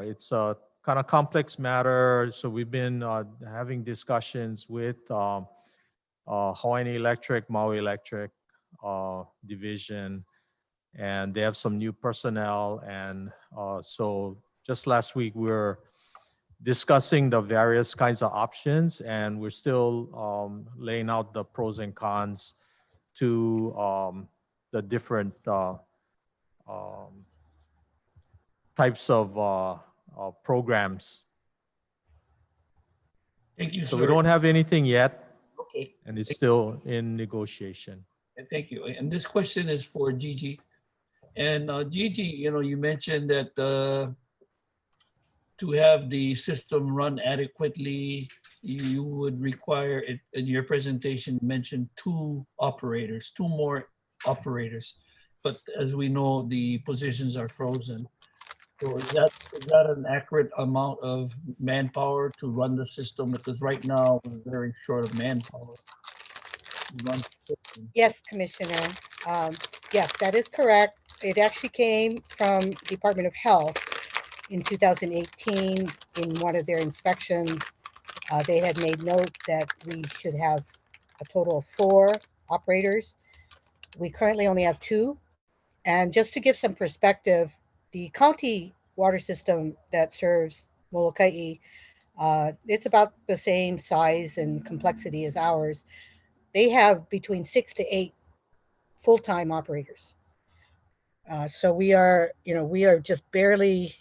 It's a kind of complex matter, so we've been having discussions with Hawaiian Electric, Maui Electric division, and they have some new personnel, and so just last week we were discussing the various kinds of options, and we're still laying out the pros and cons to the different types of programs. Thank you, So sir. we don't have anything yet, Okay. and it's still in negotiation. Thank you. And this question is for Gigi. And Gigi, you mentioned that to have the system run adequately, you would require it in your presentation, mention two more operators. But as we know, the positions are frozen. So is that an accurate amount of manpower to run the system? Because right now we're very short of manpower to run the system. Yes, Commissioner. Yes, that is correct. It actually came from Department of Health in 2018 in one of their inspections. They had made note that we should have a total of 4 operators. We currently only have 2. And just to give some perspective, the county water system that serves Molokai, it's about the same size and complexity as ours. They have between 6 to 8 full-time operators. So we are just barely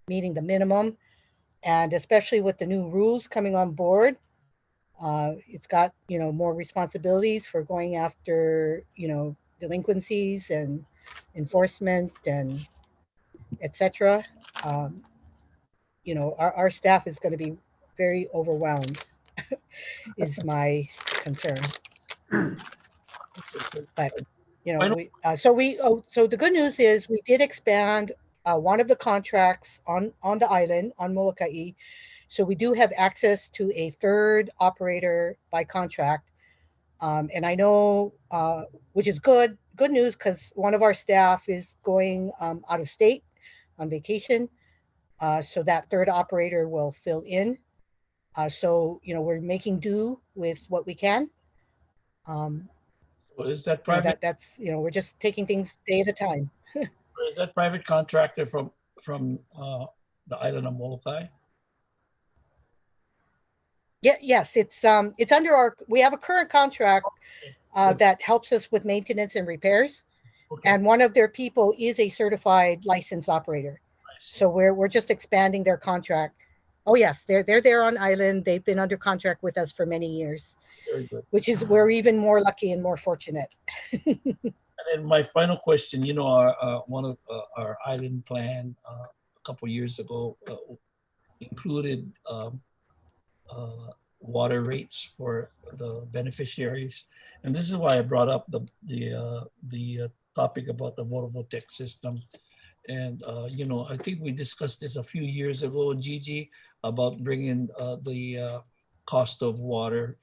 meeting the minimum. And especially with the new rules coming on board, it's got, more responsibilities for going after, delinquencies and enforcement and etc. Our staff is going to be very overwhelmed is my concern. But, so the good news is we did expand one of the contracts on the island on Molokai. So we do have access to a 3rd operator by contract. And I know, which is good news, because one of our staff is going out of state on vacation. So that 3rd operator will fill in. So, we're making do with what we can. Is that private? That's, we're just taking things day at a time. Is that private contractor from the island of Molokai? Yeah, yes, it's under we have a current contract that helps us with maintenance and repairs. Okay. And one of their people is a certified licensed operator. So we're just expanding their contract. Oh yes, they're there on island. They've been under contract with us for many years. Very good. Which is we're even more lucky and more fortunate. And then my final question, our one of our island plan a couple years ago included water rates for the beneficiaries, and this is why I brought up the topic about the photovoltaic system. And I think we discussed this a few years ago, Gigi, about bringing the cost of water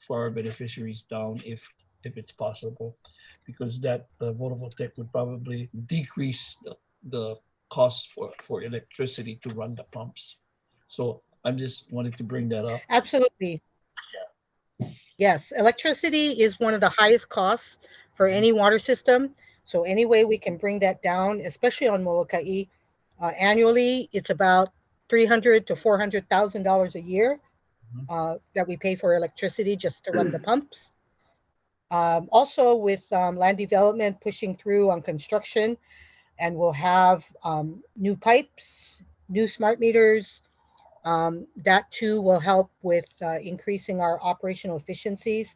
for our beneficiaries down if it's possible, because that photovoltaic would probably decrease the cost for electricity to run the pumps. So I'm just wanting to bring that up. Absolutely. Yeah. Yes, electricity is one of the highest costs for any water system. So any way we can bring that down, especially on Molokai, annually, it's about $300,000 to $400,000 a year that we pay for electricity just to run the pumps. Also with land development pushing through on construction, and we'll have new pipes, new smart meters. That too will help with increasing our operational efficiencies.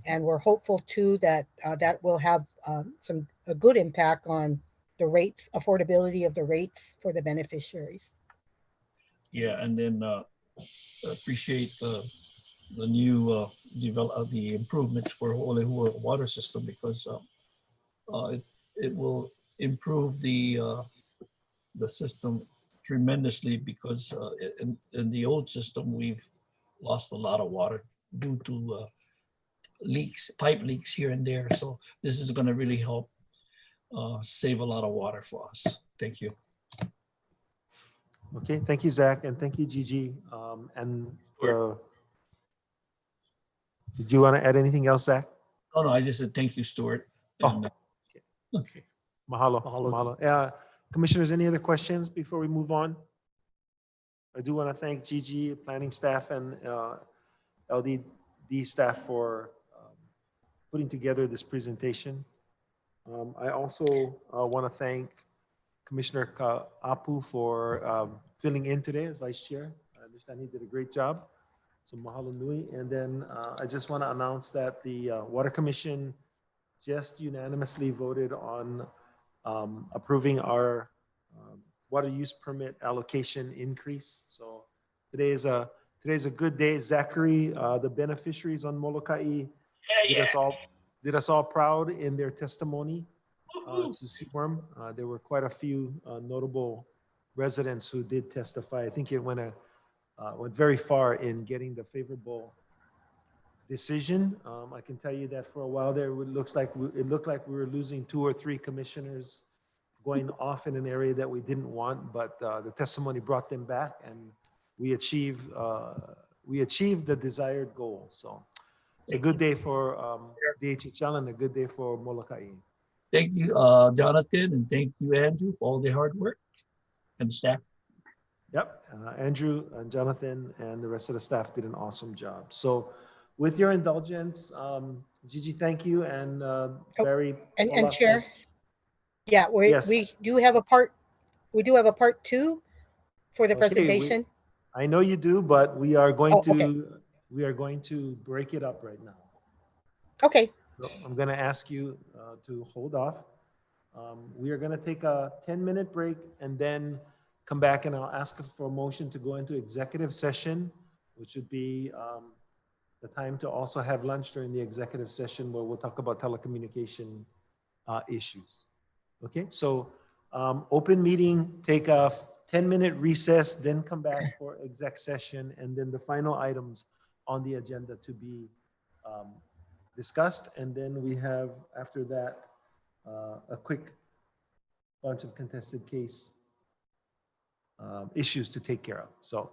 And we're hopeful too that that will have a good impact on the rates, affordability of the rates for the beneficiaries. Yeah, and then appreciate the new the improvements for Olehua water system, because it will improve the system tremendously, because in the old system we've lost a lot of water due to pipe leaks here and there. So this is going to really help save a lot of water for us. Thank you. Okay, thank you, Zach, and thank you, Gigi. Did you want to add anything else, Zach? Oh no, I just said thank you, Stuart. And, okay. Mahalo. Commissioners, any other questions before we move on? I do want to thank Gigi, planning staff, and LDD staff for putting together this presentation. I also want to thank Commissioner Apu for filling in today as Vice Chair. I understand he did a great job. So mahalo nui. And then I just want to announce that the Water Commission just unanimously voted on approving our water use permit allocation increase. So today is a Today's a good day. Zachary, the beneficiaries on Molokai did us all proud in their testimony to CWORM. There were quite a few notable residents who did testify. I think it went very far in getting the favorable decision. I can tell you that for a while there, it looked like we were losing 2 or 3 commissioners going off in an area that we didn't want, but the testimony brought them back, and we achieved the desired goal. So it's a good day for DHHL and a good day for Molokai. Thank you, Jonathan, and thank you, Andrew, for all the hard work and staff. Yep, Andrew and Jonathan and the rest of the staff did an awesome job. So with your indulgence, Gigi, thank you, and Barry. And Chair, yeah, we do have a part 2 for the presentation. I know you do, but we are going to okay. we are going to break it up right now. Okay. So I'm going to ask you to hold off. We are going to take a 10-minute break and then come back, and I'll ask for a motion to go into executive session, which would be the time to also have lunch during the executive session where we'll talk about telecommunication issues. Okay, so open meeting, take a 10-minute recess, then come back for exec session, and then the final items on the agenda to be discussed. And then we have, after that, a quick bunch of contested case issues to take care of. So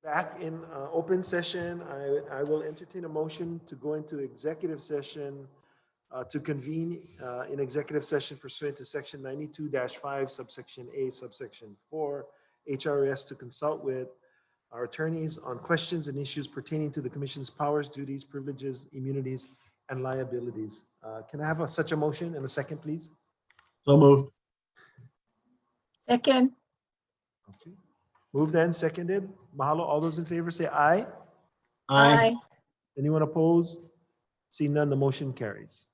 back in open session. I will entertain a motion to go into executive session to convene in executive session pursuant to section 92-5 subsection A subsection 4 HRS to consult with our attorneys on questions and issues pertaining to the commission's powers, duties, privileges, immunities, and liabilities. Can I have such a motion and a second, please? So moved. Second, Okay. Moved and seconded. Mahalo. All those in favor say aye. aye. Anyone opposed? See none, the motion carries.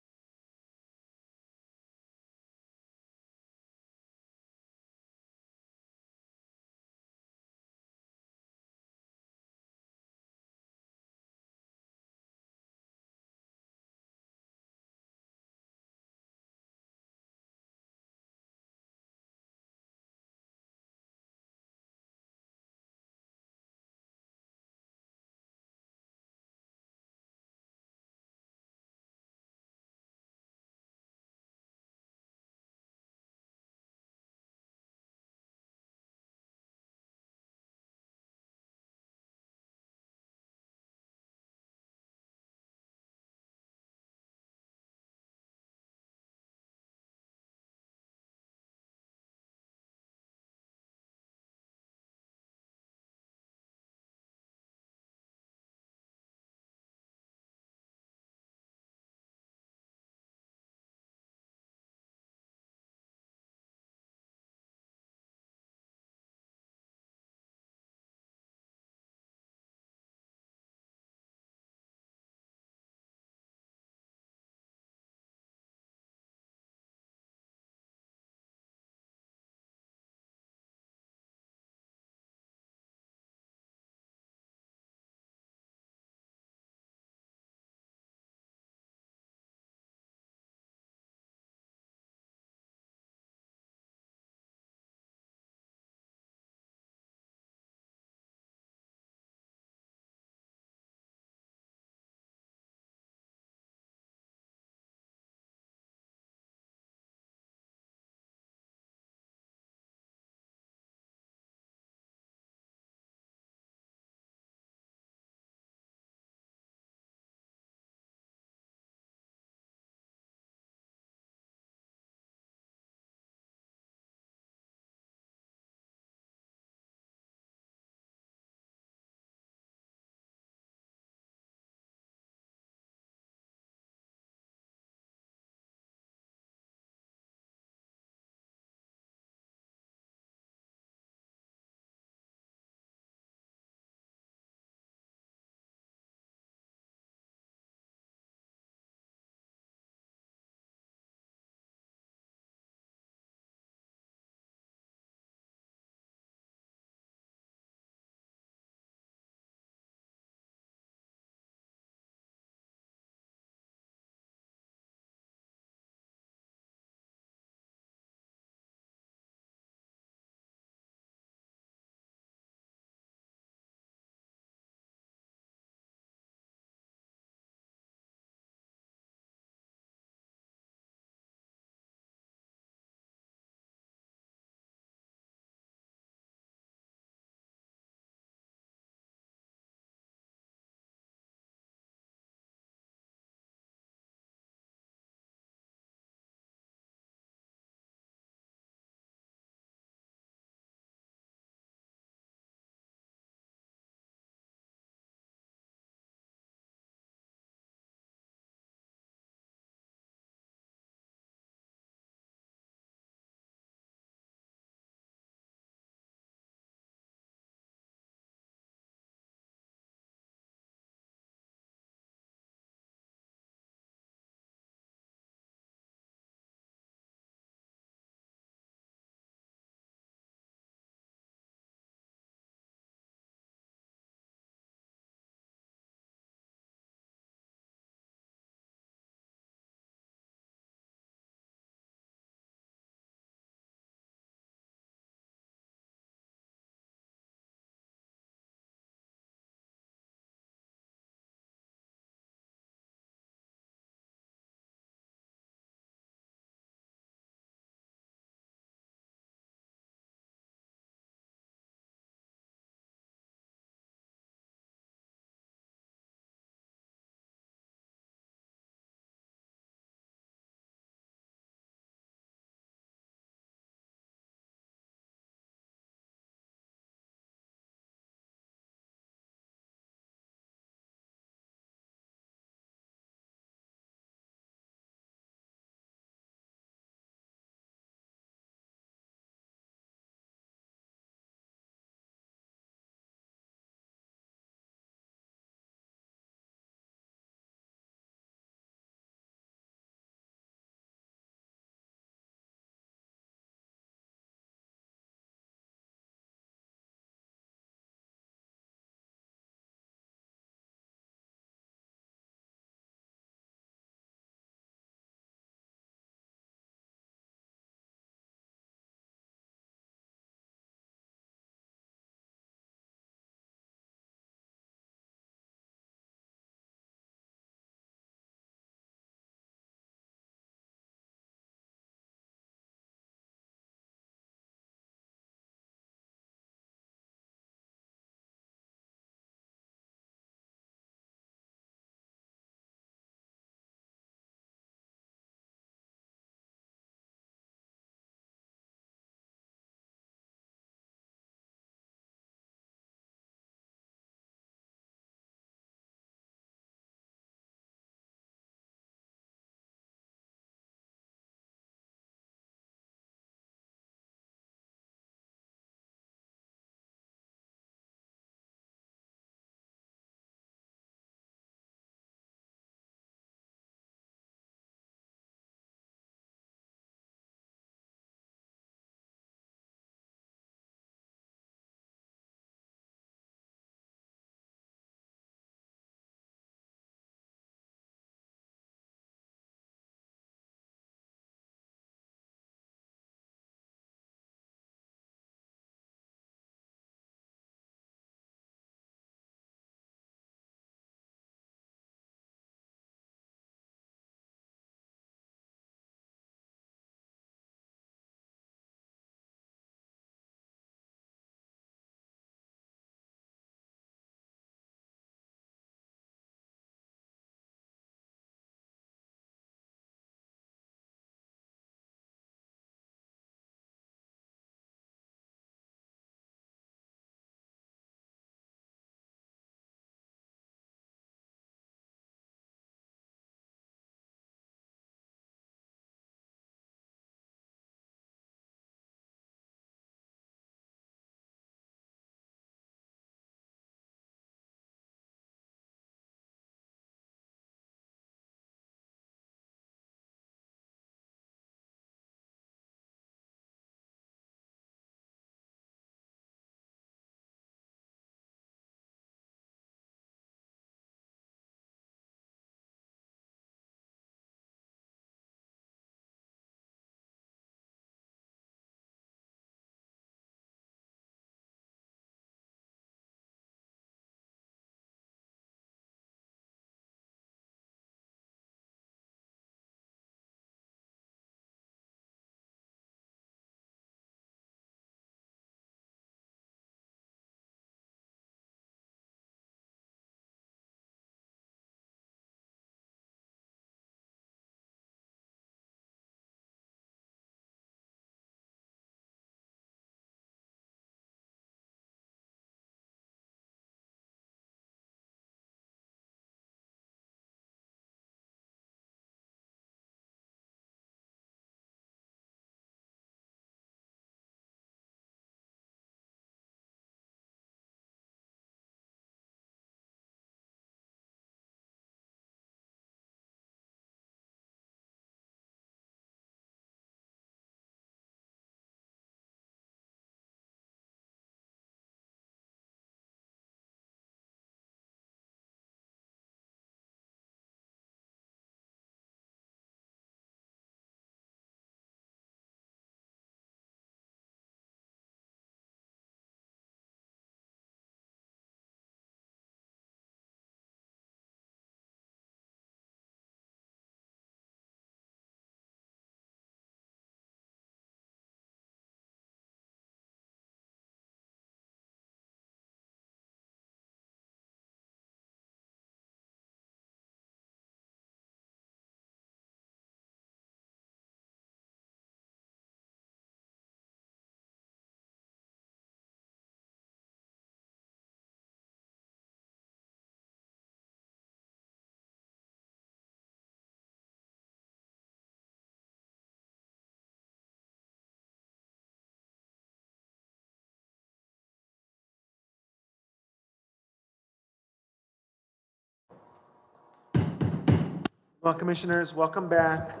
Well, commissioners, welcome back.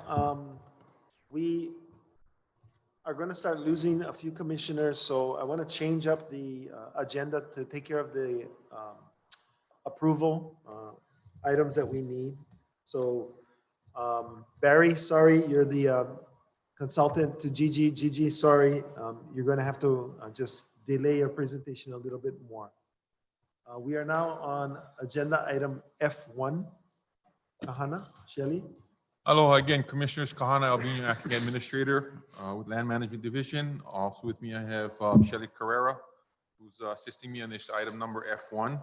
We are going to start losing a few commissioners, so I want to change up the agenda to take care of the approval items that we need. So Barry, sorry, you're the consultant to Gigi. Gigi, sorry, you're going to have to just delay your presentation a little bit more. We are now on agenda item F1. Kahana, Shelley. Aloha again, Commissioners. Kahana Albino, Acting Administrator with Land Management Division. Also with me, I have Shelley Carrera, who's assisting me on this item number F1.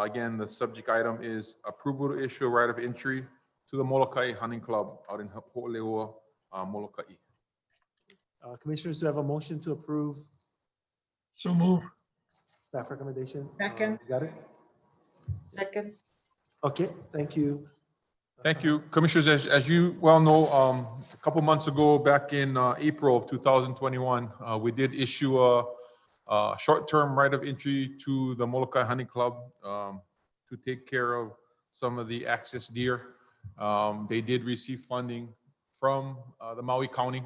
Again, the subject item is approval to issue a right of entry to the Molokai Hunting Club out in Ho'oleoa, Molokai. Commissioners, do have a motion to approve? So move. Staff recommendation? Second. Got it? Second. Okay, thank you. Thank you. Commissioners, as you well know, a couple months ago, back in April of 2021, we did issue a short-term right of entry to the Molokai Hunting Club to take care of some of the access deer. They did receive funding from the Maui County.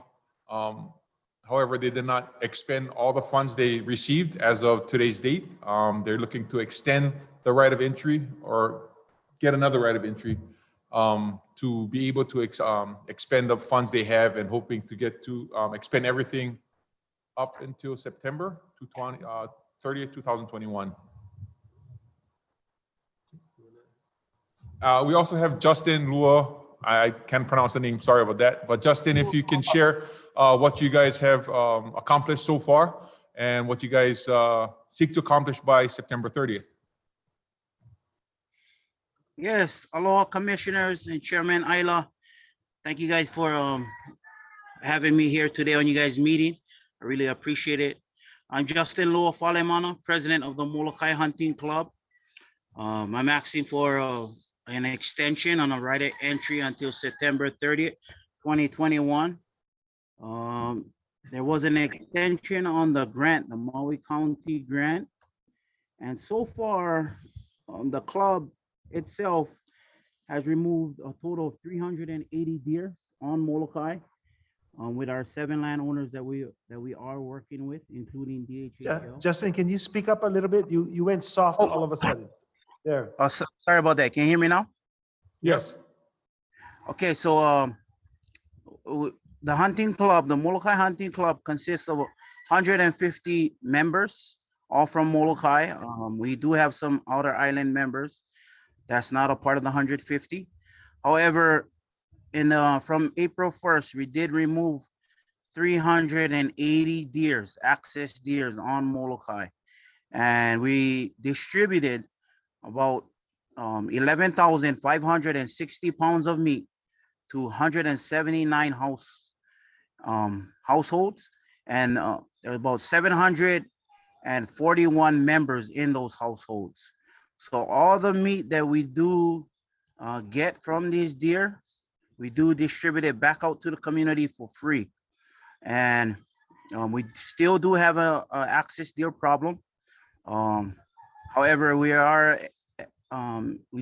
However, they did not expend all the funds they received as of today's date. They're looking to extend the right of entry or get another right of entry to be able to expend the funds they have, and hoping to get to expend everything up until September 30th, 2021. We also have Justin Lua. I can't pronounce the name, sorry about that. But Justin, if you can share what you guys have accomplished so far and what you guys seek to accomplish by September 30th. Yes, aloha commissioners and Chairman Ayla. Thank you guys for having me here today on you guys' meeting. I really appreciate it. I'm Justin Lua Falemana, president of the Molokai Hunting Club. I'm asking for an extension on a right of entry until September 30th, 2021. There was an extension on the grant, the Maui County grant. And so far, the club itself has removed a total of 380 deer on Molokai with our 7 landowners that we are working with, including DHHL. Justin, can you speak up a little bit? You went soft all of a sudden. There. Sorry about that. Can you hear me now? Yes. Okay, so the hunting club, the Molokai Hunting Club, consists of 150 members, all from Molokai. We do have some outer island members. That's not a part of the 150. However, from April 1st, we did remove 380 deers, access deers on Molokai. And we distributed about 11,560 pounds of meat to 179 households, and about 741 members in those households. So all the meat that we do get from these deer, we do distribute it back out to the community for free. And we still do have a access deer problem. However, we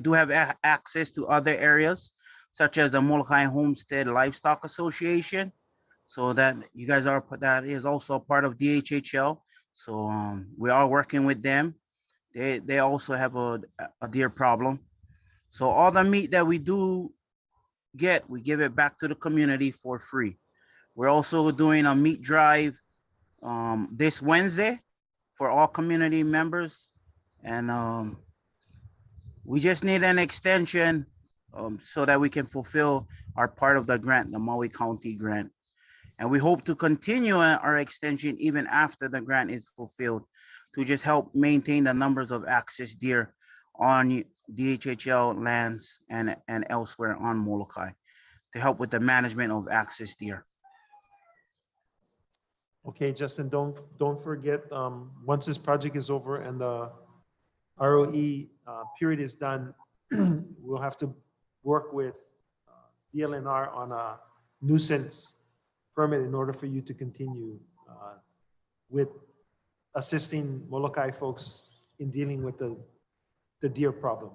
do have access to other areas, such as the Molokai Homestead Livestock Association. So that you guys are, that is also a part of DHHL. So we are working with them. They also have a deer problem. So all the meat that we do get, we give it back to the community for free. We're also doing a meat drive this Wednesday for all community members. And we just need an extension so that we can fulfill our part of the grant, the Maui County grant. And we hope to continue our extension even after the grant is fulfilled, to just help maintain the numbers of access deer on DHHL lands and elsewhere on Molokai, to help with the management of access deer. Okay, Justin, don't forget, once this project is over and the ROE period is done, we'll have to work with DLNR on a nuisance permit in order for you to continue with assisting Molokai folks in dealing with the deer problem.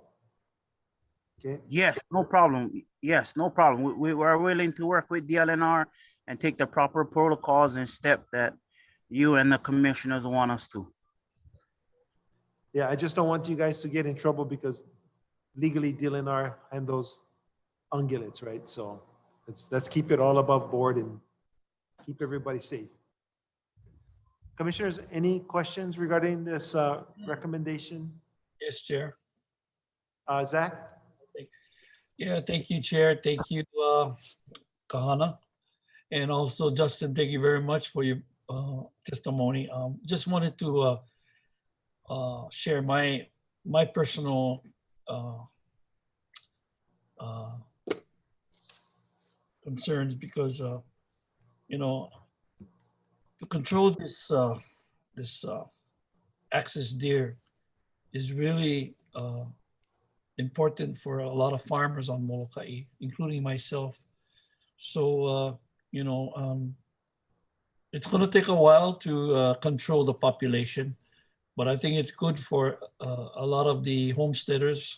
Okay. Yes, no problem. Yes, no problem. We're willing to work with DLNR and take the proper protocols and step that you and the commissioners want us to. Yeah, I just don't want you guys to get in trouble because legally DLNR handles ungulates, right? So let's keep it all above board and keep everybody safe. Commissioners, any questions regarding this recommendation? Yes, Chair. Zach? Yeah, thank you, Chair. Thank you, Kahana. And also, Justin, thank you very much for your testimony. Just wanted to share my personal concerns because you know, to control this axis deer is really important for a lot of farmers on Molokai, including myself. So it's going to take a while to control the population, but I think it's good for a lot of the homesteaders,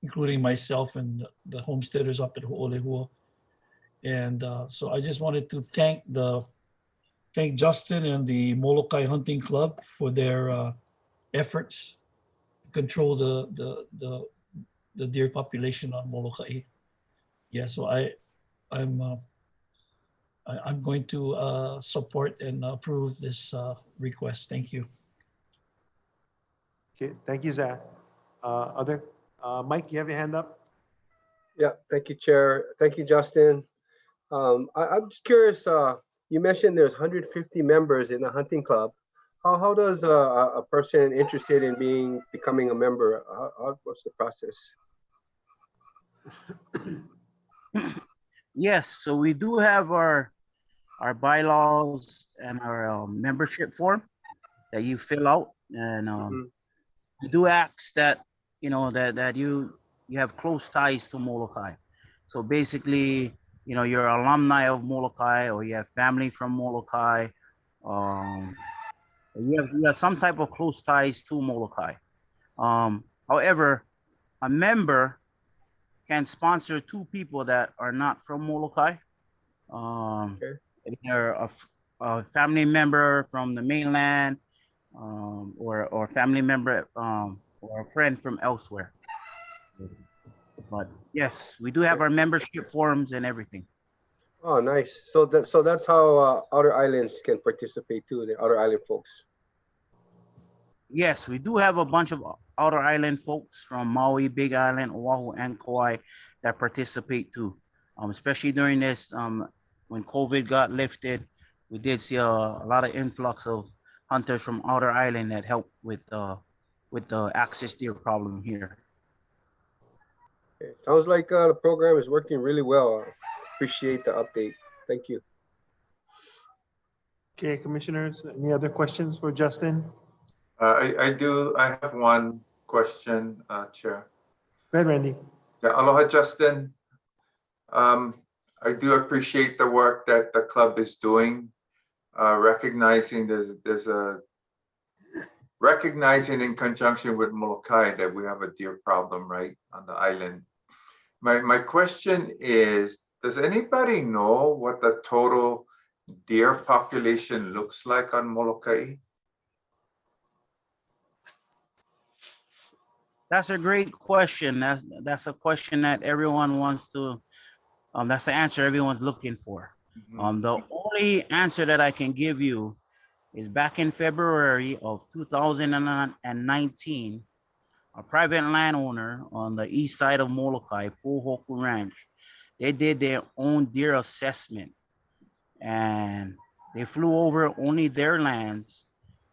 including myself and the homesteaders up at Ho'olehua. And so I just wanted to thank Justin and the Molokai Hunting Club for their efforts to control the deer population on Molokai. Yeah, so I'm going to support and approve this request. Thank you. Okay, thank you, Zach. Mike, you have your hand up? Yeah, thank you, Chair. Thank you, Justin. I'm just curious, you mentioned there's 150 members in the hunting club. How does a person interested in becoming a member, what's the process? Yes, so we do have our bylaws and our membership form that you fill out, and we do ask that that you have close ties to Molokai. So basically, you're alumni of Molokai, or you have family from Molokai. You have some type of close ties to Molokai. However, a member can sponsor two people that are not from Molokai. They're a family member from the mainland, or a family member or a friend from elsewhere. But yes, we do have our membership forms and everything. Oh, nice. So that's how Outer Islands can participate too, the Outer Island folks. Yes, we do have a bunch of Outer Island folks from Maui, Big Island, Oahu, and Kauai that participate too. Especially during this, when COVID got lifted, we did see a lot of influx of hunters from Outer Island that helped with the axis deer problem here. Okay. Sounds like the program is working really well. Appreciate the update. Thank you. Okay, commissioners, any other questions for Justin? I do. I have one question, Chair. Go ahead, Randy. Yeah, aloha, Justin. I do appreciate the work that the club is doing, recognizing recognizing in conjunction with Molokai that we have a deer problem right on the island. My question is, does anybody know what the total deer population looks like on Molokai? That's a great question. That's a question that everyone wants to. That's the answer everyone's looking for. The only answer that I can give you is back in February of 2019, a private landowner on the east side of Molokai, Puhoku Ranch, they did their own deer assessment, and they flew over only their lands,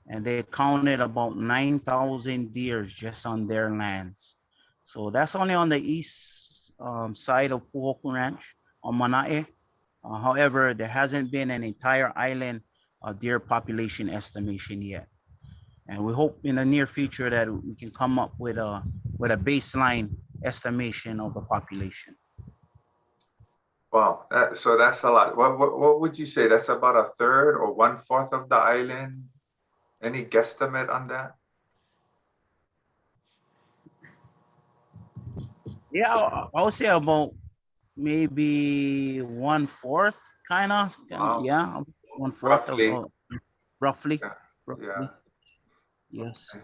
and they counted about 9,000 deer just on their lands. So that's only on the east side of Puhoku Ranch on Manae. However, there hasn't been an entire island deer population estimation yet. And we hope in the near future that we can come up with a baseline estimation of the population. Wow, so that's a lot. What would you say? That's about a third or 1/4 of the island? Any guesstimate on that? Yeah, I would say about maybe 1/4, kind of. Wow. Yeah, 1/4 of Roughly. roughly. Yeah. Roughly. Yes.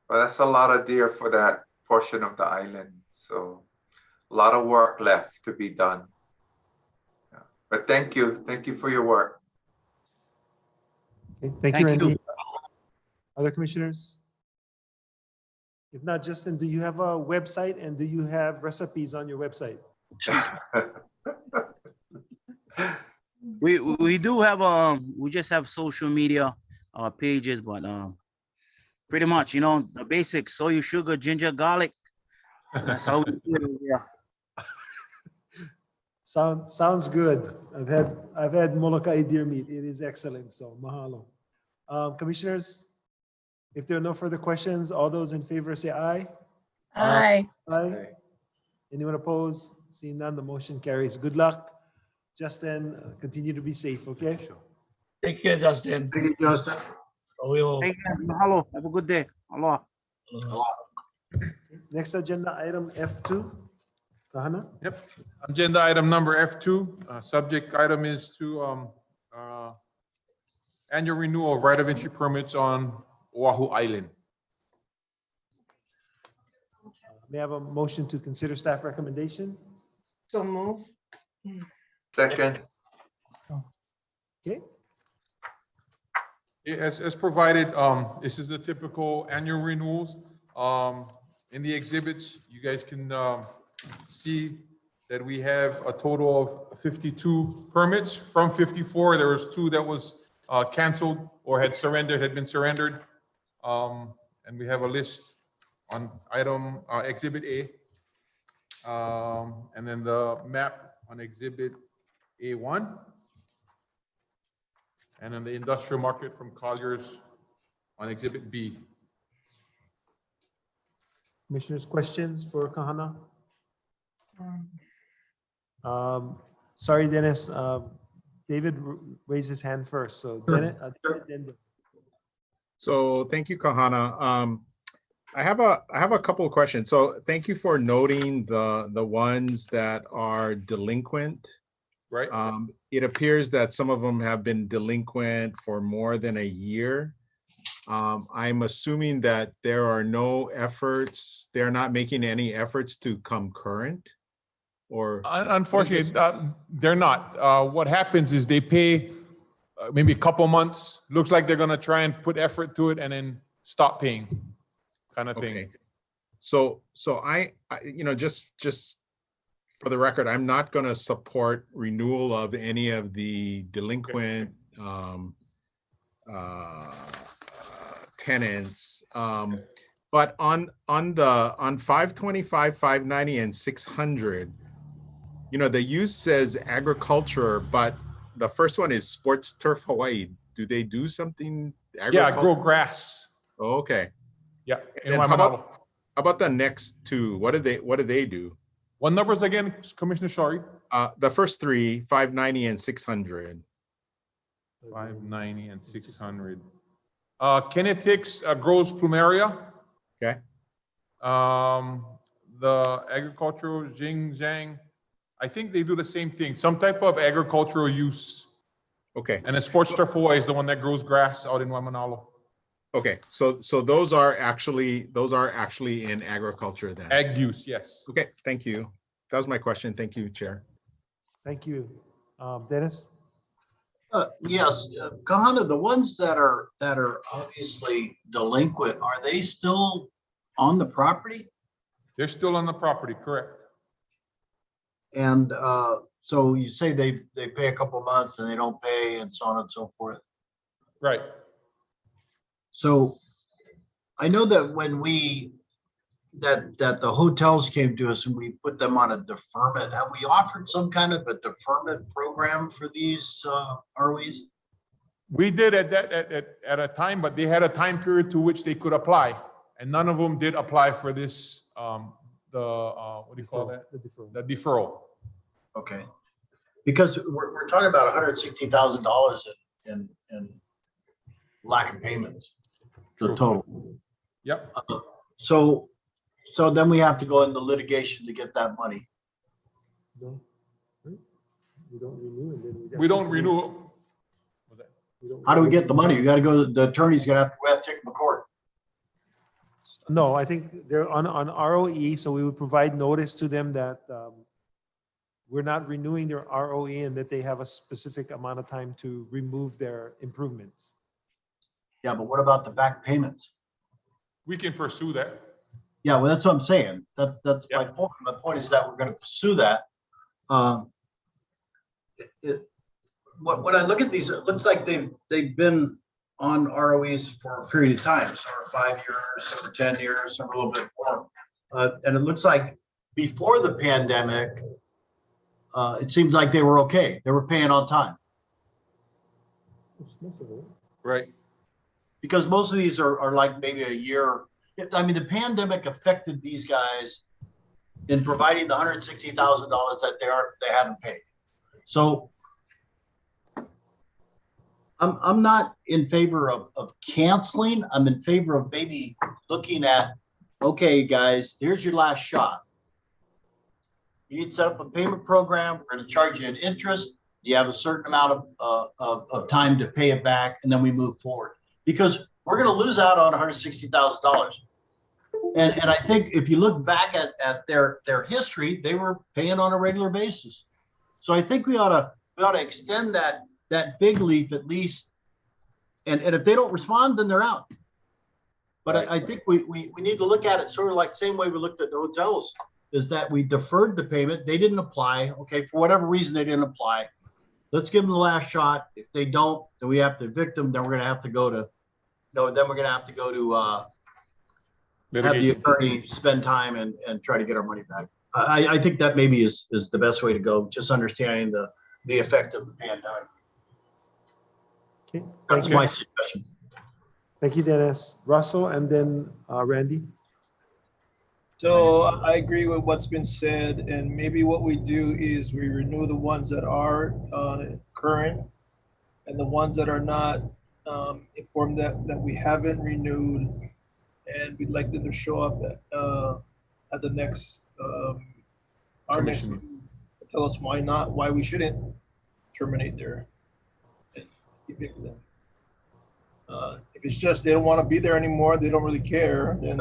Well, that's a lot of deer for that portion of the island. So a lot of work left to be done. Yeah. But thank you. Thank you for your work. Okay, thank you, Randy. Other commissioners? If not, Justin, do you have a website and do you have recipes on your website? We do have we just have social media pages, but pretty much, you know, the basics: soy, sugar, ginger, garlic. That's how we do it. Yeah. Sounds good. I've had Molokai deer meat. It is excellent. So mahalo. Commissioners, if there are no further questions, all those in favor say aye. Aye. Aye. Anyone opposed? Seeing none, the motion carries. Good luck. Justin, continue to be safe, okay? Take care, Justin. Thank you, Justin. We will. Hey guys, mahalo. Have a good day. Aloha. Next agenda item F2. Kahana? Yep. Agenda item number F2, subject item is to annual renewal of right of entry permits on Oahu Island. May I have a motion to consider staff recommendation? So move. Second. Okay. As provided, this is the typical annual renewals. In the exhibits, you guys can see that we have a total of 52 permits. From 54, there was 2 that was canceled or had been surrendered. And we have a list on item exhibit A. And then the map on exhibit A1. And then the industrial market from Colliers on exhibit B. Commissioners, questions for Kahana? Sorry, Dennis. David raised his hand first. So Dennis, then. So thank you, Kahana. I have a couple of questions. So thank you for noting the ones that are delinquent. Right. It appears that some of them have been delinquent for more than a year. I'm assuming that there are no efforts, they're not making any efforts to come current, or? Unfortunately, they're not. What happens is they pay maybe a couple months, looks like they're gonna try and put effort to it and then stop paying, kind of thing. Okay. So I you know, just for the record, I'm not going to support renewal of any of the delinquent tenants. But on 525, 590, and 600, you know, the use says agriculture, but the first one is Sports Turf Hawaii. Do they do something? Yeah, grow grass. Oh, okay. Yeah. And how about the next 2? What do they do? What numbers again, Commissioner Shari? The first 3, 590 and 600. 590 and 600. Kenneth Hicks grows plumeria. Okay. The agricultural Jing Zhang, I think they do the same thing, some type of agricultural use. Okay. And then Sports Turf Hawaii is the one that grows grass out in Waimanalo. Okay, so those are actually in agriculture then. Ag use, yes. Okay, thank you. That was my question. Thank you, Chair. Thank you. Dennis? Yes, Kahana, the ones that are obviously delinquent, are they still on the property? They're still on the property, correct. And so you say they pay a couple months and they don't pay and so on and so forth. Right. So I know that when that the hotels came to us and we put them on a deferment, have we offered some kind of a deferment program for these ROEs? We did at a time, but they had a time period to which they could apply, and none of them did apply for this. What do you call that? The deferral. Okay, because we're talking about $160,000 in lack of payments, the total. Yep. So then we have to go into litigation to get that money. No, right? We don't renew and then we. We don't renew. How do we get the money? You gotta go, the attorney's we have to take them to court. No, I think they're on ROE, so we would provide notice to them that we're not renewing their ROE and that they have a specific amount of time to remove their improvements. Yeah, but what about the back payments? We can pursue that. Yeah, well, that's what I'm saying. That's my point. My point is that we're gonna pursue that. When I look at these, it looks like they've been on ROEs for a period of time, so for 5 years, some for 10 years, some a little bit more. And it looks like before the pandemic, it seems like they were okay. They were paying on time. Right. Because most of these are like maybe a year. I mean, the pandemic affected these guys in providing the $160,000 that they haven't paid. So I'm not in favor of canceling. I'm in favor of maybe looking at, okay, guys, here's your last shot. You need to set up a payment program. We're going to charge you an interest. You have a certain amount of time to pay it back, and then we move forward. Because we're going to lose out on $160,000. And I think if you look back at their history, they were paying on a regular basis. So I think we ought to extend that fig leaf at least. And if they don't respond, then they're out. But I think we need to look at it sort of like the same way we looked at the hotels, is that we deferred the payment. They didn't apply. Okay, for whatever reason, they didn't apply. Let's give them the last shot. If they don't, then we have to evict them. Then we're going to have to go to, have the attorney spend time and try to get our money back. I think that maybe is the best way to go, just understanding the effect of the pandemic. Okay, That's my suggestion. Thank you, Dennis. Russell, and then Randy. So I agree with what's been said, and maybe what we do is we renew the ones that are current, and the ones that are not, inform that we haven't renewed, and we'd like them to show up at the next our next meeting. Tell us why we shouldn't terminate their and evict them. If it's just they don't want to be there anymore, they don't really care, then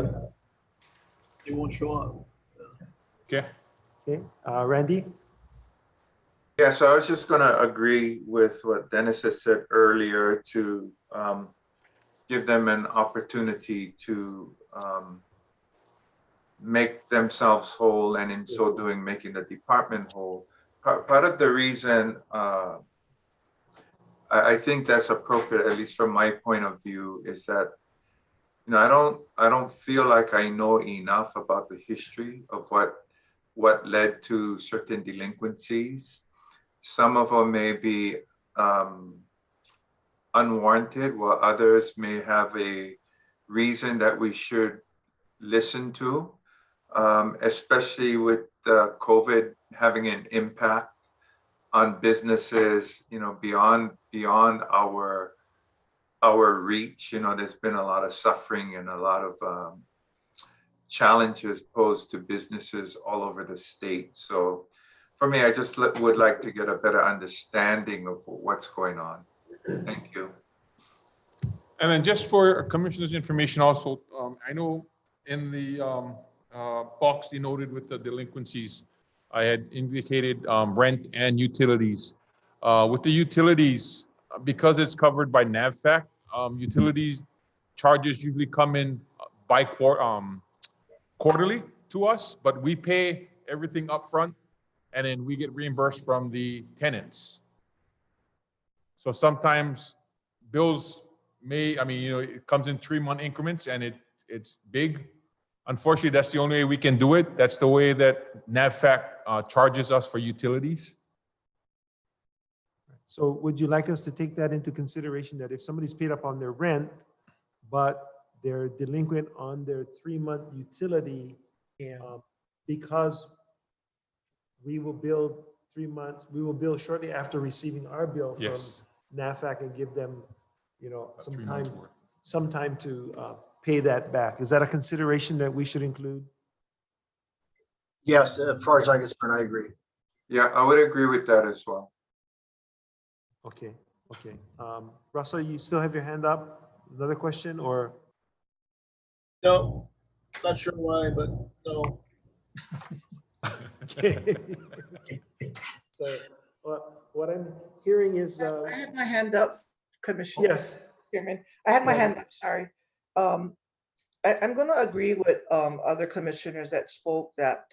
they won't show up. Okay. Okay, Randy? Yeah, so I was just going to agree with what Dennis had said earlier to give them an opportunity to make themselves whole, and in so doing, making the department whole. Part of the reason I think that's appropriate, at least from my point of view, is that, you know, I don't feel like I know enough about the history of what led to certain delinquencies. Some of them may be unwarranted, while others may have a reason that we should listen to, especially with COVID having an impact on businesses, you know, beyond our reach. You know, there's been a lot of suffering and a lot of challenges posed to businesses all over the state. So for me, I just would like to get a better understanding of what's going on. Thank you. And then just for commissioners' information also, I know in the box denoted with the delinquencies, I had indicated rent and utilities. With the utilities, because it's covered by NAVFAC, utilities charges usually come in by quarterly to us, but we pay everything up front and then we get reimbursed from the tenants. So sometimes bills it comes in 3-month increments and it's big. Unfortunately, that's the only way we can do it. That's the way that NAVFAC charges us for utilities. So would you like us to take that into consideration, that if somebody's paid up on their rent, but they're delinquent on their 3-month utility, because we will bill 3 months, we will bill shortly after receiving our bill from NAVFAC and give them, you know, some time to pay that back. Is that a consideration that we should include? Yes, as far as I'm concerned, I agree. Yeah, I would agree with that as well. Okay, okay. Russell, you still have your hand up? Another question or? No, not sure why, but no. Okay. So what I'm hearing is, I had my hand up, Commissioner. yes. Chairman. I had my Yeah. hand up, sorry. I'm going to agree with other commissioners that spoke that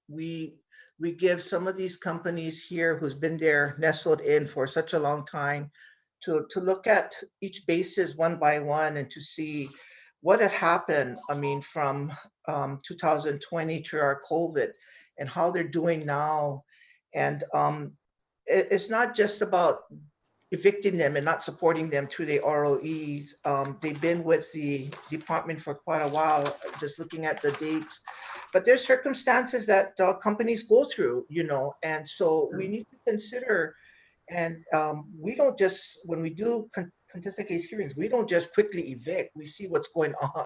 we give some of these companies here who's been there nestled in for such a long time to look at each basis one by one and to see what had happened. I mean, from 2020 to our COVID and how they're doing now. And it's not just about evicting them and not supporting them through the ROEs. They've been with the department for quite a while, just looking at the dates. But there's circumstances that companies go through, you know, and so we need to consider, and we don't just, when we do contested case hearings, we don't just quickly evict, we see what's going on.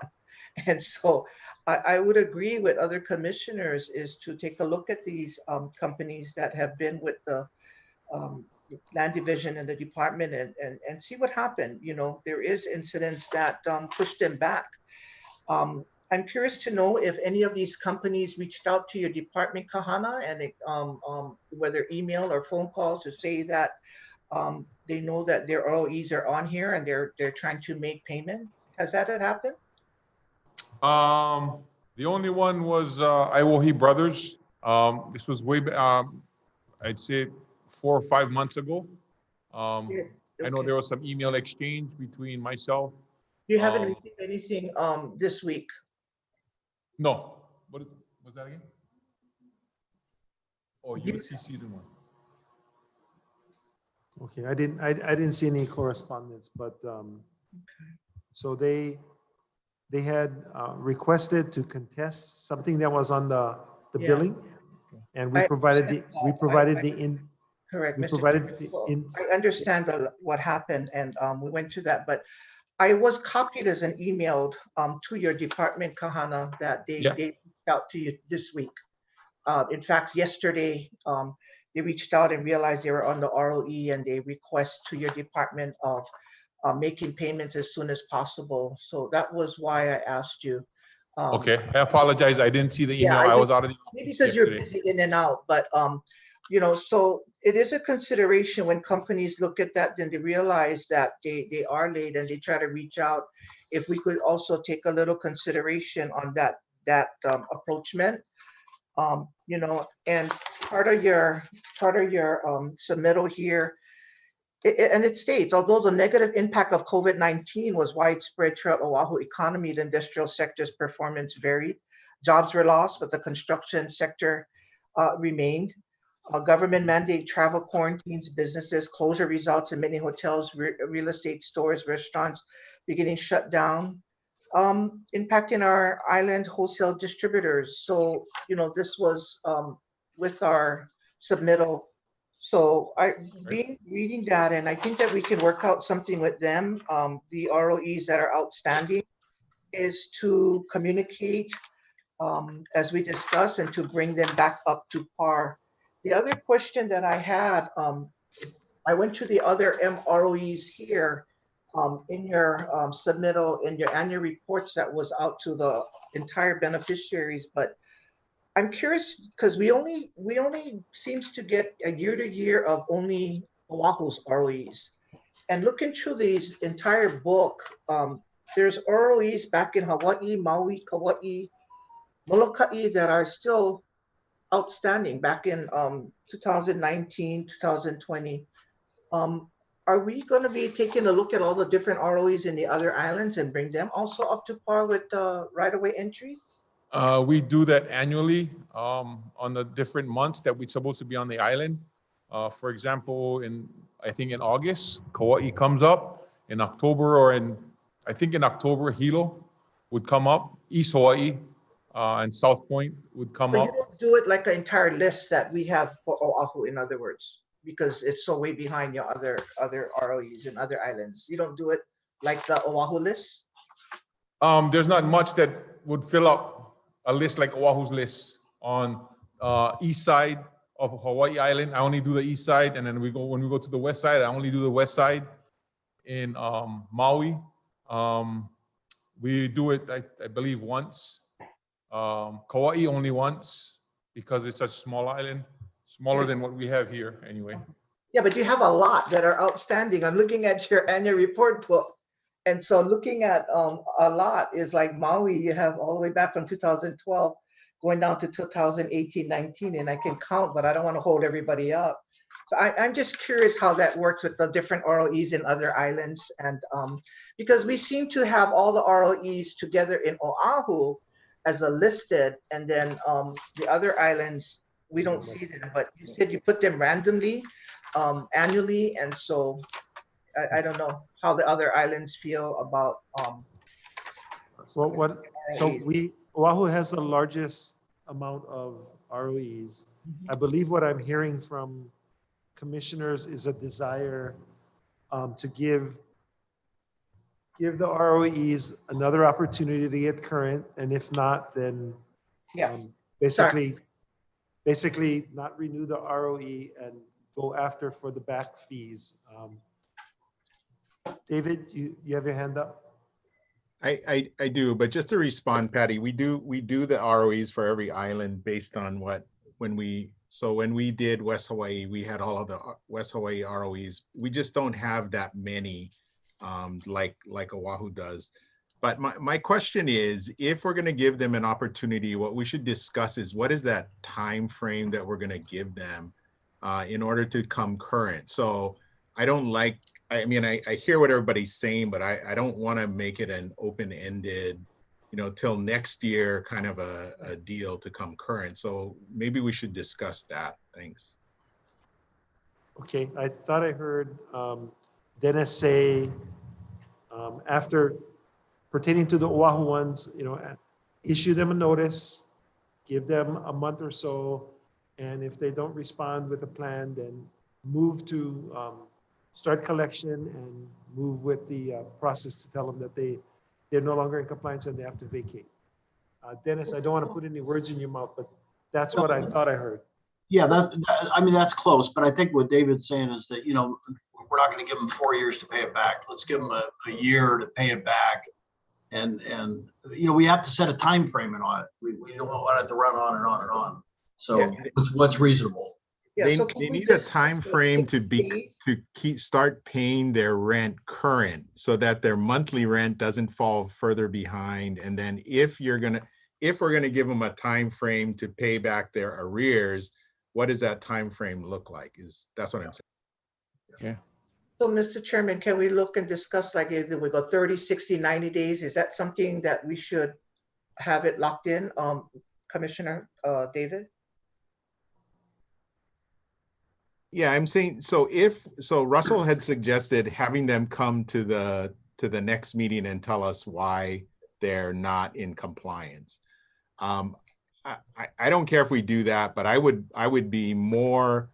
And so I would agree with other commissioners is to take a look at these companies that have been with the land division and the department and see what happened. You know, there is incidents that pushed them back. I'm curious to know if any of these companies reached out to your department, Kahana, and whether email or phone calls to say that they know that their ROEs are on here and they're trying to make payment. Has that happened? The only one was Iwohi Brothers. This was way, I'd say 4 or 5 months ago. Yeah, I know okay. there was some email exchange between myself. You haven't received anything this week? No. What was that again? Oh, you CC'd one. Okay, I didn't see any correspondence, but so they had requested to contest something that was on the Yeah. billing, and we provided the Correct, we Mr. provided Chairman. the So I understand what happened, and we went through that, but I was copied as an email to your department, Kahana, that they reached out to you this week. In fact, yesterday, they reached out and realized they were on the ROE and they request to your department of making payments as soon as possible. So that was why I asked you. Okay, I apologize. I didn't see the email. I was out of the Maybe office because you're yesterday. busy in and out, but you know, so it is a consideration when companies look at that, then they realize that they are late and they try to reach out. If we could also take a little consideration on that approachment, you know, and part of your submittal here, and it states, although the negative impact of COVID-19 was widespread throughout Oahu economy, the industrial sector's performance varied. Jobs were lost, but the construction sector remained. Government mandate travel quarantines, businesses, closure results in many hotels, real estate stores, restaurants beginning shut down, impacting our island wholesale distributors. So, you know, this was with our submittal. So reading that, and I think that we can work out something with them. The ROEs that are outstanding is to communicate as we discussed and to bring them back up to par. The other question that I had, I went to the other MROEs here in your submittal, in your annual reports that was out to the entire beneficiaries, but I'm curious because we only seems to get a year to year of only Oahu's ROEs. And looking through these entire book, there's ROEs back in Hawaii, Maui, Kauai, Molokai that are still outstanding back in 2019, 2020. Are we going to be taking a look at all the different ROEs in the other islands and bring them also up to par with right-of-way entries? We do that annually on the different months that we're supposed to be on the island. For example, I think in August, Kauai comes up. In October, or I think in October, Hilo would come up. East Hawaii and South Point would come But up. you don't do it like an entire list that we have for Oahu, in other words, because it's so way behind your other ROEs in other islands. You don't do it like the Oahu list? There's not much that would fill up a list like Oahu's list on east side of Hawaii Island. I only do the east side, and then when we go to the west side, I only do the west side. In Maui, we do it, I believe, once. Kauai only once, because it's such a small island, smaller than what we have here anyway. Yeah, but you have a lot that are outstanding. I'm looking at your annual report book. And so looking at a lot is like Maui, you have all the way back from 2012 going down to 2018, 19, and I can count, but I don't want to hold everybody up. So I'm just curious how that works with the different ROEs in other islands. And because we seem to have all the ROEs together in Oahu as a listed, and then the other islands, we don't see them, but you said you put them randomly, annually. And so I don't know how the other islands feel about. So Oahu has the largest amount of ROEs. I believe what I'm hearing from commissioners is a desire to give the ROEs another opportunity to get current, and if not, then basically not renew the ROE and go after for the back fees. David, you have your hand up? I do, but just to respond, Patty, we do the ROEs for every island based on when we did West Hawaii, we had all of the West Hawaii ROEs. We just don't have that many like Oahu does. But my question is, if we're going to give them an opportunity, what we should discuss is what is that time frame that we're going to give them in order to come current. So I hear what everybody's saying, but I don't want to make it an open-ended, till next year kind of a deal to come current. So maybe we should discuss that. Thanks. Okay, I thought I heard Dennis say after pertaining to the Oahu ones, issue them a notice, give them a month or so, and if they don't respond with a plan, then move to start collection and move with the process to tell them that they're no longer in compliance and they have to vacate. Dennis, I don't want to put any words in your mouth, but that's what I thought I heard. Yeah, that's close, but I think what David's saying is that, we're not going to give them 4 years to pay it back. Let's give them a year to pay it back. And we have to set a time frame in on it. We don't want it to run on and on and on. So what's reasonable? They need a time frame to start paying their rent current so that their monthly rent doesn't fall further behind. And then if we're gonna give them a time frame to pay back their arrears, what does that time frame look like? That's what I'm saying. Yeah. So Mr. Chairman, can we look and discuss, like, if we go 30, 60, 90 days? Is that something that we should have it locked in, Commissioner David? Yeah, I'm saying, so Russell had suggested having them come to the next meeting and tell us why they're not in compliance. I don't care if we do that, but I would be more,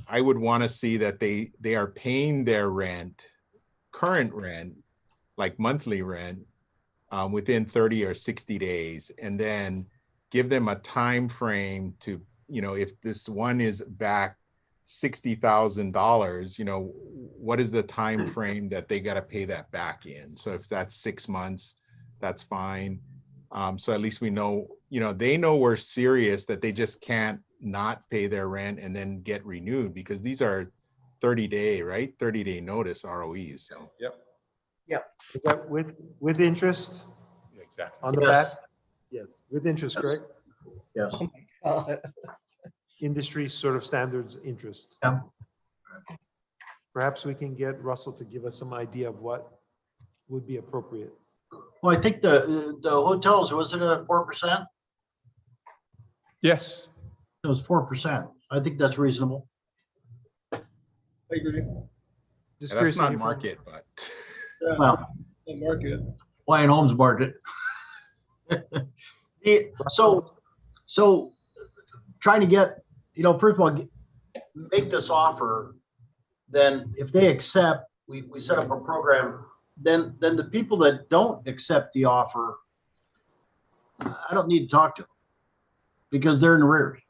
I would want to see that they are paying their rent, current rent, like monthly rent, within 30 or 60 days, and then give them a time frame to, if this one is back $60,000, what is the time frame that they got to pay that back in? So if that's 6 months, that's fine. So at least we know, they know we're serious, that they just can't not pay their rent and then get renewed, because these are 30-day notice ROEs. So yep. Is that with interest? Exactly. On the back? Yes, with interest, correct? Yes. Oh my God. Industry sort of standards interest. Yeah. Perhaps we can get Russell to give us some idea of what would be appropriate. Well, I think the hotels, was it a 4%? Yes. It was 4%. I think that's reasonable. I agree. Just that's not if- market, but Yeah, Well, the market. Hawaiian Homes market. So trying to get, first of all, make this offer. Then if they accept, we set up a program. Then the people that don't accept the offer, I don't need to talk to them because they're in arrears.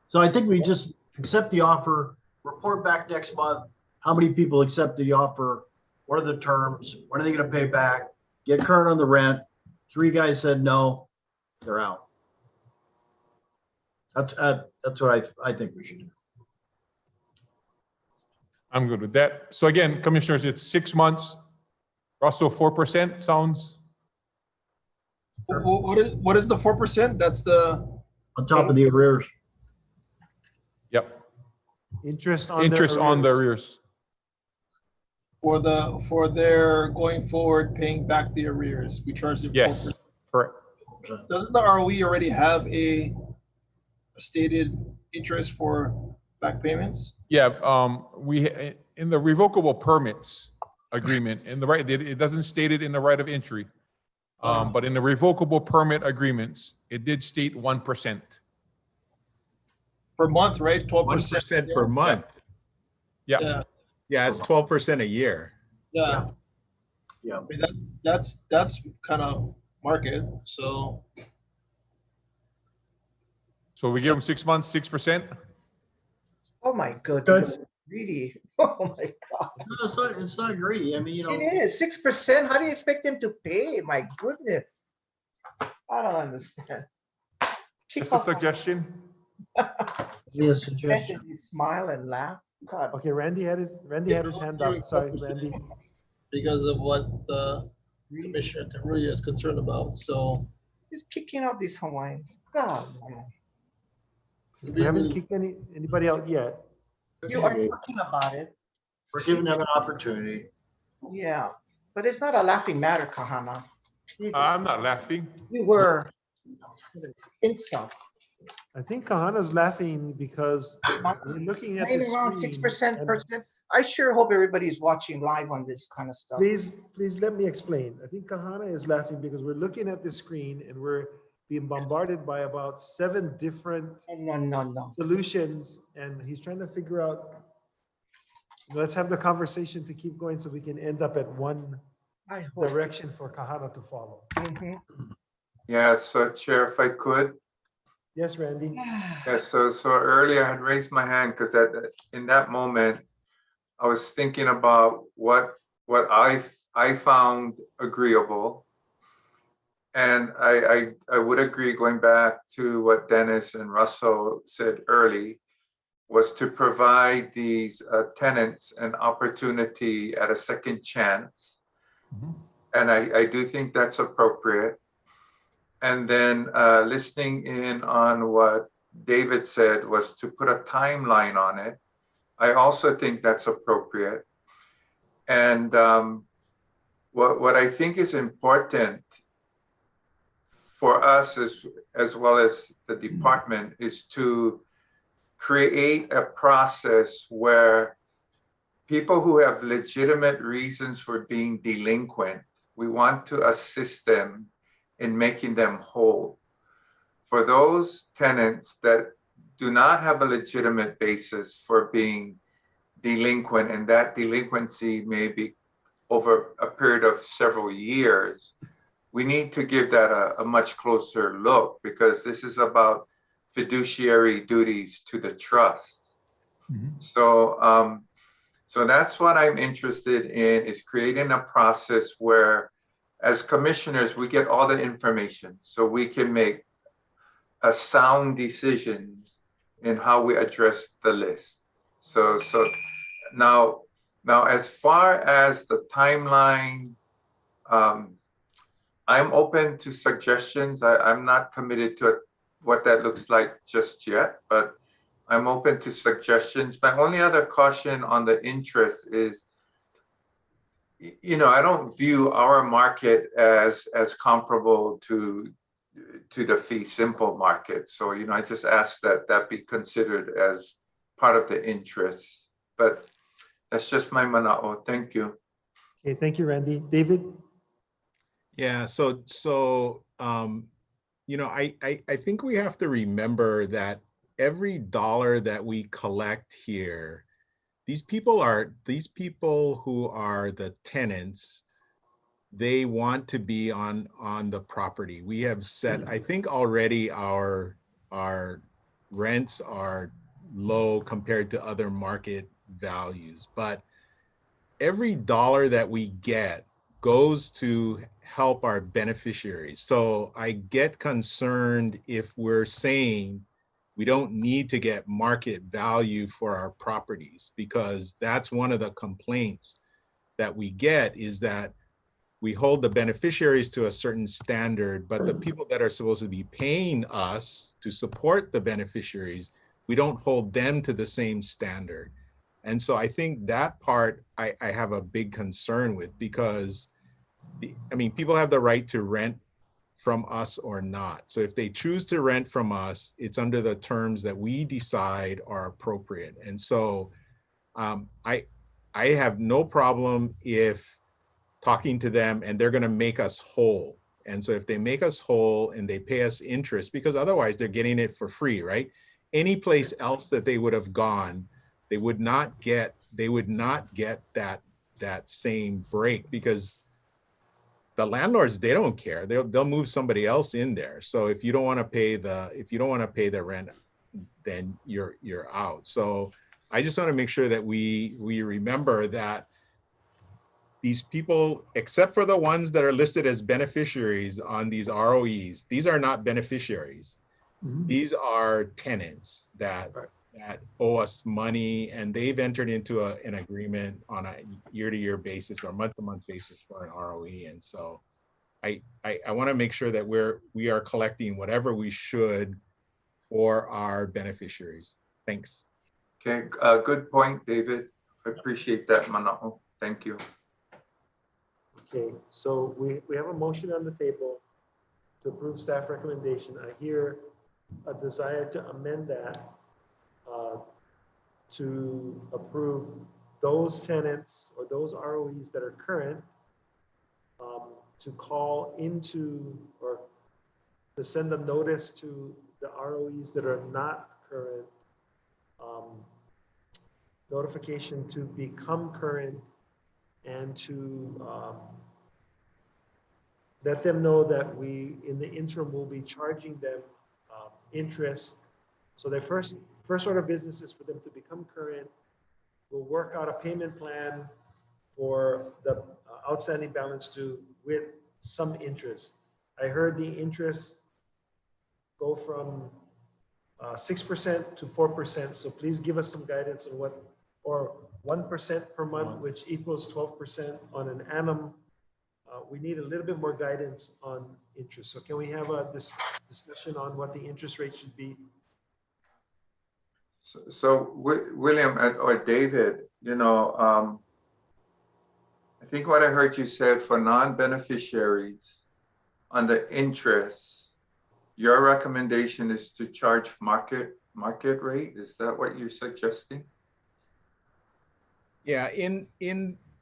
So I think we just accept the offer, report back next month, how many people accepted the offer, what are the terms, when are they gonna pay back, get current on the rent. 3 guys said no, they're out. That's what I think we should do. I'm good with that. So again, commissioners, it's 6 months. Russell, 4% sounds, What is the 4%? That's the On top of the arrears. yep, interest on interest their on the arrears. arrears. for their going forward paying back the arrears. We charge them 4%. Yes, correct. Doesn't the ROE already have a stated interest for back payments? Yeah, we, in the revocable permits agreement, in the right, it doesn't state it in the right of entry. But in the revocable permit agreements, it did state 1%. Per month, right? 12%. 1% per month. Yeah. Yeah. Yeah, it's 12% a year. Yeah. Yeah. I mean, that's kind of market. So So we give them 6 months, 6%. Oh my goodness, greedy. Oh my God. No, it's not greedy. I mean, you know. It is 6%. How do you expect them to pay? My goodness. I don't understand. Just a suggestion. Yeah, suggestion. You smile and laugh. God. Okay, Randy had his hand up. Sorry, Randy. because of what Commissioner Teruya is concerned about. So He's kicking out these Hawaiians. God, man. We haven't kicked anybody out yet. You are talking about it. We're giving them an opportunity. Yeah, but it's not a laughing matter, Kahana. Jesus. I'm not laughing. We were. Think so. I think Kahana's laughing because we're looking at Playing the around screen. 6%. I sure hope everybody's watching live on this kind of stuff. Please let me explain. I think Kahana is laughing because we're looking at the screen and we're being bombarded by about 7 different solutions, and he's trying to figure out. Let's have the conversation to keep going so we can end up at one direction for Kahana to follow. Yeah, so Chair, if I could. Yes, Randy. Yeah, so earlier I had raised my hand because in that moment, I was thinking about what I found agreeable. And I would agree, going back to what Dennis and Russell said early, was to provide these tenants an opportunity at a second chance. And I do think that's appropriate. And then listening in on what David said was to put a timeline on it. I also think that's appropriate. And what I think is important for us as well as the department is to create a process where people who have legitimate reasons for being delinquent, we want to assist them in making them whole. For those tenants that do not have a legitimate basis for being delinquent, and that delinquency may be over a period of several years, we need to give that a much closer look, because this is about fiduciary duties to the trust. So that's what I'm interested in, is creating a process where, as commissioners, we get all the information so we can make a sound decisions in how we address the list. So now as far as the timeline, I'm open to suggestions. I'm not committed to what that looks like just yet, but I'm open to suggestions. My only other caution on the interest is, I don't view our market as comparable to the fee simple market. So, I just ask that be considered as part of the interest. But that's just my manao. Thank you. Okay, thank you, Randy. David? Yeah, I think we have to remember that every dollar that we collect here, these people who are the tenants, they want to be on the property. We have set, I think already our rents are low compared to other market values, but every dollar that we get goes to help our beneficiaries. So I get concerned if we're saying we don't need to get market value for our properties, because that's one of the complaints that we get, is that we hold the beneficiaries to a certain standard, but the people that are supposed to be paying us to support the beneficiaries, we don't hold them to the same standard. And so I think that part I have a big concern with, because I mean, people have the right to rent from us or not. So if they choose to rent from us, it's under the terms that we decide are appropriate. And so I have no problem if talking to them and they're going to make us whole. And so if they make us whole and they pay us interest, because otherwise they're getting it for free, right? Any place else that they would have gone, they would not get that same break, because the landlords, they don't care. They'll move somebody else in there. So if you don't want to pay the rent, then you're out. So I just want to make sure that we remember that these people, except for the ones that are listed as beneficiaries on these ROEs, these are not beneficiaries. These are tenants that owe us money, and they've entered into an agreement on a year-to-year basis or month-to-month basis for an ROE. And so I want to make sure that we are collecting whatever we should for our beneficiaries. Thanks. Okay, good point, David. I appreciate that, Manao. Thank you. Okay, so we have a motion on the table to approve staff recommendation. I hear a desire to amend that to approve those tenants or those ROEs that are current, to call into or to send a notice to the ROEs that are not current, notification to become current, and to let them know that we, in the interim, will be charging them interest. So their first order of business is for them to become current. We'll work out a payment plan for the outstanding balance due with some interest. I heard the interest go from 6% to 4%. So please give us some guidance on what, or 1% per month, which equals 12% on an annum. We need a little bit more guidance on interest. So can we have this discussion on what the interest rate should be? So William or David, you know, I think what I heard you said for non-beneficiaries on the interest, your recommendation is to charge market rate. Is that what you're suggesting? Yeah, in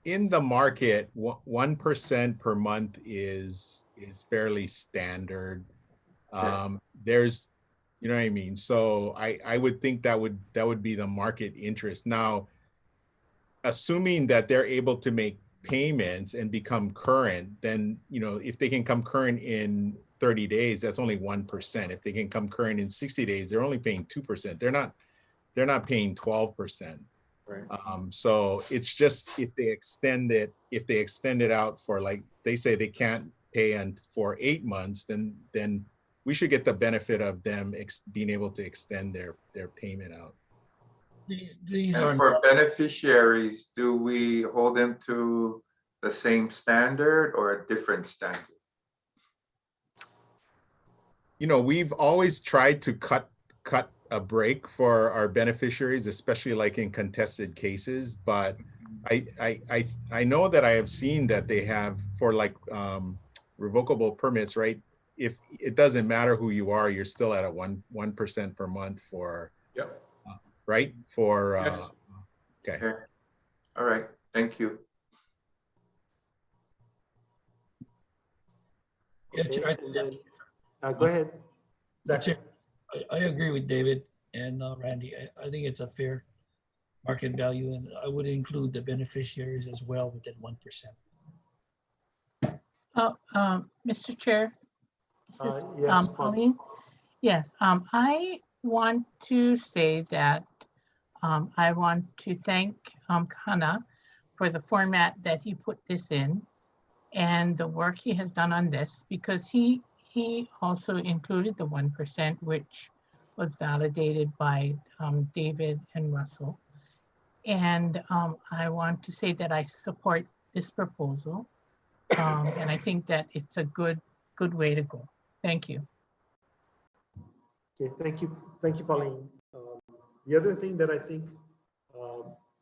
the market, 1% per month is fairly standard. There's, you know what I mean? So I would think that would be the market interest. Now, assuming that they're able to make payments and become current, then, you know, if they can come current in 30 days, that's only 1%. If they can come current in 60 days, they're only paying 2%. They're not paying 12%. Right. So it's just if they extend it out for, like, they say they can't pay for 8 months, then we should get the benefit of them being able to extend their payment out. These And are for beneficiaries, do we hold them to the same standard or a different standard? You know, we've always tried to cut a break for our beneficiaries, especially like in contested cases. But I know that I have seen that they have, for like revocable permits, right? If it doesn't matter who you are, you're still at a 1% per month for, Yep. Right? For, Yes. Okay. All right, thank you. Yeah, Okay, Chair, and then, go ahead. Chair, I agree with David and Randy. I think it's a fair market value, and I would include the beneficiaries as well within 1%. Mr. Chair, this is Yes, Pauline. Yes, I want to say that I want to thank Kana for the format that he put this in and the work he has done on this, because he also included the 1%, which was validated by David and Russell. And I want to say that I support this proposal. And I think that it's a good way to go. Thank you. Okay, thank you, Pauline. The other thing that I think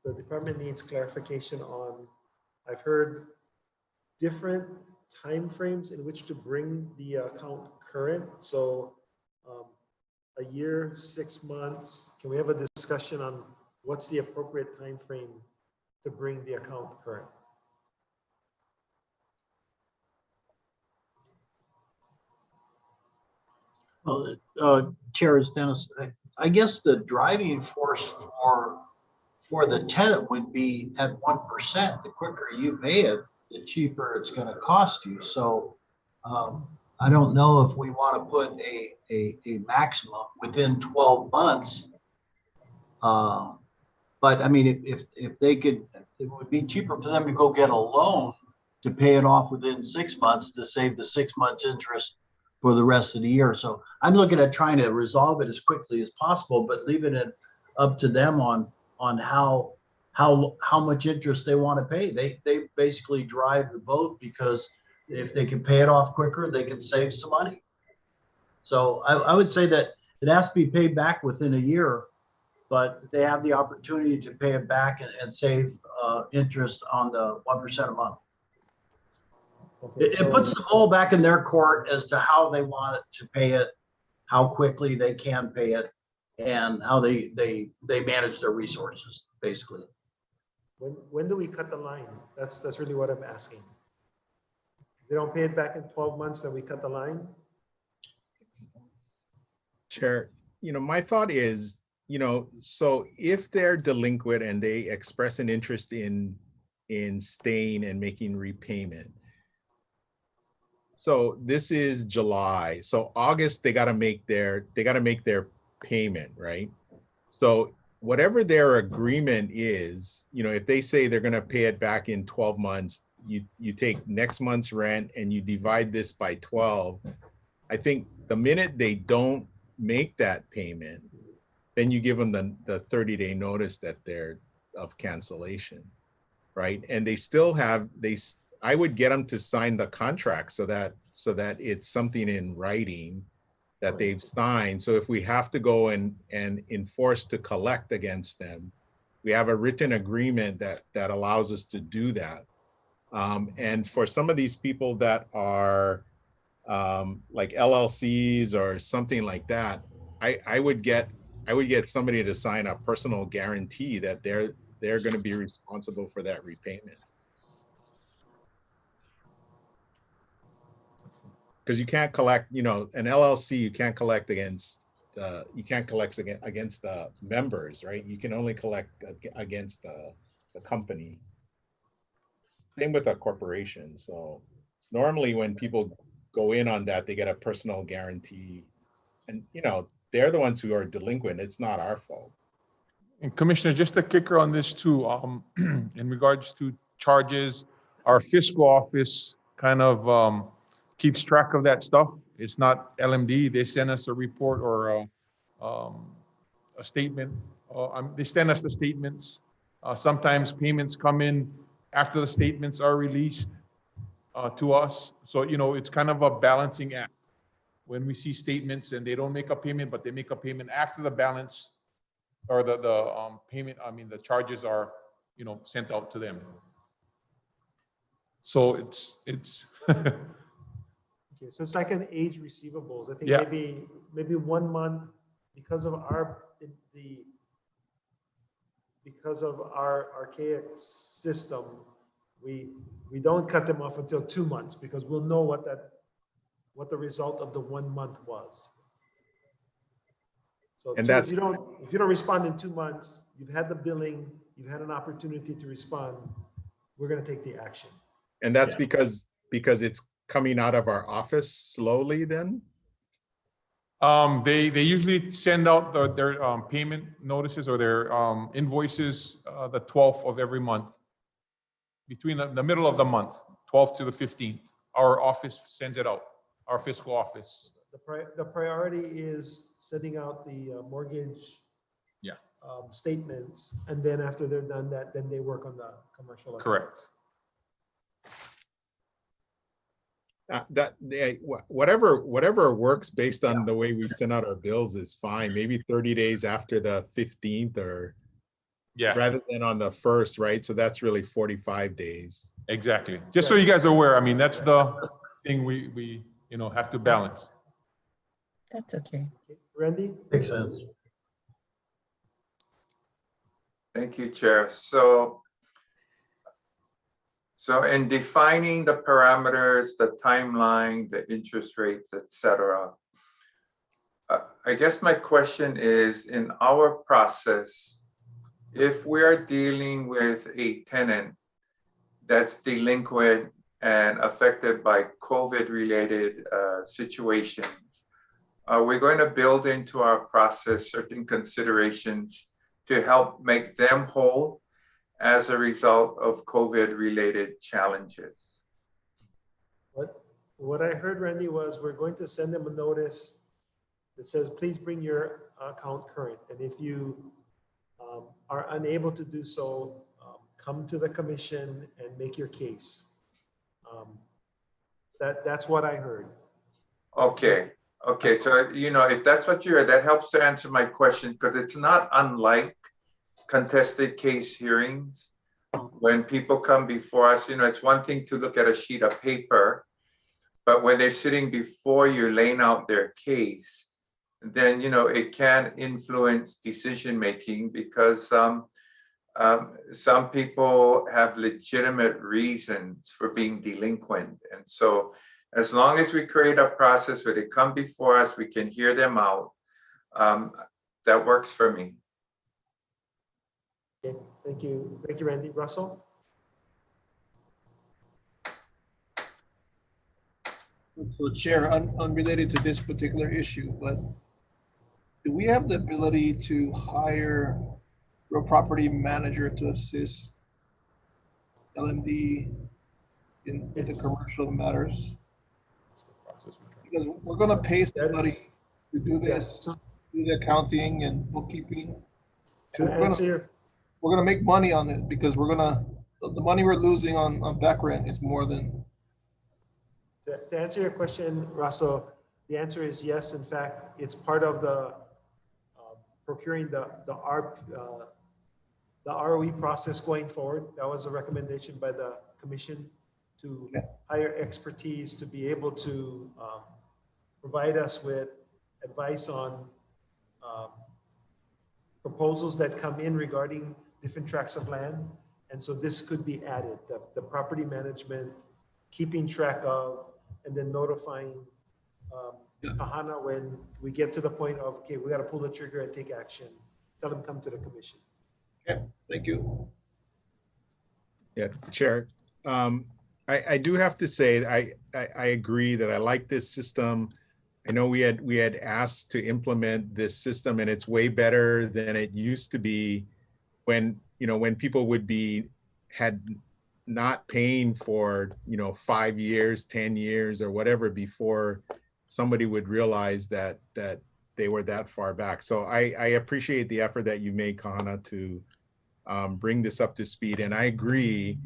the department needs clarification on, I've heard different timeframes in which to bring the account current. So a year, 6 months. Can we have a discussion on what's the appropriate time frame to bring the account current? Well, Chair, it's Dennis, I guess the driving force for the tenant would be at 1%. The quicker you pay it, the cheaper it's going to cost you. So I don't know if we want to put a maximum within 12 months. But I mean, if they could, it would be cheaper for them to go get a loan to pay it off within 6 months to save the 6 months interest for the rest of the year. So I'm looking at trying to resolve it as quickly as possible, but leaving it up to them on how much interest they want to pay. They basically drive the boat, because if they can pay it off quicker, they can save some money. So I would say that it has to be paid back within a year, but they have the opportunity to pay it back and save interest on the 1% a month. Okay, It puts the ball back in their court as to how they want it to pay it, how quickly they can pay it, and how they manage their resources, basically. When do we cut the line? That's really what I'm asking. If they don't pay it back in 12 months, then we cut the line? Chair, my thought is, so if they're delinquent and they express an interest in staying and making repayment. So this is July. So August, they got to make their payment, right? So whatever their agreement is, if they say they're going to pay it back in 12 months, you take next month's rent and you divide this by 12. I think the minute they don't make that payment, then you give them the 30-day notice that they're of cancellation, right? And they still have, I would get them to sign the contract so that it's something in writing that they've signed. So if we have to go and enforce to collect against them, we have a written agreement that allows us to do that. And for some of these people that are like LLCs or something like that, I would get somebody to sign a personal guarantee that they're going to be responsible for that repayment. Because you can't collect, an LLC, you can't collect against the members, right? You can only collect against the company. Same with a corporation. So normally when people go in on that, they get a personal guarantee, and they're the ones who are delinquent. It's not our fault. And Commissioner, just a kicker on this too, in regards to charges, our fiscal office kind of keeps track of that stuff. It's not LMD. They send us a report or a statement. They send us the statements. Sometimes payments come in after the statements are released to us. So, it's kind of a balancing act. When we see statements and they don't make a payment, but they make a payment after the balance or the payment, the charges are, sent out to them. So it's Okay, so it's like an age receivables. I think maybe 1 month because of our archaic system, we don't cut them off until 2 months because we'll know what the result of the 1 month was. So And if you don't respond in 2 months, you've had the billing, you've had an opportunity to respond, we're going to take the action. And that's because coming out of our office slowly then? They usually send out their payment notices or their invoices the 12th of every month. Between the middle of the month, 12th to the 15th, our office sends it out, our fiscal office. The priority is sending out the mortgage Yeah. statements, and then after they're done that, then they work on the commercial. Correct. Whatever works based on the way we send out our bills is fine. Maybe 30 days after the 15th or rather than on the 1st, right? So that's really 45 days. Exactly. Just so you guys are aware, I mean, that's the thing we have to balance. That's okay. Randy? Makes sense. Thank you, Chair. So in defining the parameters, the timeline, the interest rates, etc., I guess my question is, in our process, if we are dealing with a tenant that's delinquent and affected by COVID-related situations, are we going to build into our process certain considerations to help make them whole as a result of COVID-related challenges? What I heard, Randy, was we're going to send them a notice that says, please bring your account current. And if you are unable to do so, come to the commission and make your case. That's what I heard. Okay. Okay. So, if that's what you heard, that helps to answer my question, because it's not unlike contested case hearings. When people come before us, it's one thing to look at a sheet of paper, but when they're sitting before you laying out their case, then, it can influence decision-making, because some people have legitimate reasons for being delinquent. And so as long as we create a process where they come before us, we can hear them out, that works for me. Okay, thank you. Thank you, Randy. Russell? So Chair, unrelated to this particular issue, but do we have the ability to hire real property manager to assist LMD in the commercial matters? Because we're gonna pay somebody to do this, do the accounting and bookkeeping. We're gonna make money on it, because the money we're losing on back rent is more than. To answer your question, Russell, the answer is yes. In fact, it's part of the procuring the ROE process going forward. That was a recommendation by the commission to hire expertise to be able to provide us with advice on proposals that come in regarding different tracts of land. And so this could be added, the property management, keeping track of, and then notifying Kahana when we get to the point of, okay, we got to pull the trigger and take action. Tell them come to the commission. Okay, thank you. Yeah, Chair. I do have to say, I agree that I like this system. I know we had asked to implement this system, and it's way better than it used to be when people had not paying for 5 years, 10 years, or whatever before somebody would realize that they were that far back. So I appreciate the effort that you made, Kahana, to bring this up to speed. And I agree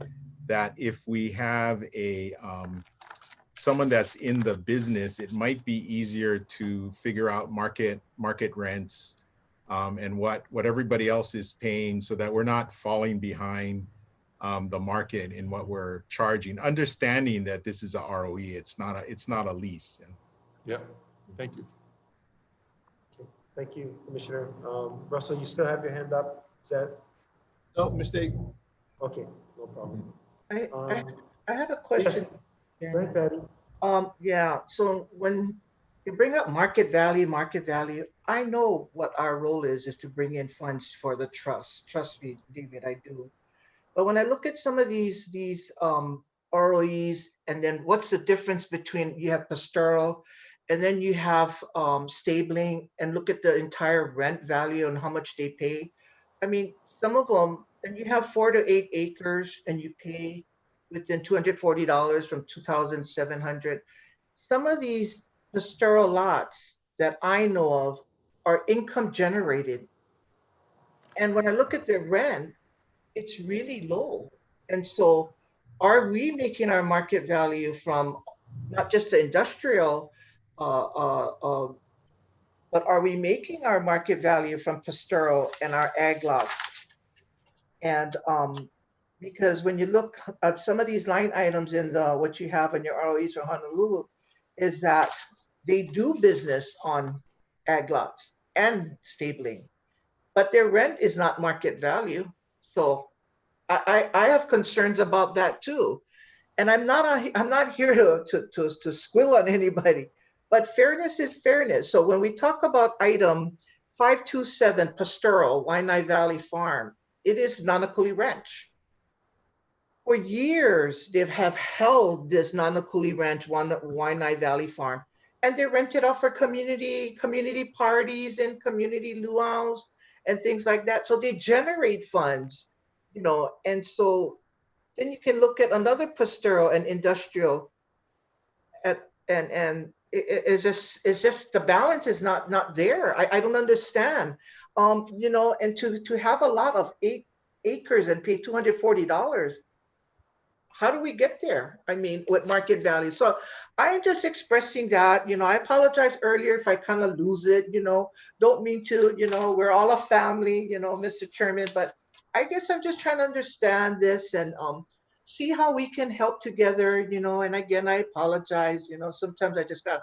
that if we have someone that's in the business, it might be easier to figure out market rents and what everybody else is paying, so that we're not falling behind the market in what we're charging, understanding that this is a ROE, it's not a lease. Yeah, thank you. Okay. Thank you, Commissioner. Russell, you still have your hand up? Is that? No mistake. Okay, no problem. I had a question. Yes. Go ahead, Patty. Yeah, so when you bring up market value, I know what our role is to bring in funds for the trust. Trust me, David, I do. But when I look at some of these ROEs, and then what's the difference between, you have pastoral, and then you have stabling, and look at the entire rent value and how much they pay. I mean, some of them, and you have 4 to 8 acres and you pay within $240 from 2,700. Some of these pastoral lots that I know of are income generated. And when I look at the rent, it's really low. And so are we making our market value from not just the industrial, but are we making our market value from pastoral and our ag lots? And because when you look at some of these line items in the what you have in your ROEs for Honolulu, is that they do business on ag lots and stabling, but their rent is not market value. So I have concerns about that too. And I'm not here to squill on anybody, but fairness is fairness. So when we talk about item 527 Pastoral, Waianae Valley Farm, it is Nanakuli Ranch. For years, they have held this Nanakuli Ranch, Waianae Valley Farm, and they rent it out for community parties and community luau's and things like that. So they generate funds, you know, and so then you can look at another pastoral and industrial, and it's just the balance is not there. I don't understand, you know, and to have a lot of 8 acres and pay $240. How do we get there? I mean, with market value. So I'm just expressing that, you know, I apologize earlier if I kind of lose it, you know, don't mean to, you know, we're all a family, you know, Mr. Chairman, but I guess I'm just trying to understand this and see how we can help together, you know, and again, I apologize, you know, sometimes I just got,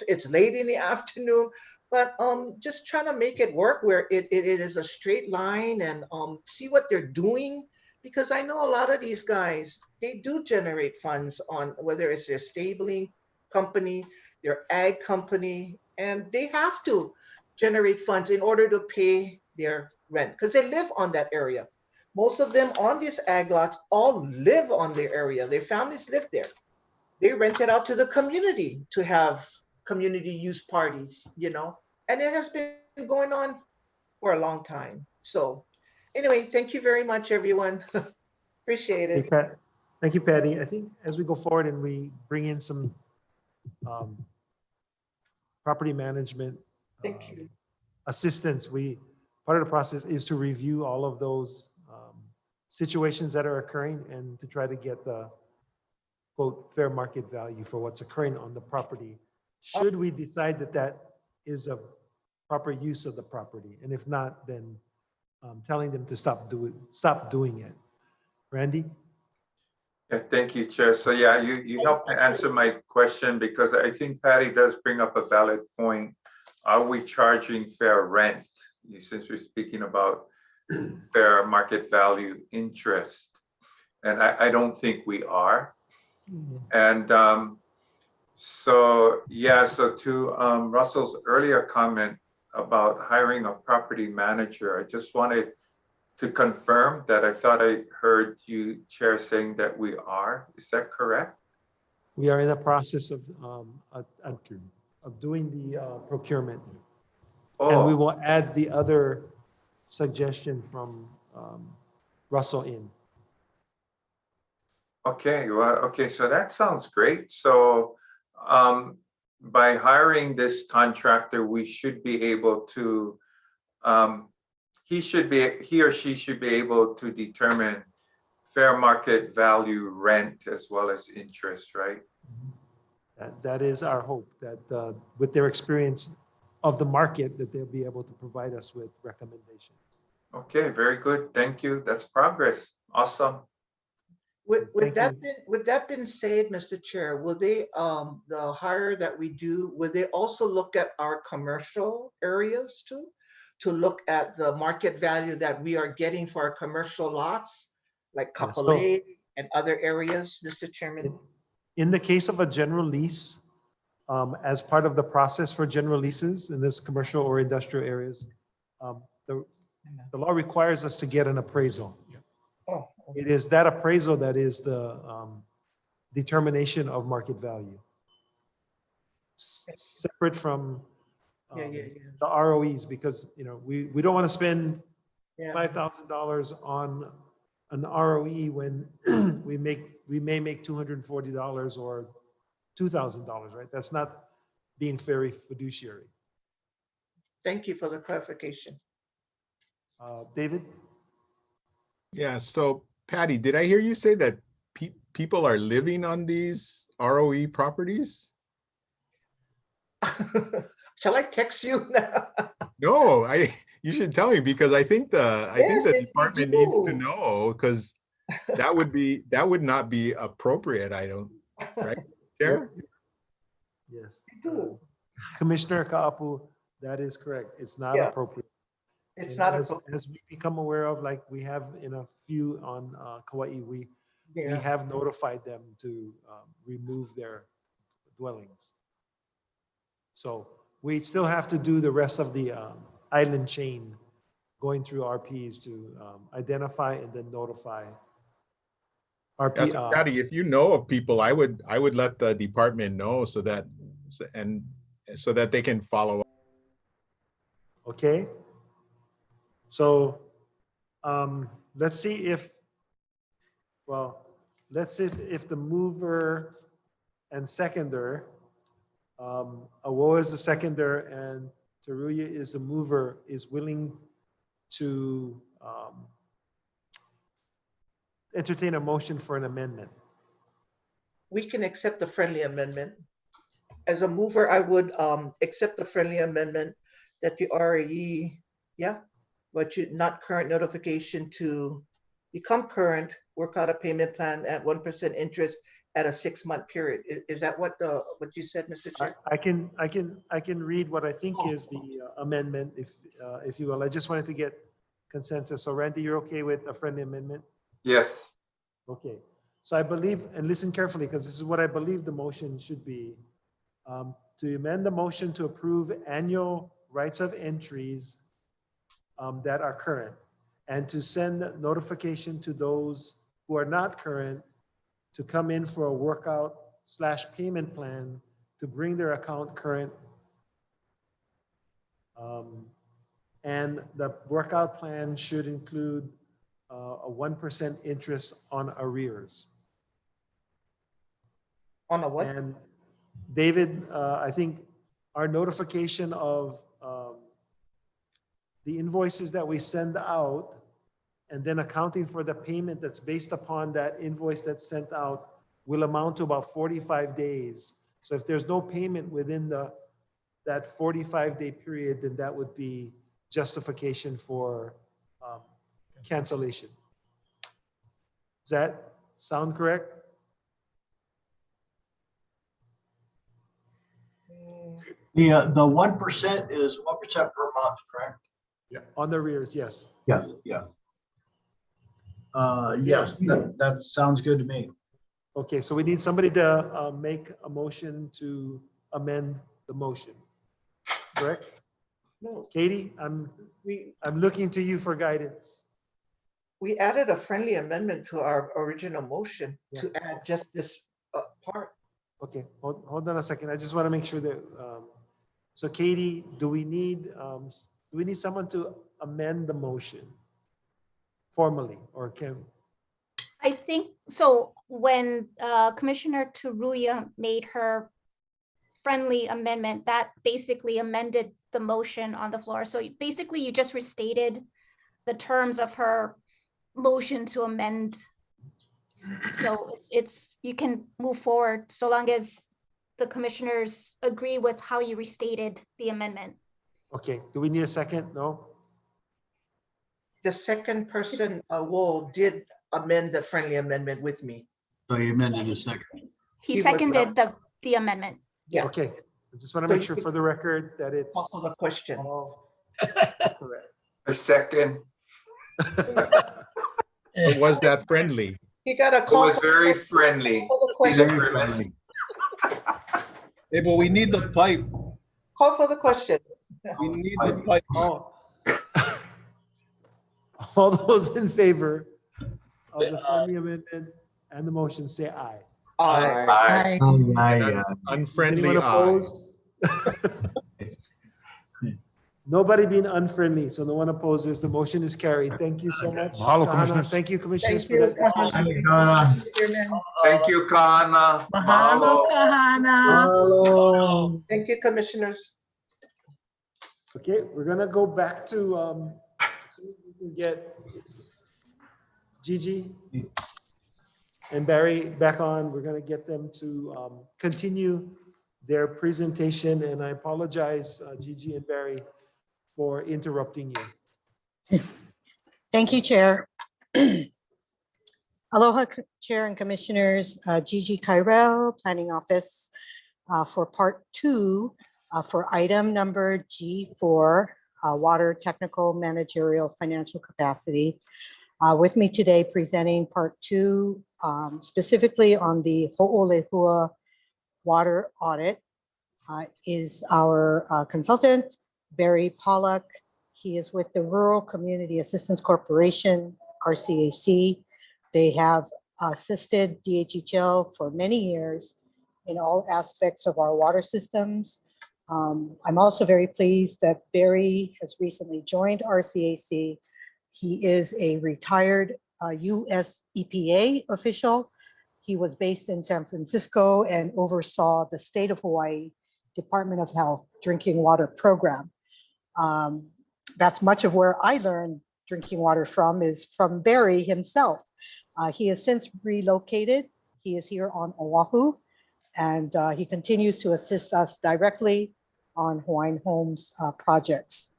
it's late in the afternoon, but just trying to make it work where it is a straight line and see what they're doing. Because I know a lot of these guys, they do generate funds on whether it's their stabling company, their ag company, and they have to generate funds in order to pay their rent because they live on that area. Most of them on these ag lots all live on their area. Their families live there. They rent it out to the community to have community use parties, you know, and it has been going on for a long time. So anyway, thank you very much, everyone. Appreciate it. Thank you, Patty. I think as we go forward and we bring in some property management Thank you. assistance, part of the process is to review all of those situations that are occurring and to try to get the quote fair market value for what's occurring on the property. Should we decide that that is a proper use of the property, and if not, then telling them to stop doing it. Randy? Yeah, thank you, Chair. So yeah, you helped to answer my question because I think Patty does bring up a valid point. Are we charging fair rent? Since we're speaking about fair market value interest. And I don't think we are. And so to Russell's earlier comment about hiring a property manager, I just wanted to confirm that I thought I heard you, Chair, saying that we are. Is that correct? We are in the process of doing the procurement. And we will add the other suggestion from Russell in. Okay, well, okay, so that sounds great. So by hiring this contractor, we should be able to, he or she should be able to determine fair market value rent as well as interest, right? That is our hope, that with their experience of the market, that they'll be able to provide us with recommendations. Okay, very good. Thank you. That's progress. Awesome. With that being said, Mr. Chair, will they the hire that we do, will they also look at our commercial areas too, to look at the market value that we are getting for our commercial lots, like Kapolei and other areas, Mr. Chairman? In the case of a general lease, as part of the process for general leases in this commercial or industrial areas, the law requires us to get an appraisal. Oh, it is that appraisal that is the determination of market value. Separate from Yeah, the ROEs, because, you know, we don't want to spend yeah. $5,000 on an ROE when we may make $240 or $2,000, right? That's not being very fiduciary. Thank you for the clarification. David? Yeah, so Patty, did I hear you say that people are living on these ROE properties? Shall I text you now? No, you should tell me, because I think Yes, the they department needs to do. know, because that would not be appropriate, I don't, right, Chair? Yes. They do. Commissioner Kaapu, that is correct. It's not Yeah. appropriate. It's And not as, appropriate. as we become aware of, like we have in a few on Kauai, we Yeah. have notified them to remove their dwellings. So we still have to do the rest of the island chain, going through RPs to identify and then notify. RP, Yeah, so Patty, if you know of people, I would let the department know so that they can follow up. Okay. So let's see if the mover and seconder, Awo is the seconder and Teruya is the mover, is willing to entertain a motion for an amendment. We can accept the friendly amendment. As a mover, I would accept the friendly amendment that the RAE, but not current notification to become current, work out a payment plan at 1% interest at a 6-month period. Is that what you said, Mr. Chair? I can read what I think is the amendment, if you will. I just wanted to get consensus. So Randy, you're okay with a friendly amendment? Yes. Okay. So I believe, and listen carefully, because this is what I believe the motion should be, to amend the motion to approve annual rights of entries that are current, and to send notification to those who are not current to come in for a workout/payment plan to bring their account current. And the workout plan should include a 1% interest on arrears. On a what? And David, I think our notification of the invoices that we send out, and then accounting for the payment that's based upon that invoice that's sent out, will amount to about 45 days. So if there's no payment within that 45-day period, then that would be justification for cancellation. Does that sound correct? The 1% is 1% per month, correct? Yeah. On the arrears, yes. Yes. Yes. Yes, that sounds good to me. Okay, so we need somebody to make a motion to amend the motion, correct? No. Katie, I'm looking to you for guidance. We added a friendly amendment to our original motion to add just this part. Okay, hold on a second. I just want to make sure that, so Katie, do we need someone to amend the motion formally, or can? I think so. When Commissioner Teruya made her friendly amendment, that basically amended the motion on the floor. So basically you just restated the terms of her motion to amend. So it's you can move forward so long as the commissioners agree with how you restated the amendment. Okay, do we need a second? No? The second person, did amend the friendly amendment with me. So you amended a second. He seconded the amendment. Yeah. Okay, I just want to make sure for the record that it's Call for the question. all correct. A second. Was that friendly? You got a It call. was very friendly. Question. Very friendly. Hey, but we need the pipe. Call for the question. We need the pipe. All those in favor of the friendly amendment and the motion say aye. Aye. Aye. And Is unfriendly anyone aye. opposed? Nobody being unfriendly, so no one opposes. The motion is carried. Thank you so much. Mahalo, Kahana. Commissioners. Thank you, commissioners, Thank for you, that discussion. Chairman. Thank you, Kahana. Mahalo, Kahana. Hello. Thank you, commissioners. Okay, we're gonna go back to, so we can get Gigi and Barry back on. We're gonna get them to continue their presentation, and I apologize, Gigi and Barry, for interrupting you. Thank you, Chair. Aloha, Chair and Commissioners. Gigi Kyrell, Planning Office, for Part 2 for item number G4, Water Technical Managerial Financial Capacity. With me today presenting Part 2, specifically on the Ho'olehua water audit, is our consultant, Barry Pollock. He is with the Rural Community Assistance Corporation, RCAC. They have assisted DHHL for many years in all aspects of our water systems. I'm also very pleased that Barry has recently joined RCAC. He is a retired US EPA official. He was based in San Francisco and oversaw the state of Hawaii Department of Health drinking water program. That's much of where I learned drinking water from, is from Barry himself. He has since relocated. He is here on Oahu, and he continues to assist us directly on Hawaiian Homes projects.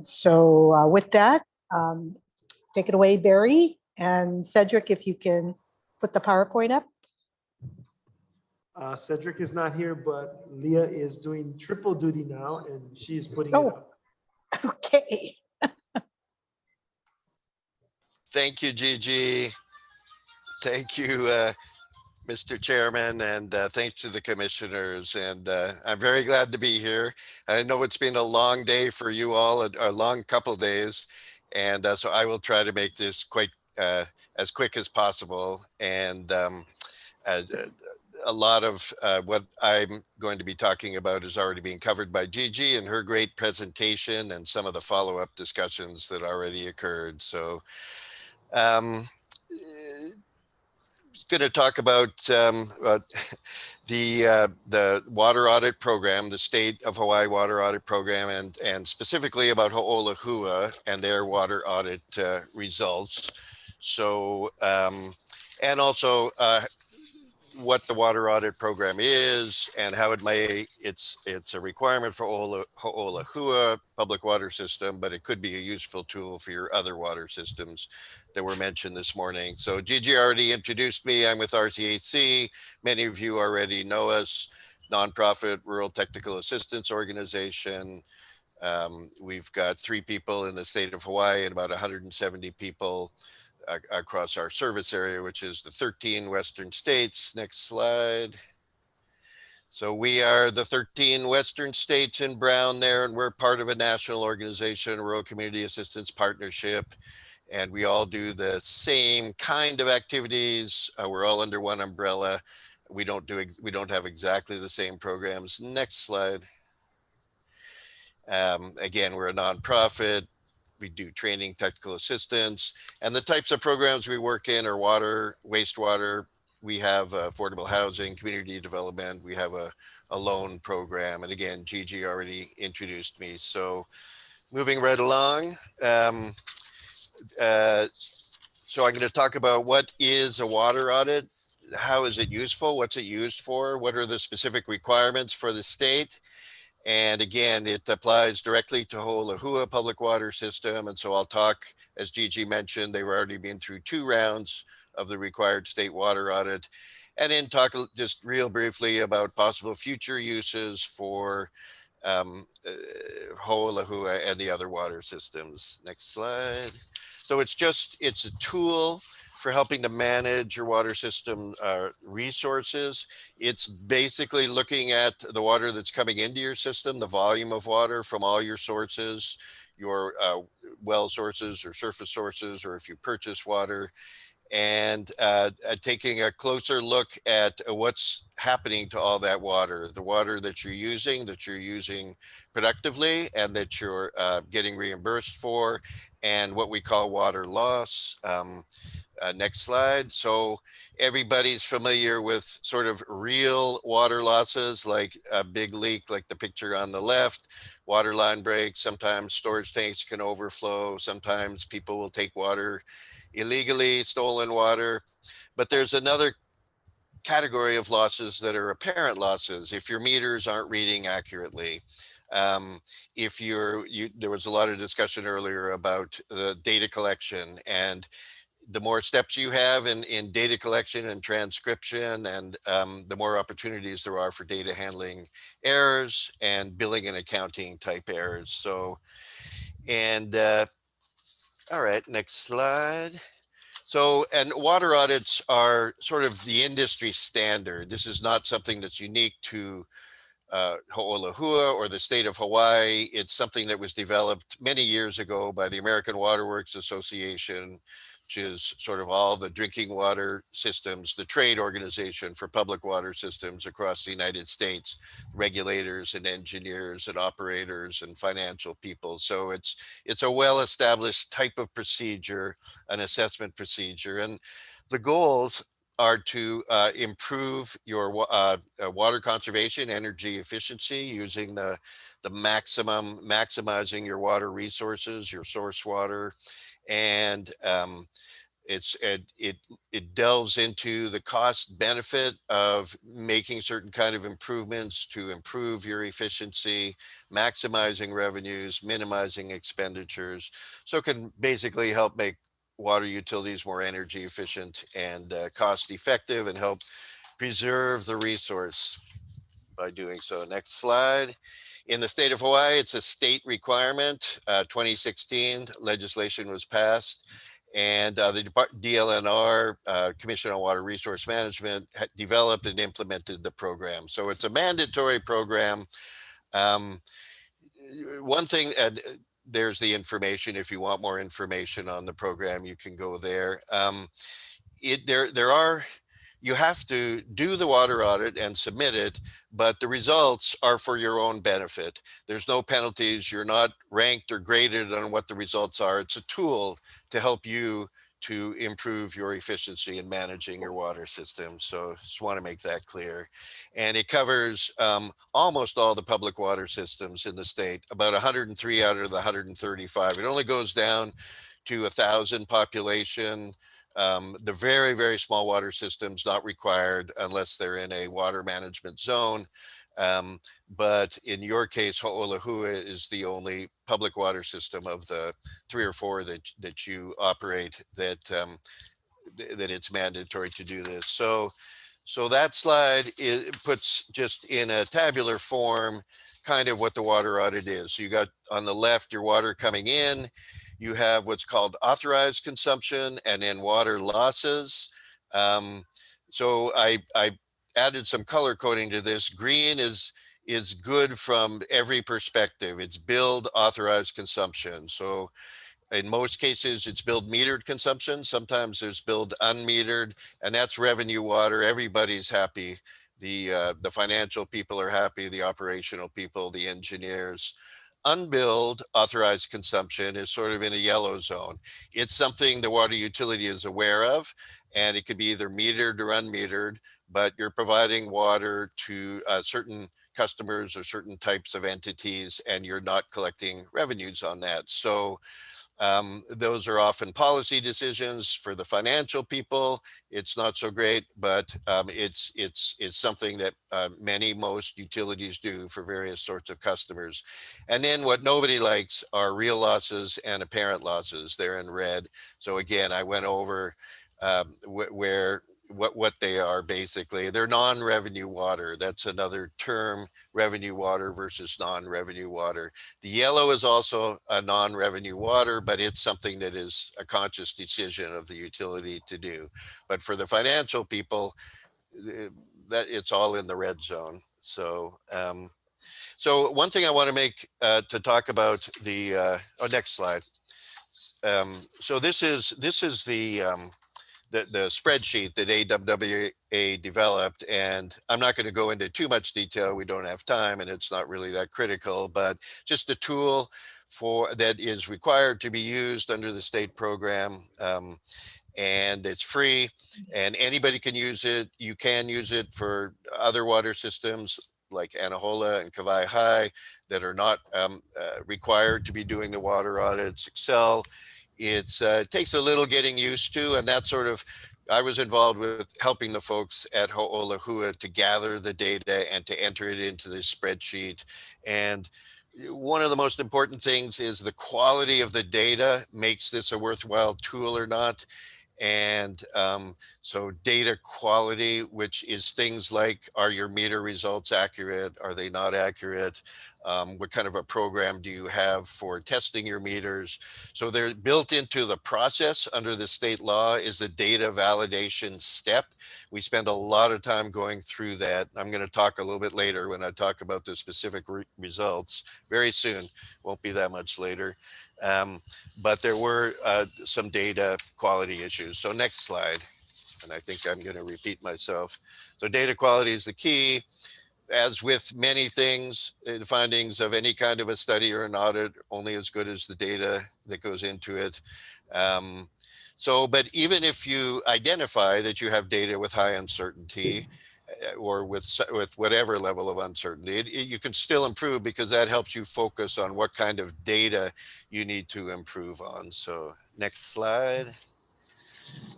So with that, take it away, Barry. And Cedric, if you can put the PowerPoint up. Cedric is not here, but Leah is doing triple duty now, and she is putting it up. Okay. Thank you, Gigi. Thank you, Mr. Chairman, and thanks to the commissioners. And I'm very glad to be here. I know it's been a long day for you all, a long couple days. And so I will try to make this quite as quick as possible. And a lot of what I'm going to be talking about is already being covered by Gigi and her great presentation and some of the follow-up discussions that already occurred. So going to talk about the water audit program, the State of Hawaii Water Audit Program, and specifically about Ho'olehua and their water audit results. So, and also what the water audit program is and how it may, it's a requirement for Ho'olehua public water system, but it could be a useful tool for your other water systems that were mentioned this morning. So Gigi already introduced me. I'm with RTAC. Many of you already know us, nonprofit rural technical assistance organization. We've got 3 people in the state of Hawaii and about 170 people across our service area, which is the 13 Western states. Next slide. So we are the 13 Western states in brown there, and we're part of a national organization, Rural Community Assistance Partnership. And we all do the same kind of activities. We're all under one umbrella. We don't have exactly the same programs. Next slide. Again, we're a nonprofit. We do training, technical assistance, and the types of programs we work in are water, wastewater. We have affordable housing, community development. We have a loan program. And again, Gigi already introduced me. So moving right along. So I'm going to talk about what is a water audit, how is it useful, what's it used for, what are the specific requirements for the state. And again, it applies directly to Ho'olehua public water system. And so I'll talk, as Gigi mentioned, they've already been through 2 rounds of the required state water audit. And then talk just real briefly about possible future uses for Ho'olehua and the other water systems. Next slide. So it's a tool for helping to manage your water system resources. It's basically looking at the water that's coming into your system, the volume of water from all your sources, your well sources or surface sources, or if you purchase water, and taking a closer look at what's happening to all that water, the water that you're using productively and that you're getting reimbursed for, and what we call water loss. Next slide. So everybody's familiar with sort of real water losses, like a big leak, like the picture on the left, water line breaks. Sometimes storage tanks can overflow. Sometimes people will take water illegally, stolen water. But there's another category of losses that are apparent losses. If your meters aren't reading accurately, if there was a lot of discussion earlier about the data collection, and the more steps you have in data collection and transcription, and the more opportunities there are for data handling errors and billing and accounting type errors. So, and all right, next slide. So, and water audits are sort of the industry standard. This is not something that's unique to Ho'olahua or the state of Hawaii. It's something that was developed many years ago by the American Water Works Association, which is sort of all the drinking water systems, the trade organization for public water systems across the United States, regulators and engineers and operators and financial people. So it's a well-established type of procedure, an assessment procedure. And the goals are to improve your water conservation, energy efficiency, using the maximizing your water resources, your source water, and it delves into the cost benefit of making certain kind of improvements to improve your efficiency, maximizing revenues, minimizing expenditures. So it can basically help make water utilities more energy efficient and cost effective, and help preserve the resource by doing so. Next slide. In the state of Hawaii, it's a state requirement. 2016 legislation was passed, and the DLNR, Commission on Water Resource Management, developed and implemented the program. So it's a mandatory program. One thing, there's the information. If you want more information on the program, you can go there. You have to do the water audit and submit it, but the results are for your own benefit. There's no penalties. You're not ranked or graded on what the results are. It's a tool to help you to improve your efficiency in managing your water system. So just want to make that clear. And it covers almost all the public water systems in the state, about 103 out of the 135. It only goes down to 1,000 population. The very, very small water systems not required unless they're in a water management zone. But in your case, Ho'olahua is the only public water system of the 3 or 4 that you operate that it's mandatory to do this. So that slide puts just in a tabular form kind of what the water audit is. So you got on the left your water coming in. You have what's called authorized consumption, and then water losses. So I added some color coding to this. Green is good from every perspective. It's billed authorized consumption. So in most cases, it's billed metered consumption. Sometimes there's billed unmetered, and that's revenue water. Everybody's happy. The financial people are happy, the operational people, the engineers. Unbilled authorized consumption is sort of in a yellow zone. It's something the water utility is aware of, and it could be either metered or unmetered, but you're providing water to certain customers or certain types of entities, and you're not collecting revenues on that. So those are often policy decisions. For the financial people, it's not so great, but it's something that most utilities do for various sorts of customers. And then what nobody likes are real losses and apparent losses. They're in red. So again, I went over what they are. Basically, they're non-revenue water. That's another term, revenue water versus non-revenue water. The yellow is also a non-revenue water, but it's something that is a conscious decision of the utility to do. But for the financial people, that it's all in the red zone. So so one thing I want to make to talk about the next slide. So this is the spreadsheet that AWWA developed. And I'm not going to go into too much detail. We don't have time and it's not really that critical, but just a tool that is required to be used under the state program. And it's free and anybody can use it. You can use it for other water systems like Anahola and Kawai High that are not required to be doing the water audits. Excel, it takes a little getting used to, and that sort of, I was involved with helping the folks at Ho'olahua to gather the data and to enter it into this spreadsheet. And one of the most important things is the quality of the data makes this a worthwhile tool or not. And so data quality, which is things like, are your meter results accurate? Are they not accurate? What kind of a program do you have for testing your meters? So they're built into the process under the state law is the data validation step. We spend a lot of time going through that. I'm going to talk a little bit later when I talk about the specific results very soon. Won't be that much later. But there were some data quality issues. So next slide, and I think I'm going to repeat myself. So data quality is the key. As with many things, the findings of any kind of a study or an audit, only as good as the data that goes into it. But even if you identify that you have data with high uncertainty, or with whatever level of uncertainty, you can still improve because that helps you focus on what kind of data you need to improve on. So next slide.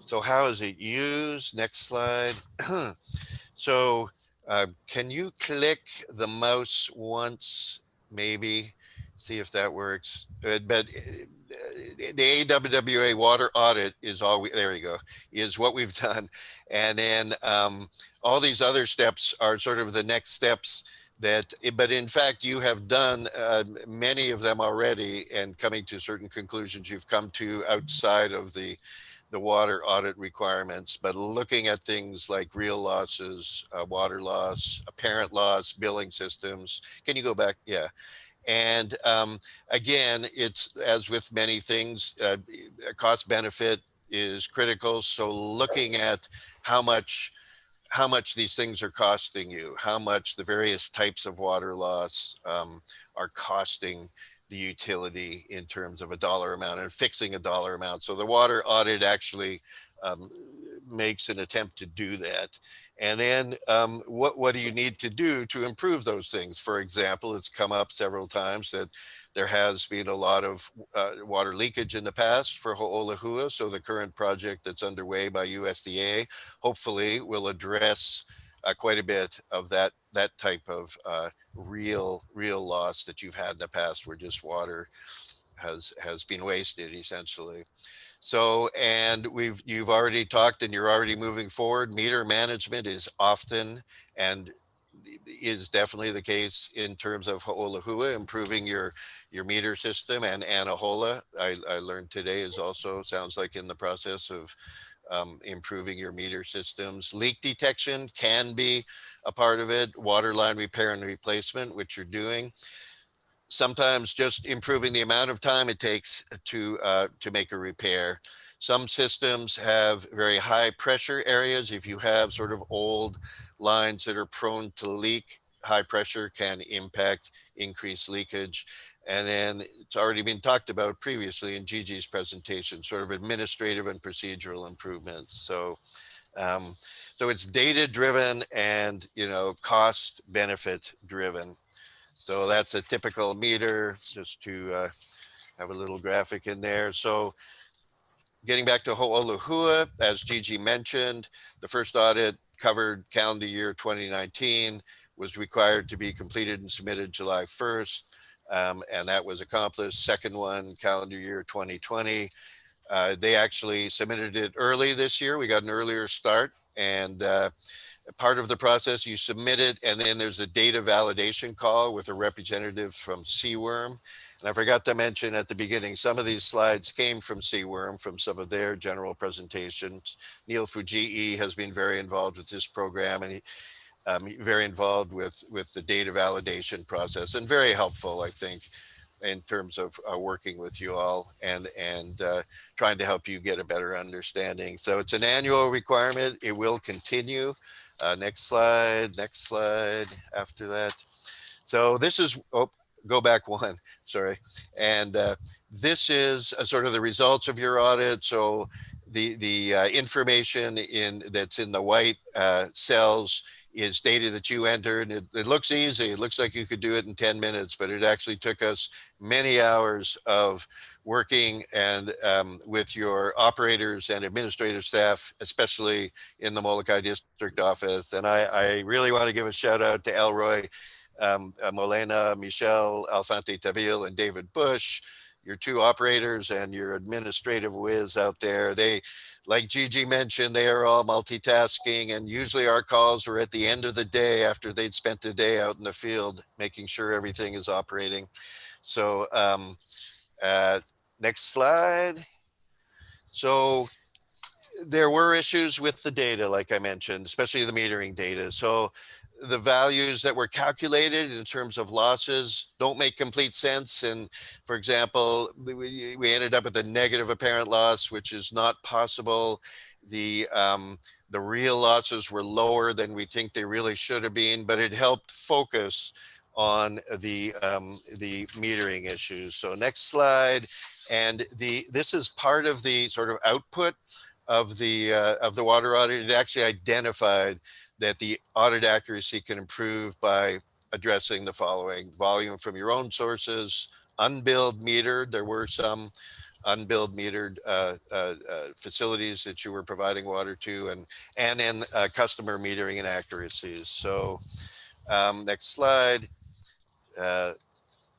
So how is it used? Next slide. So can you click the mouse once, maybe, see if that works? But the AWWA water audit is all there you go, is what we've done. And then all these other steps are sort of the next steps but in fact, you have done many of them already, and coming to certain conclusions you've come to outside of the water audit requirements, but looking at things like real losses, water loss, apparent loss, billing systems. Can you go back? Yeah. And again, it's as with many things, cost benefit is critical. So looking at how much these things are costing you, how much the various types of water loss are costing the utility in terms of a dollar amount and fixing a dollar amount. So the water audit actually makes an attempt to do that. And then what do you need to do to improve those things? For example, it's come up several times that there has been a lot of water leakage in the past for Ho'olahua. So the current project that's underway by USDA hopefully will address quite a bit of that type of real loss that you've had in the past, where just water has been wasted essentially. So, and you've already talked and you're already moving forward. Meter management is often and is definitely the case in terms of Ho'olahua, improving your meter system, and Anahola, I learned today, is also sounds like in the process of improving your meter systems. Leak detection can be a part of it. Water line repair and replacement, which you're doing. Sometimes just improving the amount of time it takes to make a repair. Some systems have very high pressure areas. If you have sort of old lines that are prone to leak, high pressure can impact increased leakage. And then it's already been talked about previously in Gigi's presentation, sort of administrative and procedural improvements. So, so it's data driven and, cost benefit driven. So that's a typical meter, just to have a little graphic in there. So getting back to Ho'olahua, as Gigi mentioned, the first audit covered calendar year 2019, was required to be completed and submitted July 1st. And that was accomplished. Second one, calendar year 2020. They actually submitted it early this year. We got an earlier start, and part of the process, you submit it, and then there's a data validation call with a representative from Seaworm. And I forgot to mention at the beginning, some of these slides came from Seaworm, from some of their general presentations. Neil Fujii has been very involved with this program, and very involved with the data validation process, and very helpful, I think. in terms of working with you all and trying to help you get a better understanding. So it's an annual requirement. It will continue. Next slide after that. So this is, oh, go back one, sorry. And this is sort of the results of your audit. So the information that's in the white cells is data that you entered. It looks easy. It looks like you could do it in 10 minutes, but it actually took us many hours of working and with your operators and administrative staff, especially in the Molokai District Office. And I really want to give a shout out to Elroy Molina, Michelle Alfante Tabil, and David Bush, your two operators and your administrative whiz out there. They, like Gigi mentioned, they are all multitasking, and usually our calls are at the end of the day after they'd spent the day out in the field, making sure everything is operating. So next slide. So there were issues with the data, like I mentioned, especially the metering data. So the values that were calculated in terms of losses don't make complete sense. And for example, we ended up with a negative apparent loss, which is not possible. The real losses were lower than we think they really should have been, but it helped focus on the metering issues. So next slide. And this is part of the sort of output of the water audit. It actually identified that the audit accuracy can improve by addressing the following: volume from your own sources, unbilled metered. There were some unbilled metered facilities that you were providing water to, and then customer metering inaccuracies. So next slide.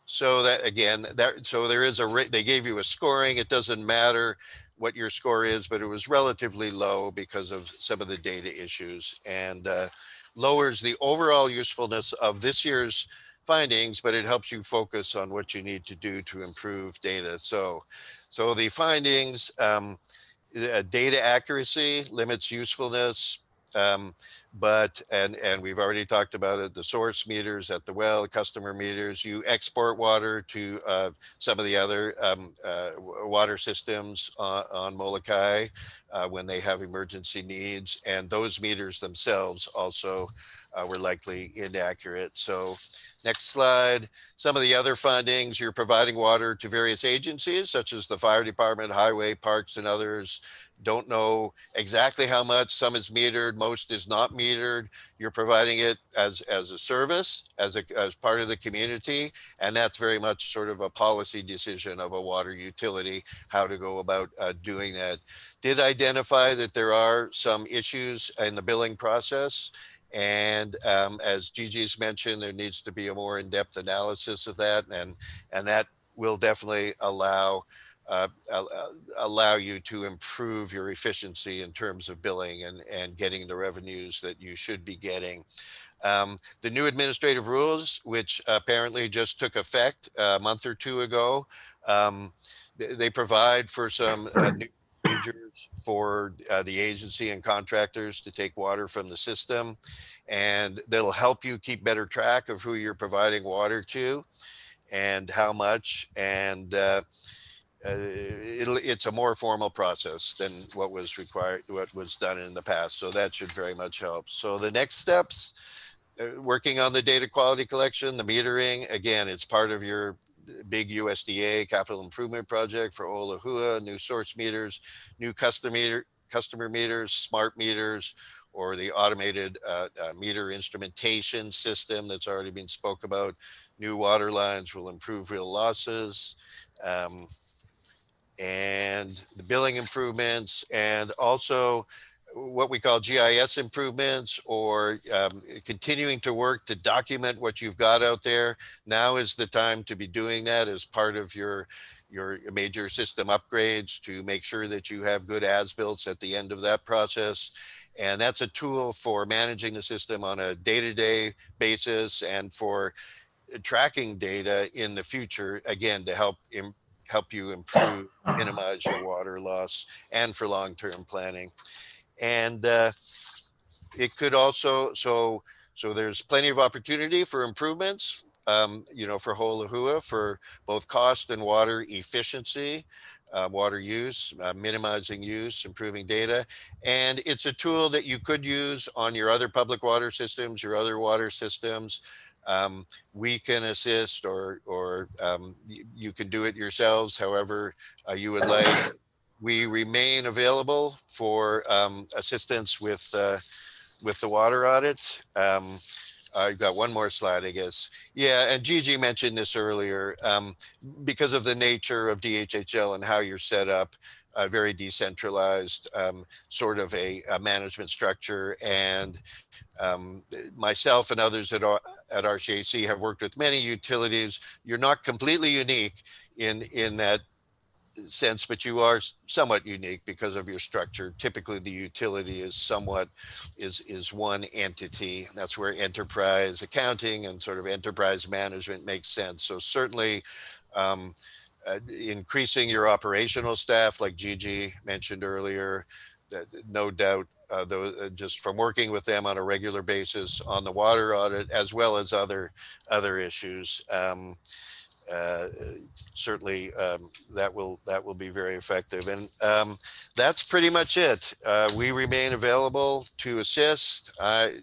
So that again, so there is they gave you a scoring. It doesn't matter what your score is, but it was relatively low because of some of the data issues, and lowers the overall usefulness of this year's findings, but it helps you focus on what you need to do to improve data. So the findings, data accuracy limits usefulness, but we've already talked about it, the source meters at the well, customer meters, you export water to some of the other water systems on Molokai when they have emergency needs, and those meters themselves also were likely inaccurate. So next slide. Some of the other findings: you're providing water to various agencies such as the fire department, highway, parks, and others. Don't know exactly how much. Some is metered, most is not metered. You're providing it as a service, as part of the community, and that's very much sort of a policy decision of a water utility, how to go about doing that. Did identify that there are some issues in the billing process, and as Gigi's mentioned, there needs to be a more in-depth analysis of that, and that will definitely allow you to improve your efficiency in terms of billing and getting the revenues that you should be getting. The new administrative rules, which apparently just took effect a month or two ago, they provide for some new procedures for the agency and contractors to take water from the system, and that'll help you keep better track of who you're providing water to and how much, and it's a more formal process than what was required, what was done in the past. So that should very much help. So the next steps, working on the data quality collection, the metering, again, it's part of your big USDA capital improvement project for Olahua, new source meters, new customer meters, smart meters, or the automated meter instrumentation system that's already been spoke about. New water lines will improve real losses. And the billing improvements, and also what we call GIS improvements, or continuing to work to document what you've got out there. Now is the time to be doing that as part of your major system upgrades, to make sure that you have good as-built at the end of that process. And that's a tool for managing the system on a day-to-day basis, and for tracking data in the future, again, to help you improve, minimize your water loss, and for long-term planning. And it could also, so there's plenty of opportunity for improvements. for Ho'olahua for both cost and water efficiency, water use, minimizing use, improving data. And it's a tool that you could use on your other public water systems, your other water systems. We can assist, or you can do it yourselves, however you would like. We remain available for assistance with the water audit. I've got one more slide, I guess. Yeah, and Gigi mentioned this earlier. Because of the nature of DHHL and how you're set up, very decentralized, sort of a management structure. And myself and others at RCAC have worked with many utilities. You're not completely unique in that sense, but you are somewhat unique because of your structure. Typically, the utility is somewhat is one entity. That's where enterprise accounting and sort of enterprise management makes sense. So certainly, increasing your operational staff, like Gigi mentioned earlier, that no doubt. Just from working with them on a regular basis on the water audit, as well as other issues. Certainly that will be very effective, and that's pretty much it. We remain available to assist.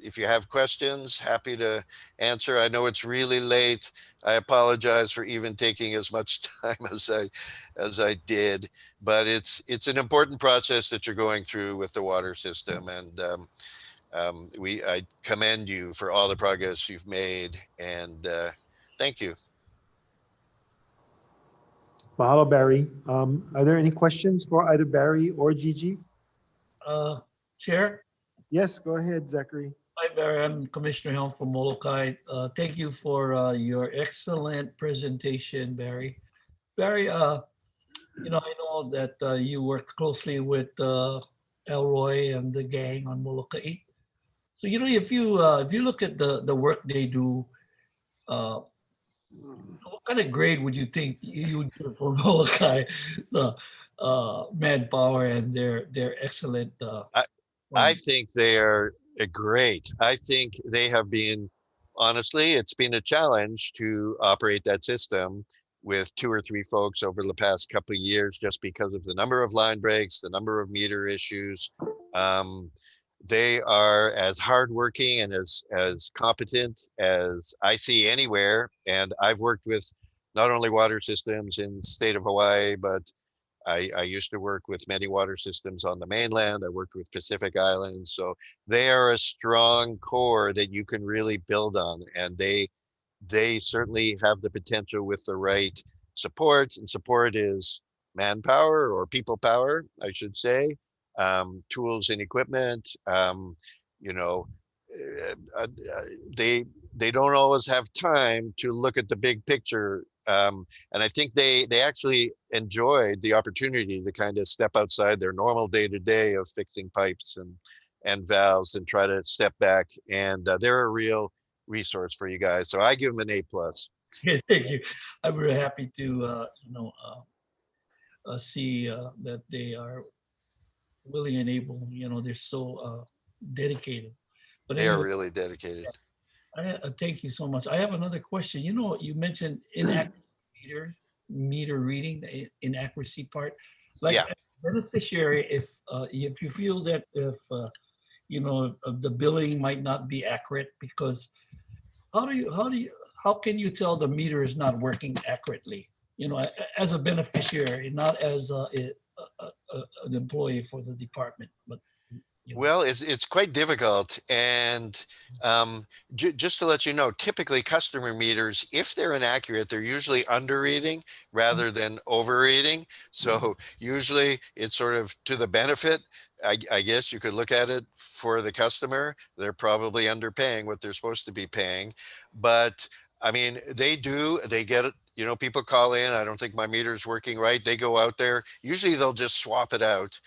If you have questions, happy to answer. I know it's really late. I apologize for even taking as much time as I did, but it's an important process that you're going through with the water system, and I commend you for all the progress you've made, and thank you. Mahalo, Barry. Are there any questions for either Barry or Gigi? Chair? Yes, go ahead, Zachary. Hi, Barry. I'm Commissioner Helm from Molokai. Thank you for your excellent presentation, Barry. Barry, I know that you work closely with Elroy and the gang on Molokai. So, if you look at the work they do, what kind of grade would you think you would give for Molokai, the manpower and their excellent? I think they are great. I think they have been, honestly, it's been a challenge to operate that system with 2 or 3 folks over the past couple of years, just because of the number of line breaks, the number of meter issues. They are as hardworking and as competent as I see anywhere. And I've worked with not only water systems in the state of Hawaii, but I used to work with many water systems on the mainland. I worked with Pacific Islands. So they are a strong core that you can really build on. And they certainly have the potential with the right support. And support is manpower or people power, I should say. Tools and equipment. They don't always have time to look at the big picture. And I think they actually enjoyed the opportunity to kind of step outside their normal day-to-day of fixing pipes and valves and try to step back. And they're a real resource for you guys. So I give them an A+. Thank you. I'm very happy to see that they are willing and able. They're so dedicated. But They are anyway, really dedicated. thank you so much. I have another question. You mentioned inaccuracy meter reading, the inaccuracy part. Like Yeah. as a beneficiary, if you feel that if the billing might not be accurate, because how can you tell the meter is not working accurately? As a beneficiary, not as an employee for the department, but. Well, it's quite difficult. And just to let you know, typically customer meters, if they're inaccurate, they're usually under-reading rather than over-reading. So usually it's sort of to the benefit, I guess you could look at it for the customer. They're probably underpaying what they're supposed to be paying. But I mean, they get it. People call in, I don't think my meter's working right. They go out there. Usually they'll just swap it out.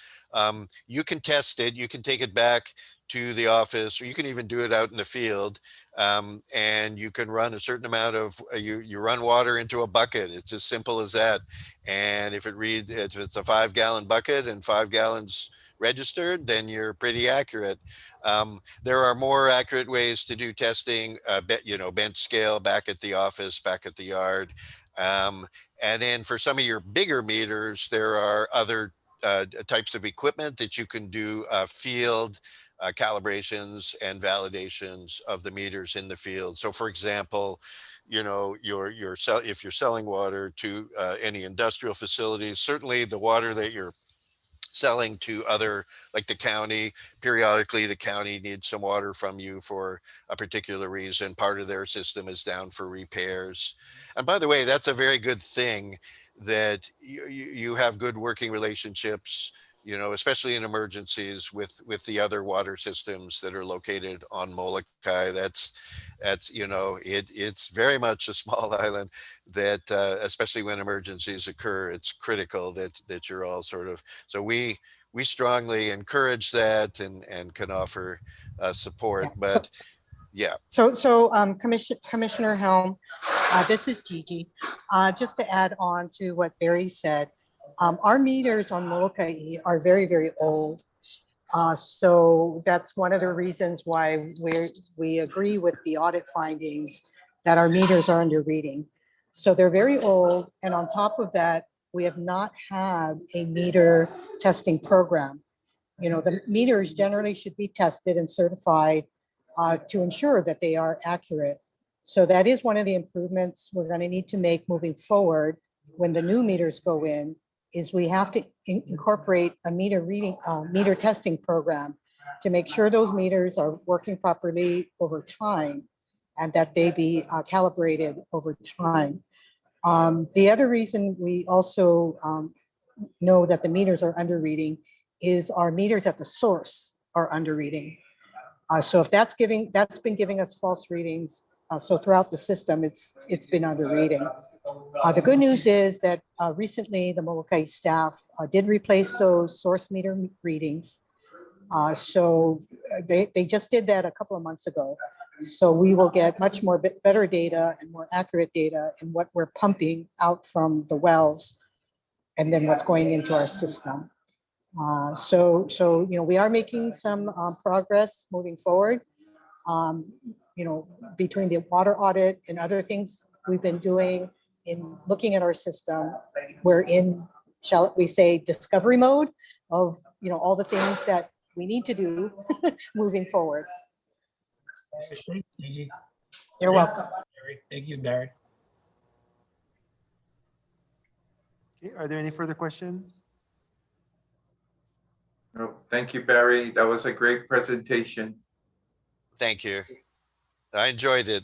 You can test it. You can take it back to the office, or you can even do it out in the field. And you can run a certain amount of, you run water into a bucket. It's as simple as that. And if it's a 5-gallon bucket and 5 gallons registered, then you're pretty accurate. There are more accurate ways to do testing, bench scale back at the office, back at the yard. And then for some of your bigger meters, there are other types of equipment that you can do field calibrations and validations of the meters in the field. So for example, if you're selling water to any industrial facilities, certainly the water that you're selling to other, like the county, periodically the county needs some water from you for a particular reason. Part of their system is down for repairs. And by the way, that's a very good thing that you have good working relationships, especially in emergencies with the other water systems that are located on Molokai. It's very much a small island that, especially when emergencies occur, it's critical that you're all sort of, so we strongly encourage that and can offer support, but yeah. So Commissioner Helm, this is Gigi. Just to add on to what Barry said, our meters on Molokai are very, very old. So that's one of the reasons why we agree with the audit findings that our meters are under reading. So they're very old. And on top of that, we have not had a meter testing program. The meters generally should be tested and certified to ensure that they are accurate. So that is one of the improvements we're going to need to make moving forward when the new meters go in, is we have to incorporate a meter testing program to make sure those meters are working properly over time and that they be calibrated over time. The other reason we also know that the meters are under reading is our meters at the source are under reading. So if that's been giving us false readings, so throughout the system, it's been under reading. The good news is that recently the Molokai staff did replace those source meter readings. So they just did that a couple of months ago. So we will get much more better data and more accurate data in what we're pumping out from the wells and then what's going into our system. So we are making some progress moving forward. Between the water audit and other things we've been doing in looking at our system, we're in, shall we say, discovery mode of all the things that we need to do moving forward. Thank you, Gigi. You're welcome. Thank you, Barry. Okay, are there any further questions? No, thank you, Barry. That was a great presentation. Thank you. I enjoyed it.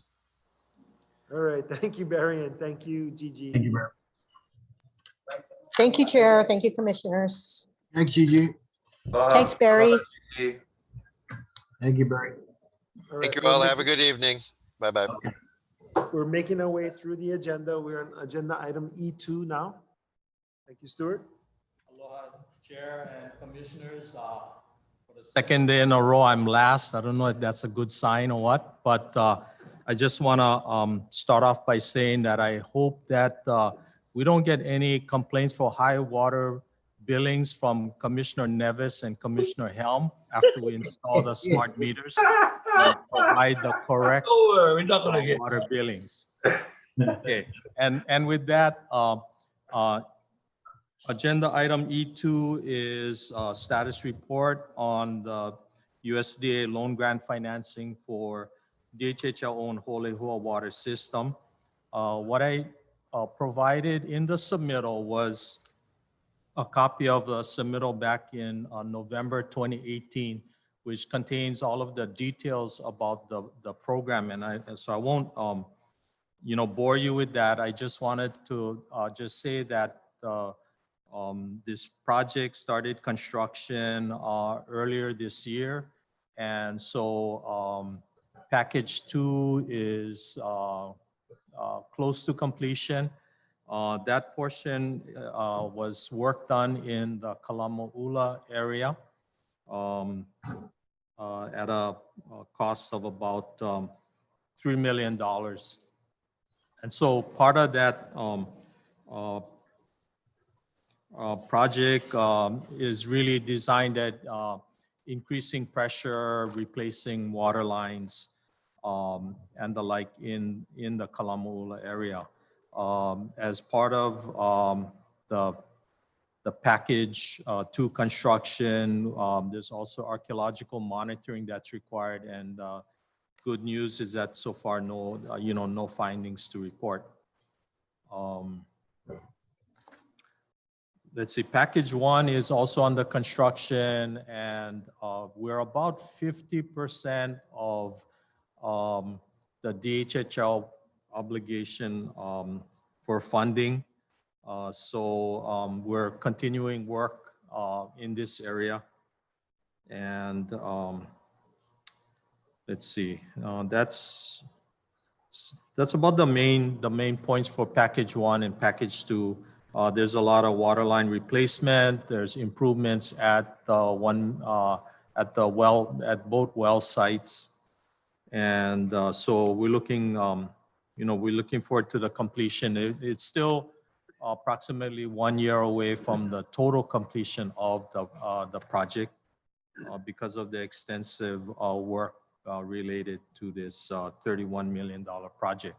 All right, thank you, Barry, and thank you, Gigi. Thank you, Barry. Thank you, Chair. Thank you, Commissioners. Thanks, Gigi. Thanks, Barry. Thank you, Barry. Thank you all. Have a good evening. Bye-bye. We're making our way through the agenda. We're on agenda item E2 now. Thank you, Stuart. Aloha, Chair and Commissioners. For the second day in a row, I'm last. I don't know if that's a good sign or what, but I just want to start off by saying that I hope that we don't get any complaints for high water billings from Commissioner Nevis and Commissioner Helm after we install the smart meters and provide the correct we're not gonna get water billings. Okay, and with that, agenda item E2 is status report on the USDA loan grant financing for DHHL-owned Holehua water system. What I provided in the submittal was a copy of the submittal back in November 2018, which contains all of the details about the program. And so I won't, bore you with that. I just wanted to just say that this project started construction earlier this year. And so package 2 is close to completion. That portion was work done in the Kalamo'ula area at a cost of about $3 million. And so part of that project is really designed at increasing pressure, replacing water lines, and the like in the Kalamu'ula area. As part of the package 2 construction, there's also archaeological monitoring that's required, and good news is that so far no findings to report. Let's see, package 1 is also under construction, and we're about 50% of the DHHL obligation for funding. So we're continuing work in this area. And let's see, that's about the main points for package 1 and package 2. There's a lot of water line replacement. There's improvements at at both well sites, and so we're looking, we're looking forward to the completion. It's still approximately 1 year away from the total completion of the project because of the extensive work related to this $31 million project.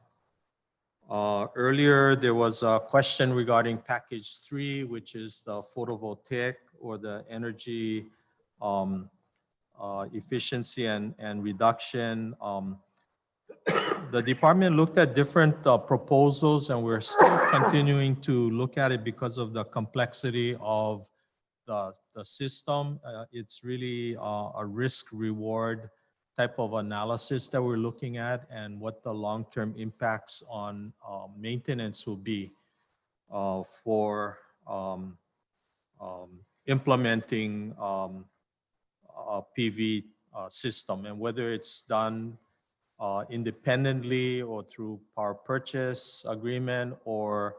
Earlier, there was a question regarding package 3, which is the photovoltaic or the energy efficiency and reduction. The department looked at different proposals, and we're still continuing to look at it because of the complexity of the system. It's really a risk-reward type of analysis that we're looking at, and what the long-term impacts on maintenance will be for implementing a PV system, and whether it's done independently or through power purchase agreement or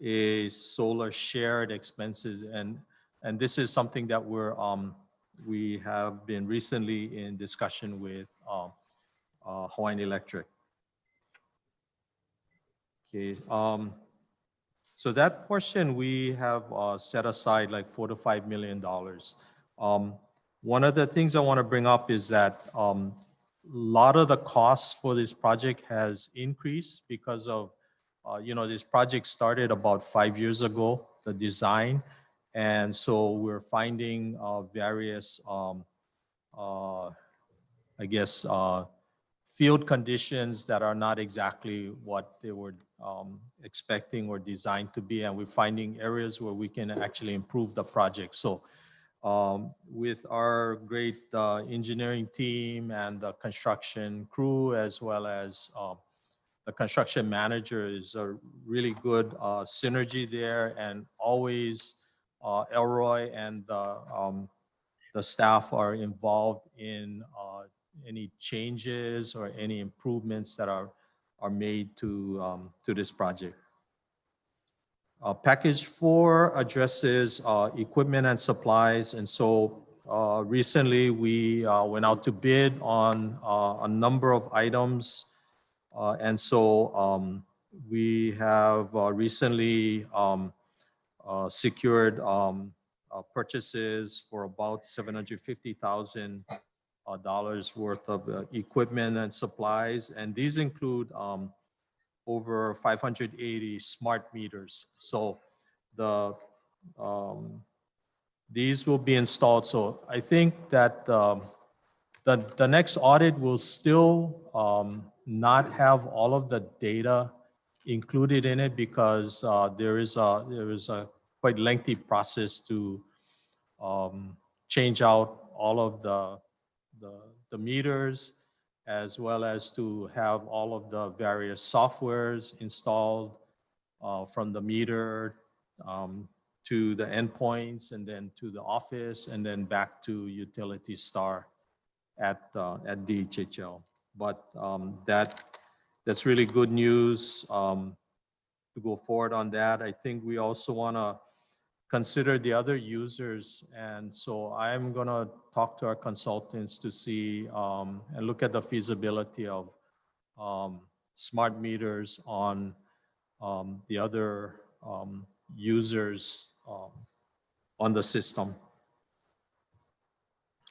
a solar shared expenses. And this is something that we have been recently in discussion with Hawaiian Electric. Okay, so that portion we have set aside like $4 to $5 million. One of the things I want to bring up is that a lot of the costs for this project has increased because of, this project started about 5 years ago, the design. And so we're finding various, field conditions that are not exactly what they were expecting or designed to be. And we're finding areas where we can actually improve the project. So with our great engineering team and the construction crew, as well as the construction manager, is a really good synergy there. And always Elroy and the staff are involved in any changes or any improvements that are made to this project. Package 4 addresses equipment and supplies. And so recently we went out to bid on a number of items. And so we have recently secured purchases for about $750,000 worth of equipment and supplies. And these include over 580 smart meters. So these will be installed. So I think that the next audit will still not have all of the data included in it, because there is a quite lengthy process to change out all of the meters, as well as to have all of the various softwares installed from the meter to the endpoints, and then to the office, and then back to Utility Star at DHHL. But that's really good news to go forward on that. I think we also want to consider the other users. And so I'm going to talk to our consultants to see and look at the feasibility of smart meters on the other users on the system.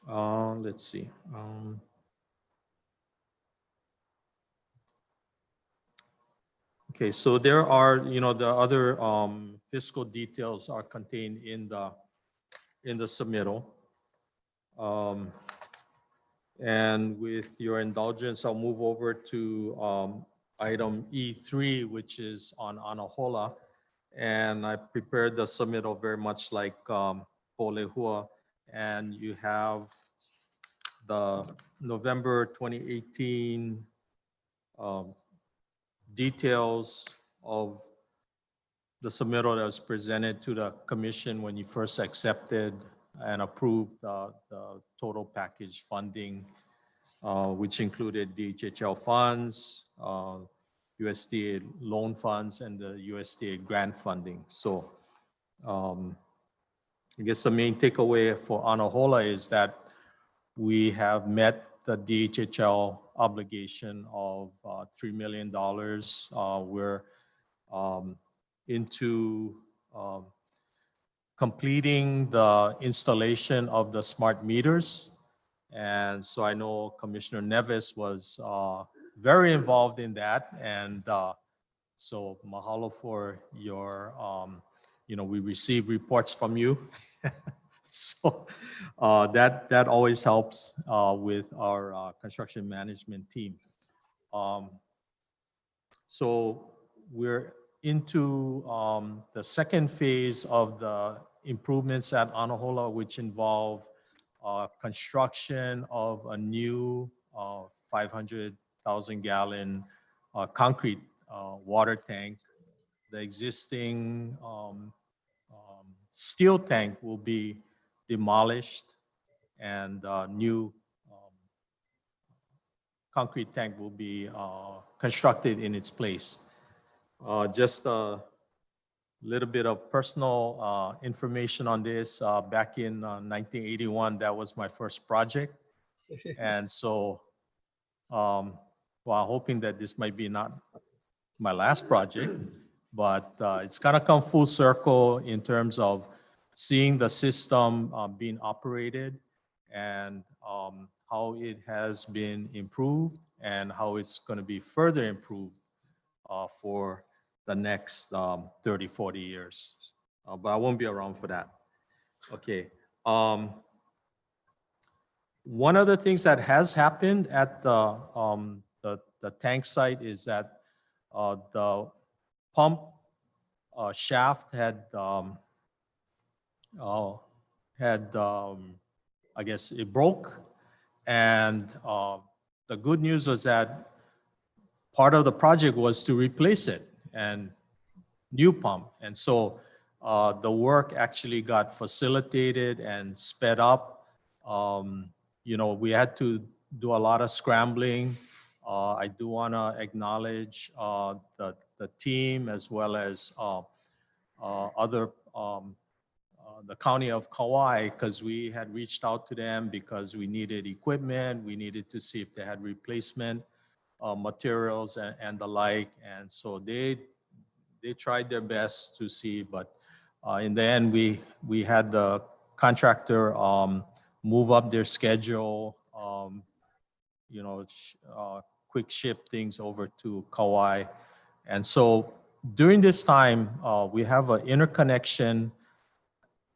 Let's see. Okay, so there are, the other fiscal details are contained in the submittal. And with your indulgence, I'll move over to item E3, which is on Anahola. And I prepared the submittal very much like Polehua. And you have the November 2018 details of the submittal that was presented to the commission when you first accepted and approved the total package funding, which included DHHL funds, USDA loan funds, and the USDA grant funding. So I guess the main takeaway for Anahola is that we have met the DHHL obligation of $3 million. We're into completing the installation of the smart meters. And so I know Commissioner Nevis was very involved in that. And so mahalo for your, we receive reports from you. So that always helps with our construction management team. So we're into the second phase of the improvements at Anahola, which involve construction of a new 500,000 gallon concrete water tank. The existing steel tank will be demolished and new concrete tank will be constructed in its place. Just a little bit of personal information on this. Back in 1981, that was my first project. And so, while hoping that this might be not my last project, but it's gonna come full circle in terms of seeing the system being operated and how it has been improved and how it's gonna be further improved for the next 30, 40 years. But I won't be around for that. Okay. One of the things that has happened at the tank site is that the pump shaft had, I guess it broke. And the good news was that part of the project was to replace it and new pump. And so the work actually got facilitated and sped up. We had to do a lot of scrambling. I do want to acknowledge the team as well as other the county of Kauai, because we had reached out to them because we needed equipment. We needed to see if they had replacement materials and the like. And so they tried their best to see, but in the end, we had the contractor move up their schedule, quick ship things over to Kauai. And so during this time, we have an interconnection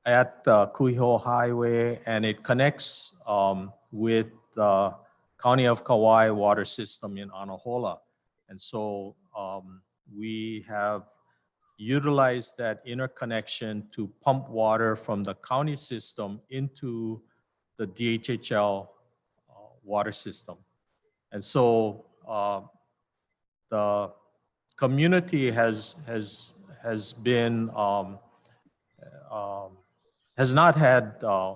at the Kuiho Highway, and it connects with the County of Kauai water system in Anahola. And so we have utilized that interconnection to pump water from the county system into the DHHL water system. And so the community has been has not had a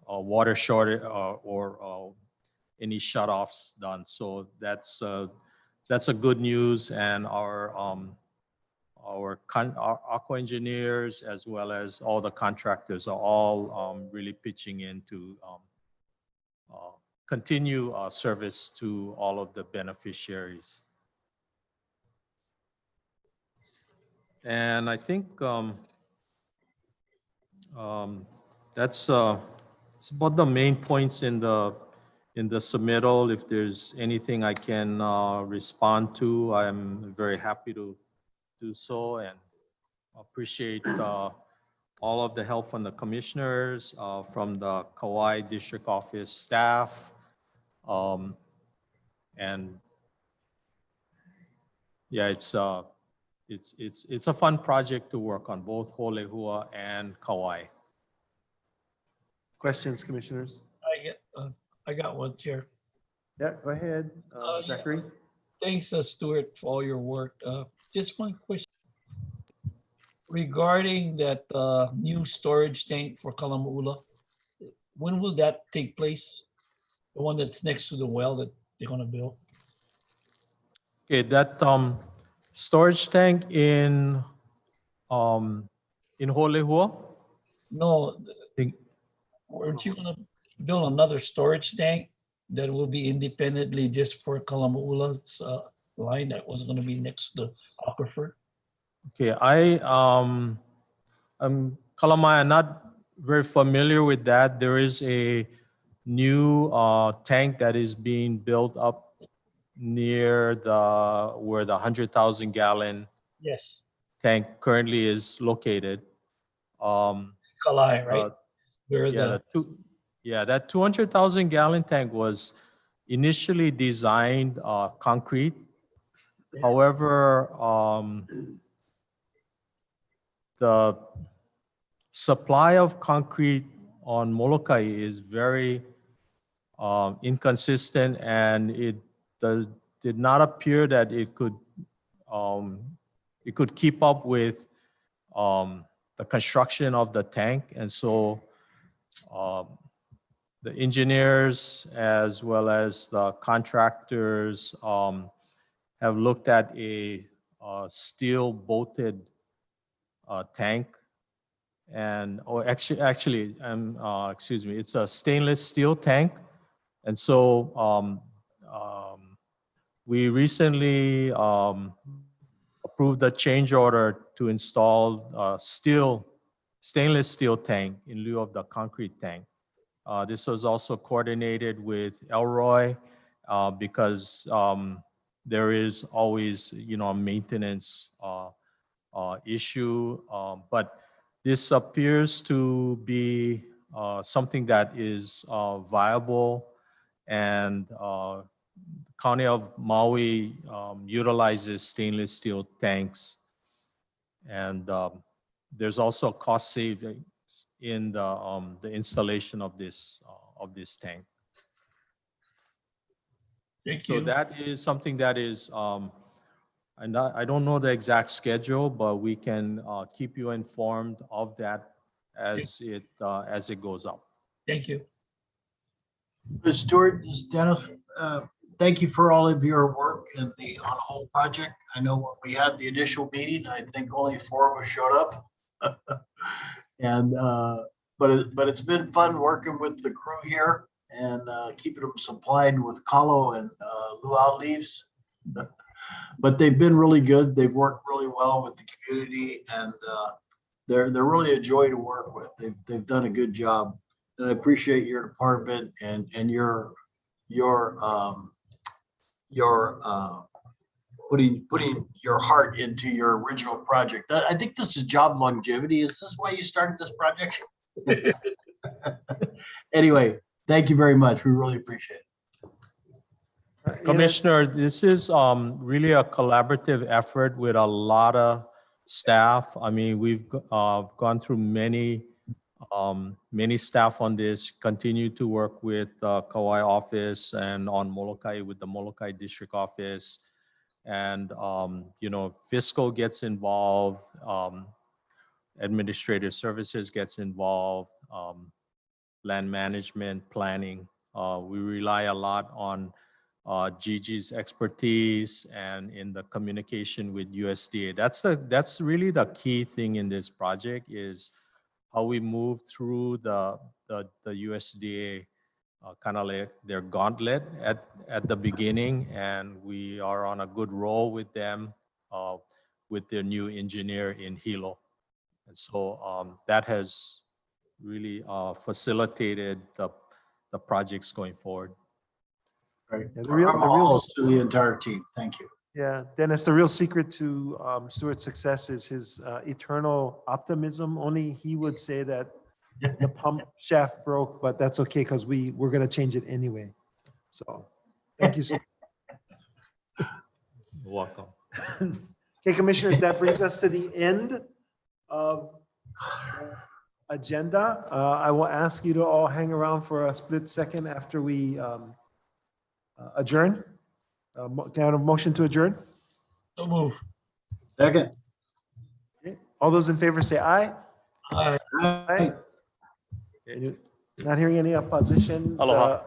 water shortage or any shutoffs done. So that's a good news, and our aqua engineers as well as all the contractors are all really pitching in to continue service to all of the beneficiaries. And I think That's it's about the main points in the submittal. If there's anything I can respond to, I'm very happy to do so, and appreciate all of the help from the commissioners, from the Kauai District Office staff, and yeah, it's a fun project to work on, both Holehua and Kauai. Questions, commissioners? I got one, Chair. Yeah, go ahead, Zachary. Thanks, Stuart, for all your work. Just one question regarding that new storage tank for Kalamuula. When will that take place? The one that's next to the well that they're gonna build? Okay, that storage tank in Holehua? No, weren't you gonna build another storage tank that will be independently just for Kalamuula's line that was gonna be next to the aquifer? Okay, I'm Kalamai, I'm not very familiar with that. There is a new tank that is being built up near where the 100,000 gallon Yes, tank currently is located. Kalai, right? Where That 200,000 gallon tank was initially designed concrete. However, the supply of concrete on Molokai is very inconsistent, and it did not appear that it could keep up with the construction of the tank. And so the engineers as well as the contractors have looked at a steel bolted tank, and excuse me, it's a stainless steel tank. And so we recently approved a change order to install stainless steel tank in lieu of the concrete tank. This was also coordinated with Elroy because there is always, a maintenance issue. But this appears to be something that is viable, and County of Maui utilizes stainless steel tanks, and there's also cost savings in the installation of this tank. Thank So you. that is something that is, and I don't know the exact schedule, but we can keep you informed of that as it goes up. Thank you. Stuart, this is Dennis. Thank you for all of your work in the on hold project. I know when we had the initial meeting, I think only 4 of us showed up. And but it's been fun working with the crew here and keeping them supplied with kalo and luau leaves. But they've been really good. They've worked really well with the community, and they're really a joy to work with. They've done a good job, and I appreciate your department and your putting your heart into your original project. I think this is job longevity. Is this why you started this project? Anyway, thank you very much. We really appreciate it. Commissioner, this is really a collaborative effort with a lot of staff. I mean, we've gone through many staff on this, continue to work with Kauai office and on Molokai with the Molokai district office. And, fiscal gets involved, administrative services gets involved, land management, planning. We rely a lot on Gigi's expertise and in the communication with USDA. That's really the key thing in this project, is how we move through the USDA kind of like their gauntlet at the beginning, and we are on a good roll with them with their new engineer in Hilo. And so that has really facilitated the projects going forward. Right. Yeah, Our mahalo to the entire team. Thank you. Yeah, Dennis, the real secret to Stuart's success is his eternal optimism. Only he would say that the pump shaft broke, but that's okay because we're going to change it anyway. So thank you. You're welcome. Okay, commissioners, that brings us to the end of the agenda. I will ask you to all hang around for a split second after we adjourn. Can I have a motion to adjourn? So move. Second. Okay. All those in favor say aye. Aye. Aye. Not hearing any opposition. Aloha.